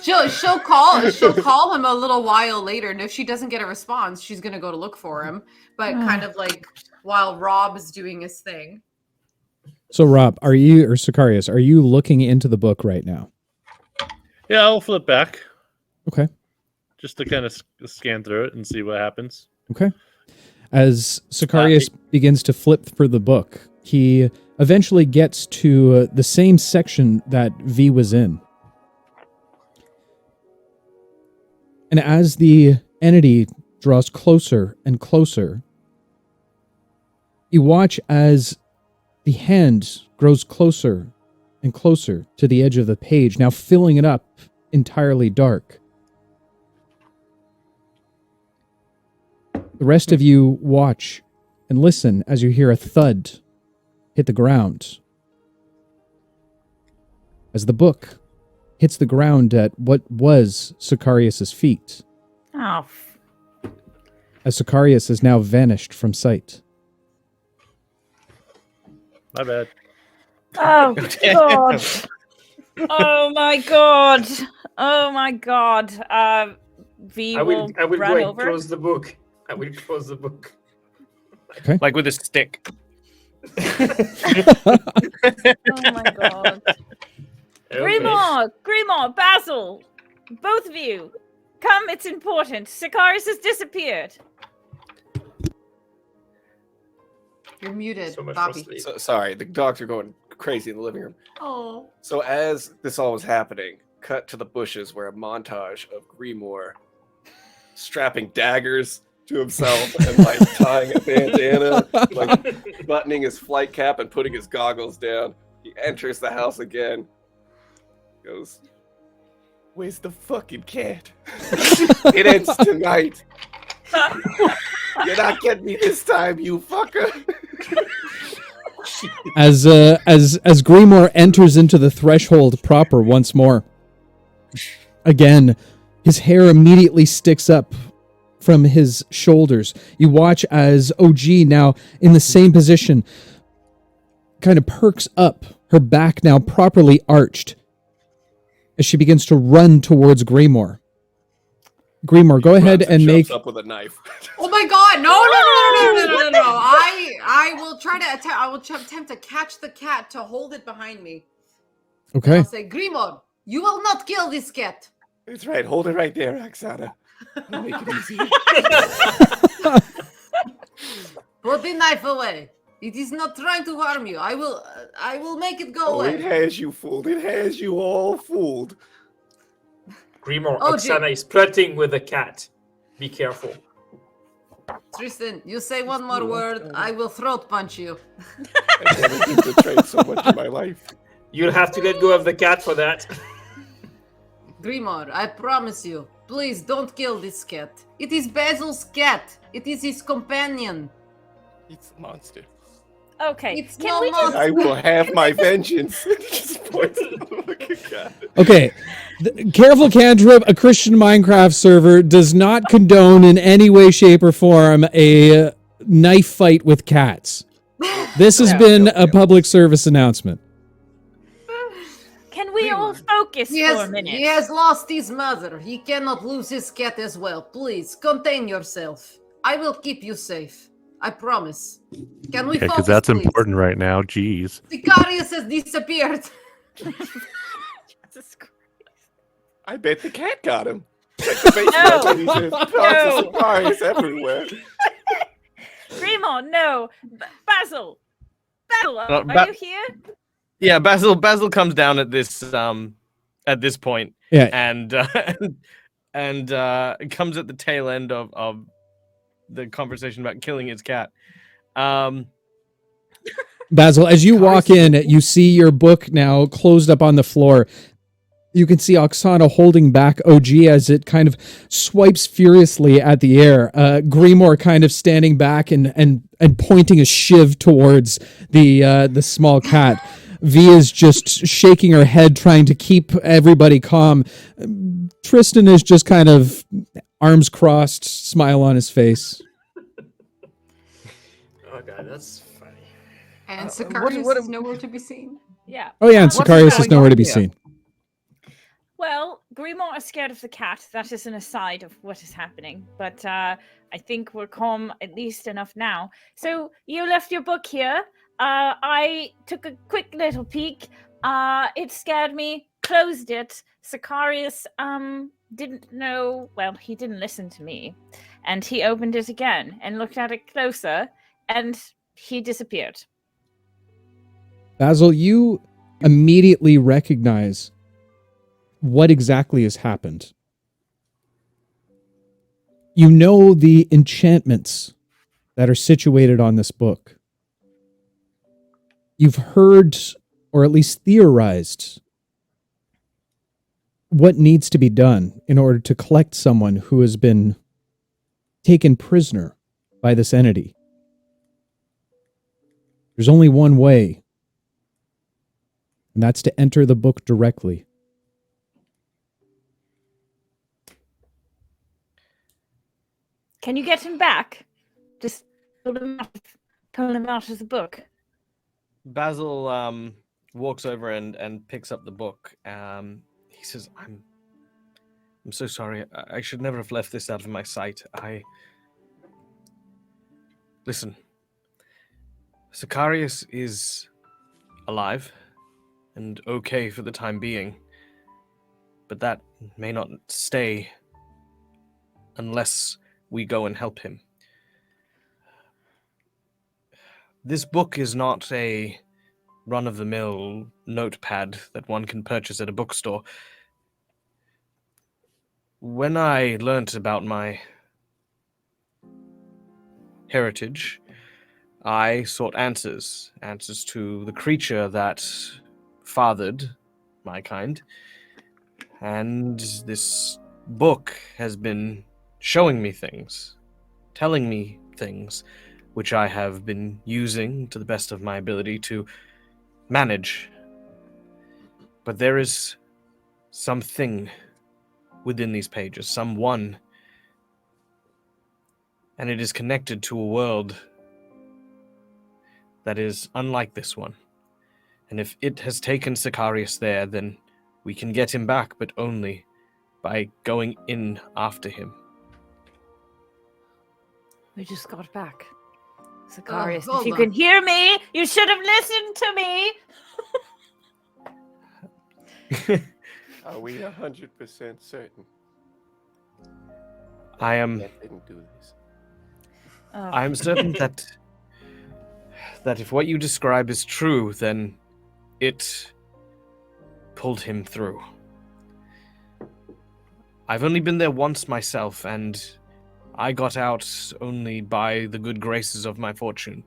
She'll call him a little while later, and if she doesn't get a response, she's gonna go to look for him. But kind of like while Rob is doing his thing. So Rob, are you, or Sicarius, are you looking into the book right now? Yeah, I'll flip back. Okay. Just to kind of scan through it and see what happens. Okay. As Sicarius begins to flip through the book, he eventually gets to the same section that V was in. And as the entity draws closer and closer, you watch as the hand grows closer and closer to the edge of the page, now filling it up entirely dark. The rest of you watch and listen as you hear a thud hit the ground. As the book hits the ground at what was Sicarius' feet, Oh, as Sicarius has now vanished from sight. My bad. oh God! Oh my God! Oh my God! V I will will run go and over. close the book. I will close the book. Like with a stick. Oh my God! Okay. Grimoire, Basil, both of you, come! It's important. Sicarius has disappeared. You're muted, So much for Bobby. sleep. So, sorry, the dogs are going crazy in the living room. Oh. So as this all was happening, cut to the bushes where a montage of Grimoire strapping daggers to himself and like tying a bandana, like buttoning his flight cap and putting his goggles down. He enters the house again. Goes, "Where's the fucking cat? It ends tonight. You're not getting me this time, you fucker." As Grimoire enters into the threshold proper once more, again, his hair immediately sticks up from his shoulders. You watch as OG, now in the same position, kind of perks up, her back now properly arched, as she begins to run towards Grimoire. Grimoire, go ahead and make... up with a knife. Oh my God! No! I will try to attempt. I will attempt to catch the cat to hold it behind me. Okay. I'll say, Grimoire, you will not kill this cat. That's right. Hold it right there, Oksana. I'll make it easy. Put the knife away. It is not trying to harm you. I will make it go Oh, it away. has you fooled. It has you all fooled. Grimoire, Oh, Oksana is flirting with the cat. Be careful. Tristan, you say one more word, I will throat punch you. I've never been betrayed so much in my life. You'll have to let go of the cat for that. Grimoire, I promise you, Please don't kill this cat. It is Basil's cat. It is his companion. It's a monster. Okay. It's Can no we just monster. I will have my vengeance. Just points at the fucking cat. Okay, careful, Cantrip. A Christian Minecraft server does not condone in any way, shape, or form a knife fight with cats. This has been a public service announcement. Can we all focus He for a minute? has lost his mother. He cannot lose his cat as well. Please, contain yourself. I will keep you safe. I promise. Can we Yeah, focus, because that's please? important right now. Jeez. Sicarius has disappeared. Jesus Christ. I bet the cat got him. Check the basement. And he says, "Lots of Sicarius everywhere." Grimo, no. Basil. Basil, are you here? Yeah, Basil comes down at this point. Yeah. And comes at the tail end of the conversation about killing his cat. Basil, as you walk in, you see your book now closed up on the floor. You can see Oksana holding back OG as it kind of swipes furiously at the air. Grimoire kind of standing back and pointing a shiv towards the small cat. V is just shaking her head, trying to keep everybody calm. Tristan is just kind of arms crossed, smile on his face. Oh god, that's funny. And Sicarius is nowhere to be seen. Yeah. Oh yeah, and What's Sicarius is going nowhere on to be here? seen. Well, Grimoire is scared of the cat. That is an aside of what is happening. But I think we're calm at least enough now. So you left your book here. I took a quick little peek. It scared me. Closed it. Sicarius didn't know. Well, he didn't listen to me. And he opened it again and looked at it closer. And he disappeared. Basil, you immediately recognize what exactly has happened. You know the enchantments that are situated on this book. You've heard, or at least theorized, what needs to be done in order to collect someone who has been taken prisoner by this entity. There's only one way, and that's to enter the book directly. Can you get him back? Just pull him out of the book. Basil walks over and picks up the book. He says, I'm so sorry. I should never have left this out of my sight. Listen. Sicarius is alive and okay for the time being, but that may not stay unless we go and help him. This book is not a run-of-the-mill notepad that one can purchase at a bookstore. When I learnt about my heritage, I sought answers to the creature that fathered my kind, and this book has been showing me things, telling me things, which I have been using to the best of my ability to manage. But there is something within these pages, someone, and it is connected to a world that is unlike this one. And if it has taken Sicarius there, then we can get him back, but only by going in after him. We just got back. Sicarius, if hold you on. can hear me, you should have listened to me. Are we 100% certain I am that didn't do this? I'm certain that if what you describe is true, then it pulled him through. I've only been there once myself, and I got out only by the good graces of my fortune.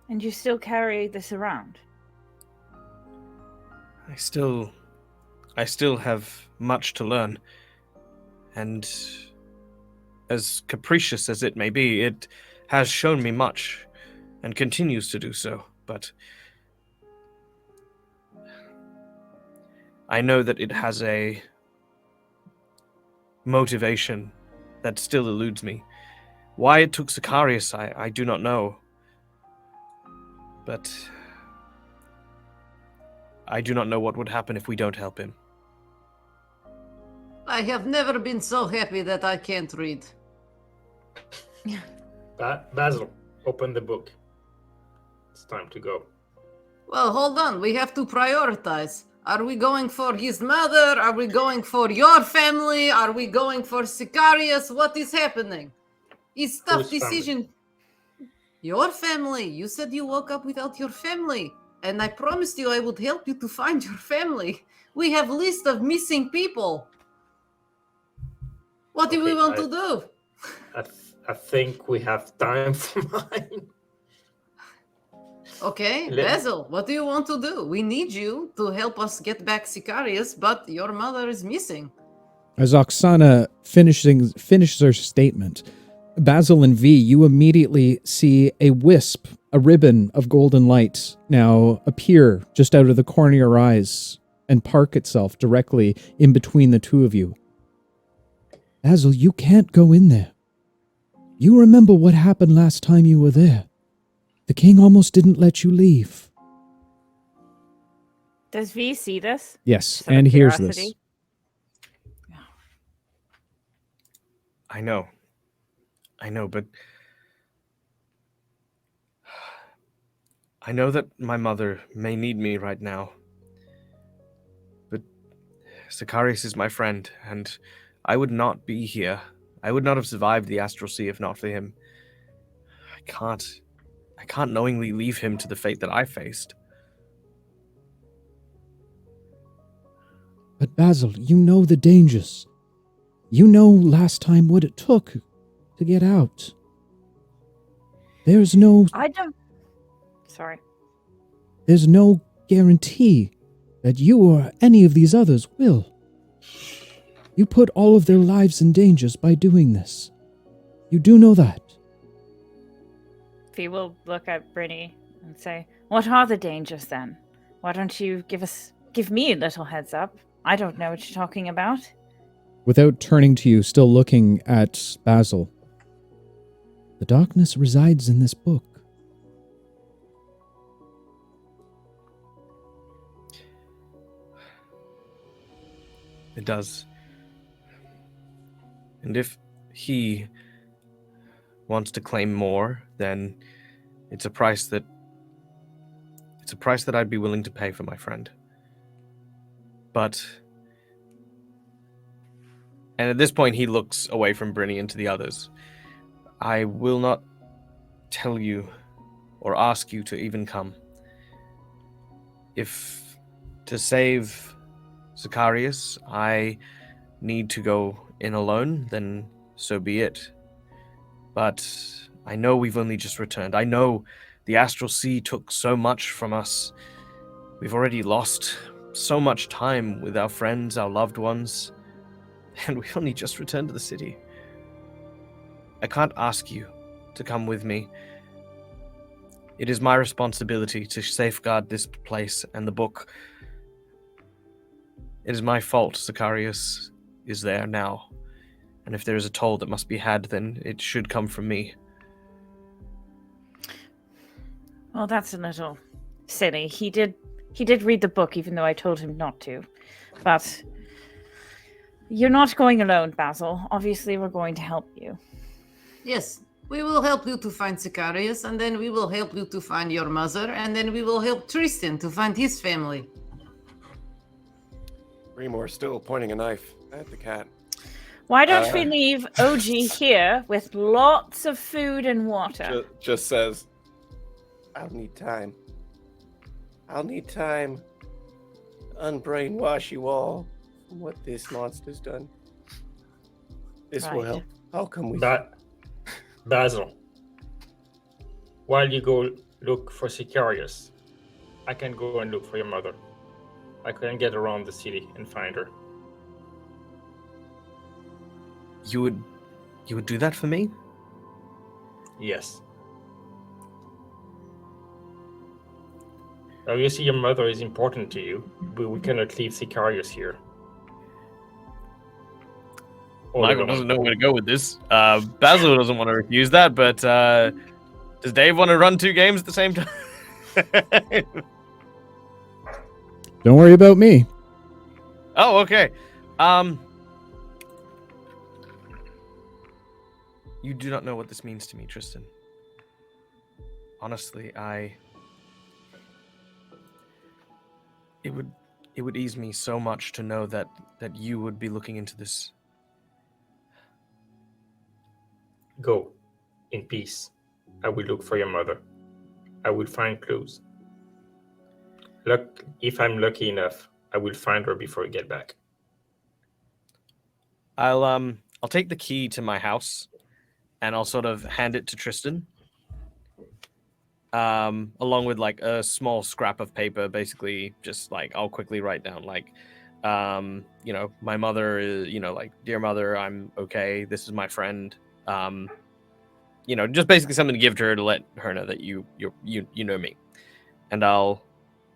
And you still carry this around? I still I still have much to learn. And as capricious as it may be, it has shown me much and continues to do so. But I know that it has a motivation that still eludes me. Why it took Sicarius, I do not know. But I do not know what would happen if we don't help him. I have never been so happy that I can't read. Basil, open the book. It's time to go. Well, hold on. We have to prioritize. Are we going for his mother? Are we going for your family? Are we going for Sicarius? What is happening? It's tough Whose family? decision. Your family. You said you woke up without your family. And I promised you I would help you to find your family. We have list of missing people. What do we Okay, want to do? I think we have time for mine. Okay, Basil, what do you want to do? We need you to help us get back Sicarius, but your mother is missing. As Oksana finishes her statement, Basil and V, you immediately see a wisp, a ribbon of golden light now appear just out of the corner of your eyes and park itself directly in between the two of you. Basil, you can't go in there. You remember what happened last time you were there. The king almost didn't let you leave. Does V see this? Yes, Just out of and hears this. curiosity. I know, but I know that my mother may need me right now. But Sicarius is my friend, and I would not be here. I would not have survived the Astral Sea if not for him. I can't knowingly leave him to the fate that I faced. But Basil, you know the dangers. You know last time what it took to get out. There's no guarantee that you or any of these others will. You put all of their lives in dangers by doing this. You do know that. V will look at Brittany and say, "What are the dangers then? Why don't you give me a little heads up? I don't know what you're talking about." Without turning to you, still looking at Basil. The darkness resides in this book. It does. And if he wants to claim more, then it's a price that I'd be willing to pay for my friend. But, and at this point he looks away from Brynny and to the others. I will not tell you or ask you to even come. If to save Sicarius I need to go in alone, then so be it. But I know we've only just returned. I know the Astral Sea took so much from us. We've already lost so much time with our friends, our loved ones, and we only just returned to the city. I can't ask you to come with me. It is my responsibility to safeguard this place and the book. It is my fault Sicarius is there now. And if there is a toll that must be had, then it should come from me. Well, that's a little silly. He did read the book, even though I told him not to. But you're not going alone, Basil. Obviously, we're going to help you. Yes, we will help you to find Sicarius, and then we will help you to find your mother, and then we will help Tristan to find his family. Remor's still pointing a knife at the cat. Why don't we leave OG here with lots of food and water? Just says, I'll need time. I'll need time to unbrainwash you all from what this monster's done. This will help. How come we... Basil, while you go look for Sicarius, I can go and look for your mother. I can get around the city and find her. You would do that for me? Yes. Obviously, your mother is important to you, but we cannot leave Sicarius here. All Michael alone. doesn't know where to go with this. Basil doesn't want to refuse that, but does Dave want to run 2 games at the same time? Don't worry about me. Oh, okay. You do not know what this means to me, Tristan. Honestly, it would ease me so much to know that you would be looking into this. Go in peace. I will look for your mother. I will find clues. Look, if I'm lucky enough, I will find her before you get back. I'll take the key to my house, and I'll sort of hand it to Tristan, along with like a small scrap of paper, basically just like I'll quickly write down like, my mother is, like, dear mother, I'm okay. This is my friend. Just basically something to give to her to let her know that you know me, and I'll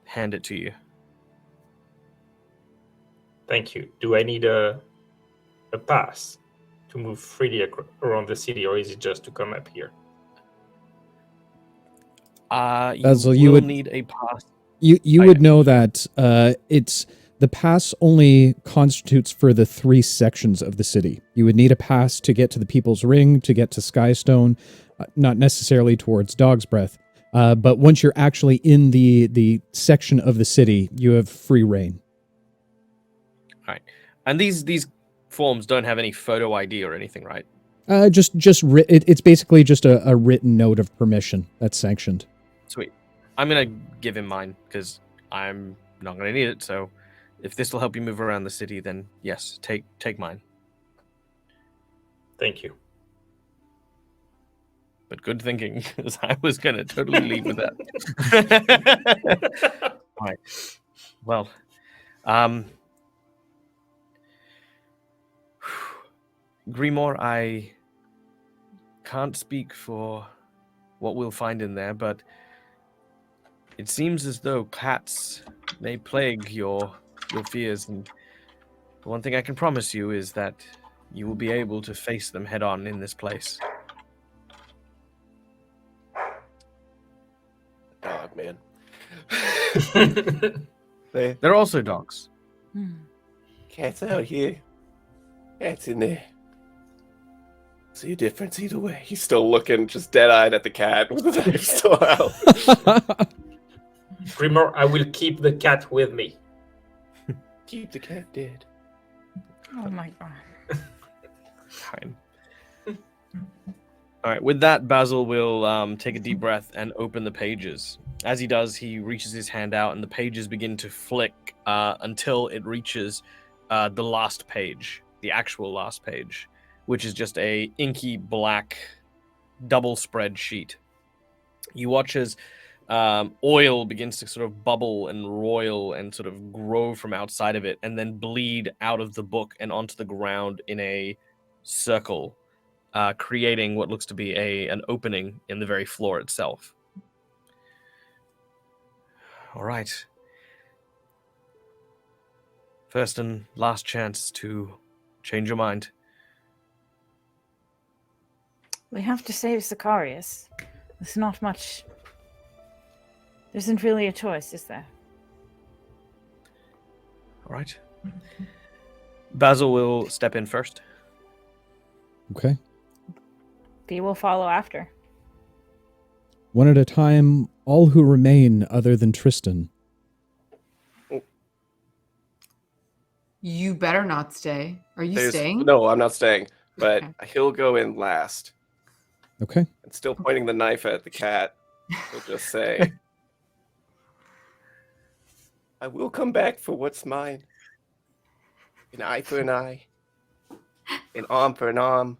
hand it to you. Thank you. Do I need a pass to move freely around the city, or is it just to come up here? Basil, you would need a pass. You would know that it's the pass only constitutes for the 3 sections of the city. You would need a pass to get to the People's Ring, to get to Skystone, not necessarily towards Dog's Breath. But once you're actually in the section of the city, you have free reign. All right, and these forms don't have any photo ID or anything, right? It's basically just a written note of permission that's sanctioned. Sweet. I'm gonna give him mine because I'm not gonna need it. So, if this will help you move around the city, then yes, take mine. Thank you. But good thinking, because I was gonna totally leave with that. All right. Well, Grimoire, I can't speak for what we'll find in there, but it seems as though cats may plague your fears, and the one thing I can promise you is that you will be able to face them head on in this place. Dog, man. They're also dogs. Cats out here. Cats in there. See a difference either way. He's still looking just dead-eyed at the cat with the knife still out. Grimoire, I will keep the cat with me. Keep the cat dead. Oh my god. Fine. All right. With that, Basil will take a deep breath and open the pages. As he does, he reaches his hand out, and the pages begin to flick until it reaches the last page, the actual last page, which is just a inky black double spread sheet. You watch as oil begins to sort of bubble and roil and sort of grow from outside of it, and then bleed out of the book and onto the ground in a circle, creating what looks to be an opening in the very floor itself. All right. First and last chance to change your mind. We have to save Sicarius. There's not much. There isn't really a choice, is there? All right. Basil will step in first. Okay. Fee will follow after. One at a time, all who remain other than Tristan. You better not stay. Are you staying? No, I'm not staying. But Okay. he'll go in last. Okay. And still pointing the knife at the cat. He'll just say, I will come back for what's mine. An eye for an eye. An arm for an arm.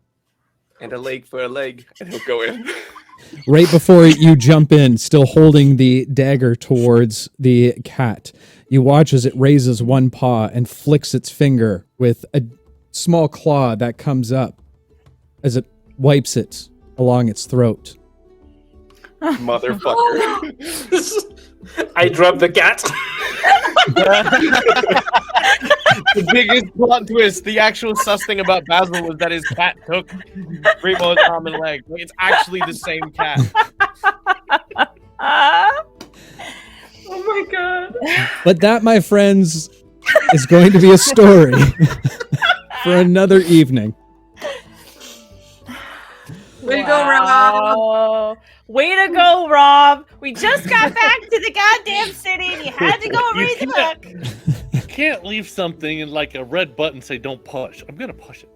And a leg for a leg. And he'll go in. right before you jump in, still holding the dagger towards the cat. You watch as it raises one paw and flicks its finger with a small claw that comes up as it wipes it along its throat. Motherfucker. I dropped the cat. The biggest plot twist, the actual sus thing about Basil was that his cat took Primo's arm and leg. Like, it's actually the same cat. Oh my god. But that, my friends, is going to be a story for another evening. Way to go, Rob. Oh, way to go, Rob. We just got back to the goddamn city and you had to go read the book. You can't leave something in like a red button say don't push. I'm gonna push it.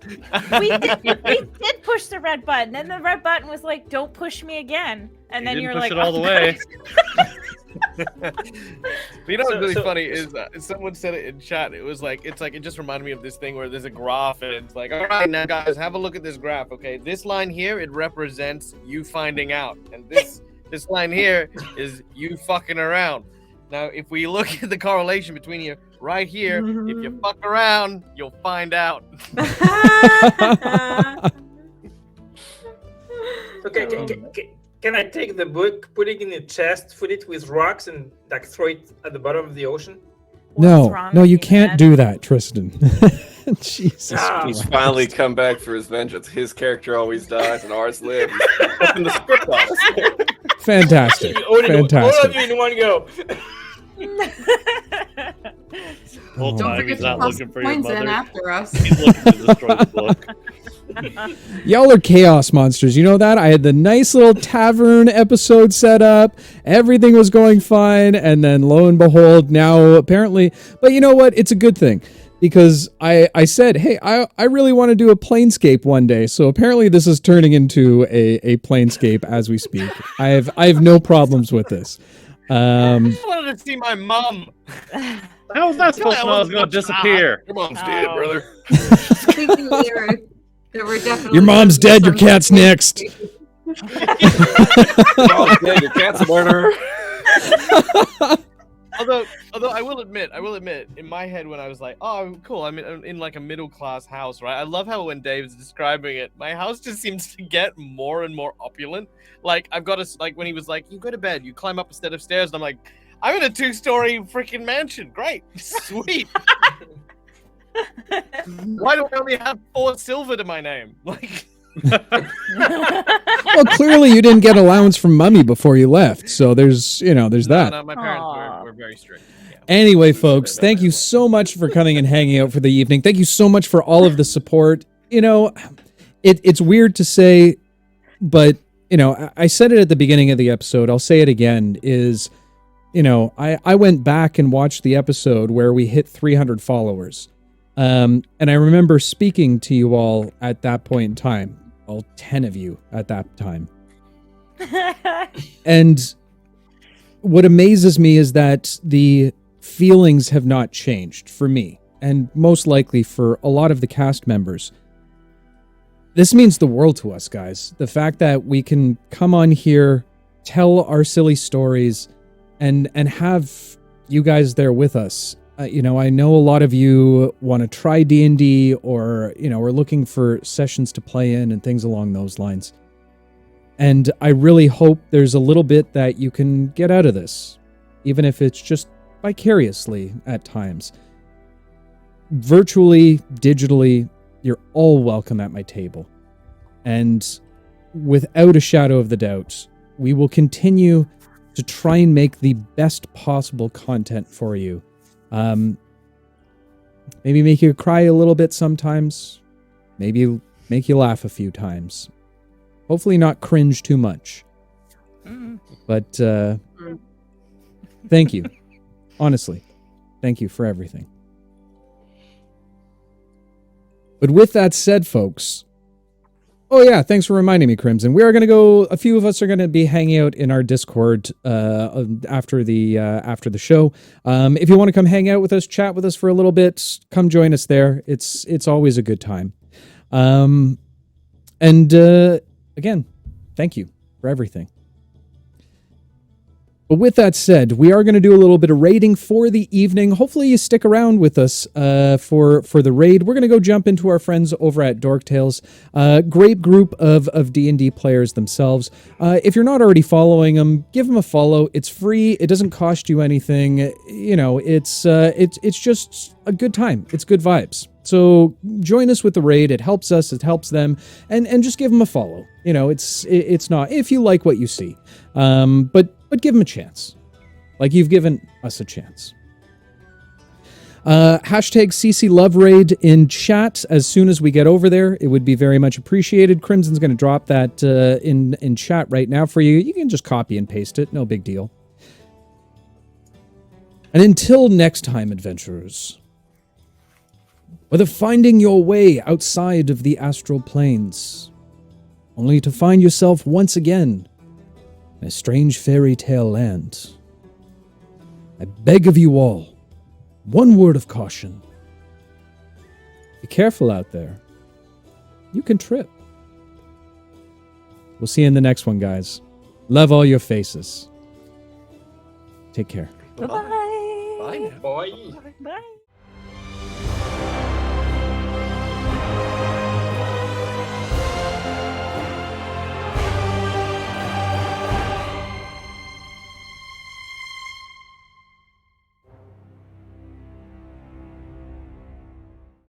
We did push the red button, and the red button was like, "Don't push me again." And then you're like, push it all the way. But you know what's really funny is someone said it in chat. It was like, it just reminded me of this thing where there's a graph and it's like, all right, now guys, have a look at this graph. Okay, this line here, it represents you finding out, and this line here is you fucking around. Now, if we look at the correlation between you right here, if you fuck around, you'll find out. Okay, can I take the book, put it in the chest, fill it with rocks, and like throw it at the bottom of the ocean? No, you can't do that, Tristan. Jesus Ah. He's Christ. finally come back for his vengeance. His character always dies and ours lives. Open the script on us. Fantastic. All of Fantastic. you in one go. Whole Don't time forget he's to not toss looking for your coins in mother. after us. He's looking to destroy the book. Y'all are chaos monsters. You know that? I had the nice little tavern episode set up. Everything was going fine. And then lo and behold, now apparently, but you know what? It's a good thing because I said, hey, I really want to do a Planescape one day. So apparently this is turning into a Planescape as we speak. I have no problems with this. I just wanted to see my mom. How was that supposed to know I was going to disappear? Your mom's dead, brother. There were definitely Your mom's dead. Your cat's next. Your mom's dead. Your cat's a murderer. Although I will admit, in my head when I was like, oh, cool, I'm in like a middle class house, right? I love how when Dave's describing it, my house just seems to get more and more opulent. Like I've got like when he was like, you go to bed, you climb up a set of stairs, and I'm like, I'm in a 2-story freaking mansion. Great, sweet. Why do I only have 4 silver to my name? Like. Well, clearly you didn't get allowance from Mummy before you left, so there's that. No, my parents were very strict. Yeah. Anyway, folks, thank you so much for coming and hanging out for the evening. Thank you so much for all of the support. You know, it's weird to say, but you know, I said it at the beginning of the episode. I'll say it again. Is you know, I went back and watched the episode where we hit 300 followers, and I remember speaking to you all at that point in time. All 10 of you at that time. And what amazes me is that the feelings have not changed for me, and most likely for a lot of the cast members. This means the world to us, guys. The fact that we can come on here, tell our silly stories, and have you guys there with us. You know, I know a lot of you want to try D&D or, you know, are looking for sessions to play in and things along those lines. And I really hope there's a little bit that you can get out of this, even if it's just vicariously at times. Virtually, digitally, you're all welcome at my table. And without a shadow of the doubt, we will continue to try and make the best possible content for you. Maybe make you cry a little bit sometimes. Maybe make you laugh a few times. Hopefully not cringe too much. But thank you. Honestly, thank you for everything. But with that said, folks, oh yeah, thanks for reminding me, Crimson. We are going to go, a few of us are going to be hanging out in our Discord after the show. If you want to come hang out with us, chat with us for a little bit, come join us there. It's always a good time. And again, thank you. for everything. But with that said, we are going to do a little bit of raiding for the evening. Hopefully you stick around with us for the raid. We're going to go jump into our friends over at Dork Tales. Great group of D&D players themselves. If you're not already following them, give them a follow. It's free. It doesn't cost you anything. You know, it's just a good time. It's good vibes. So join us with the raid. It helps us. It helps them. And just give them a follow. You know, it's not, if you like what you see. But give them a chance. Like you've given us a chance. Hashtag CC Love Raid in chat as soon as we get over there. It would be very much appreciated. Crimson's going to drop that in chat right now for you. You can just copy and paste it. No big deal. And until next time, adventurers, whether finding your way outside of the astral planes, only to find yourself once again in a strange fairy tale land, I beg of you all, one word of caution. Be careful out there. You can trip. We'll see you in the next one, guys. Love all your faces. Take care. Bye-bye. Bye now. Bye. Bye.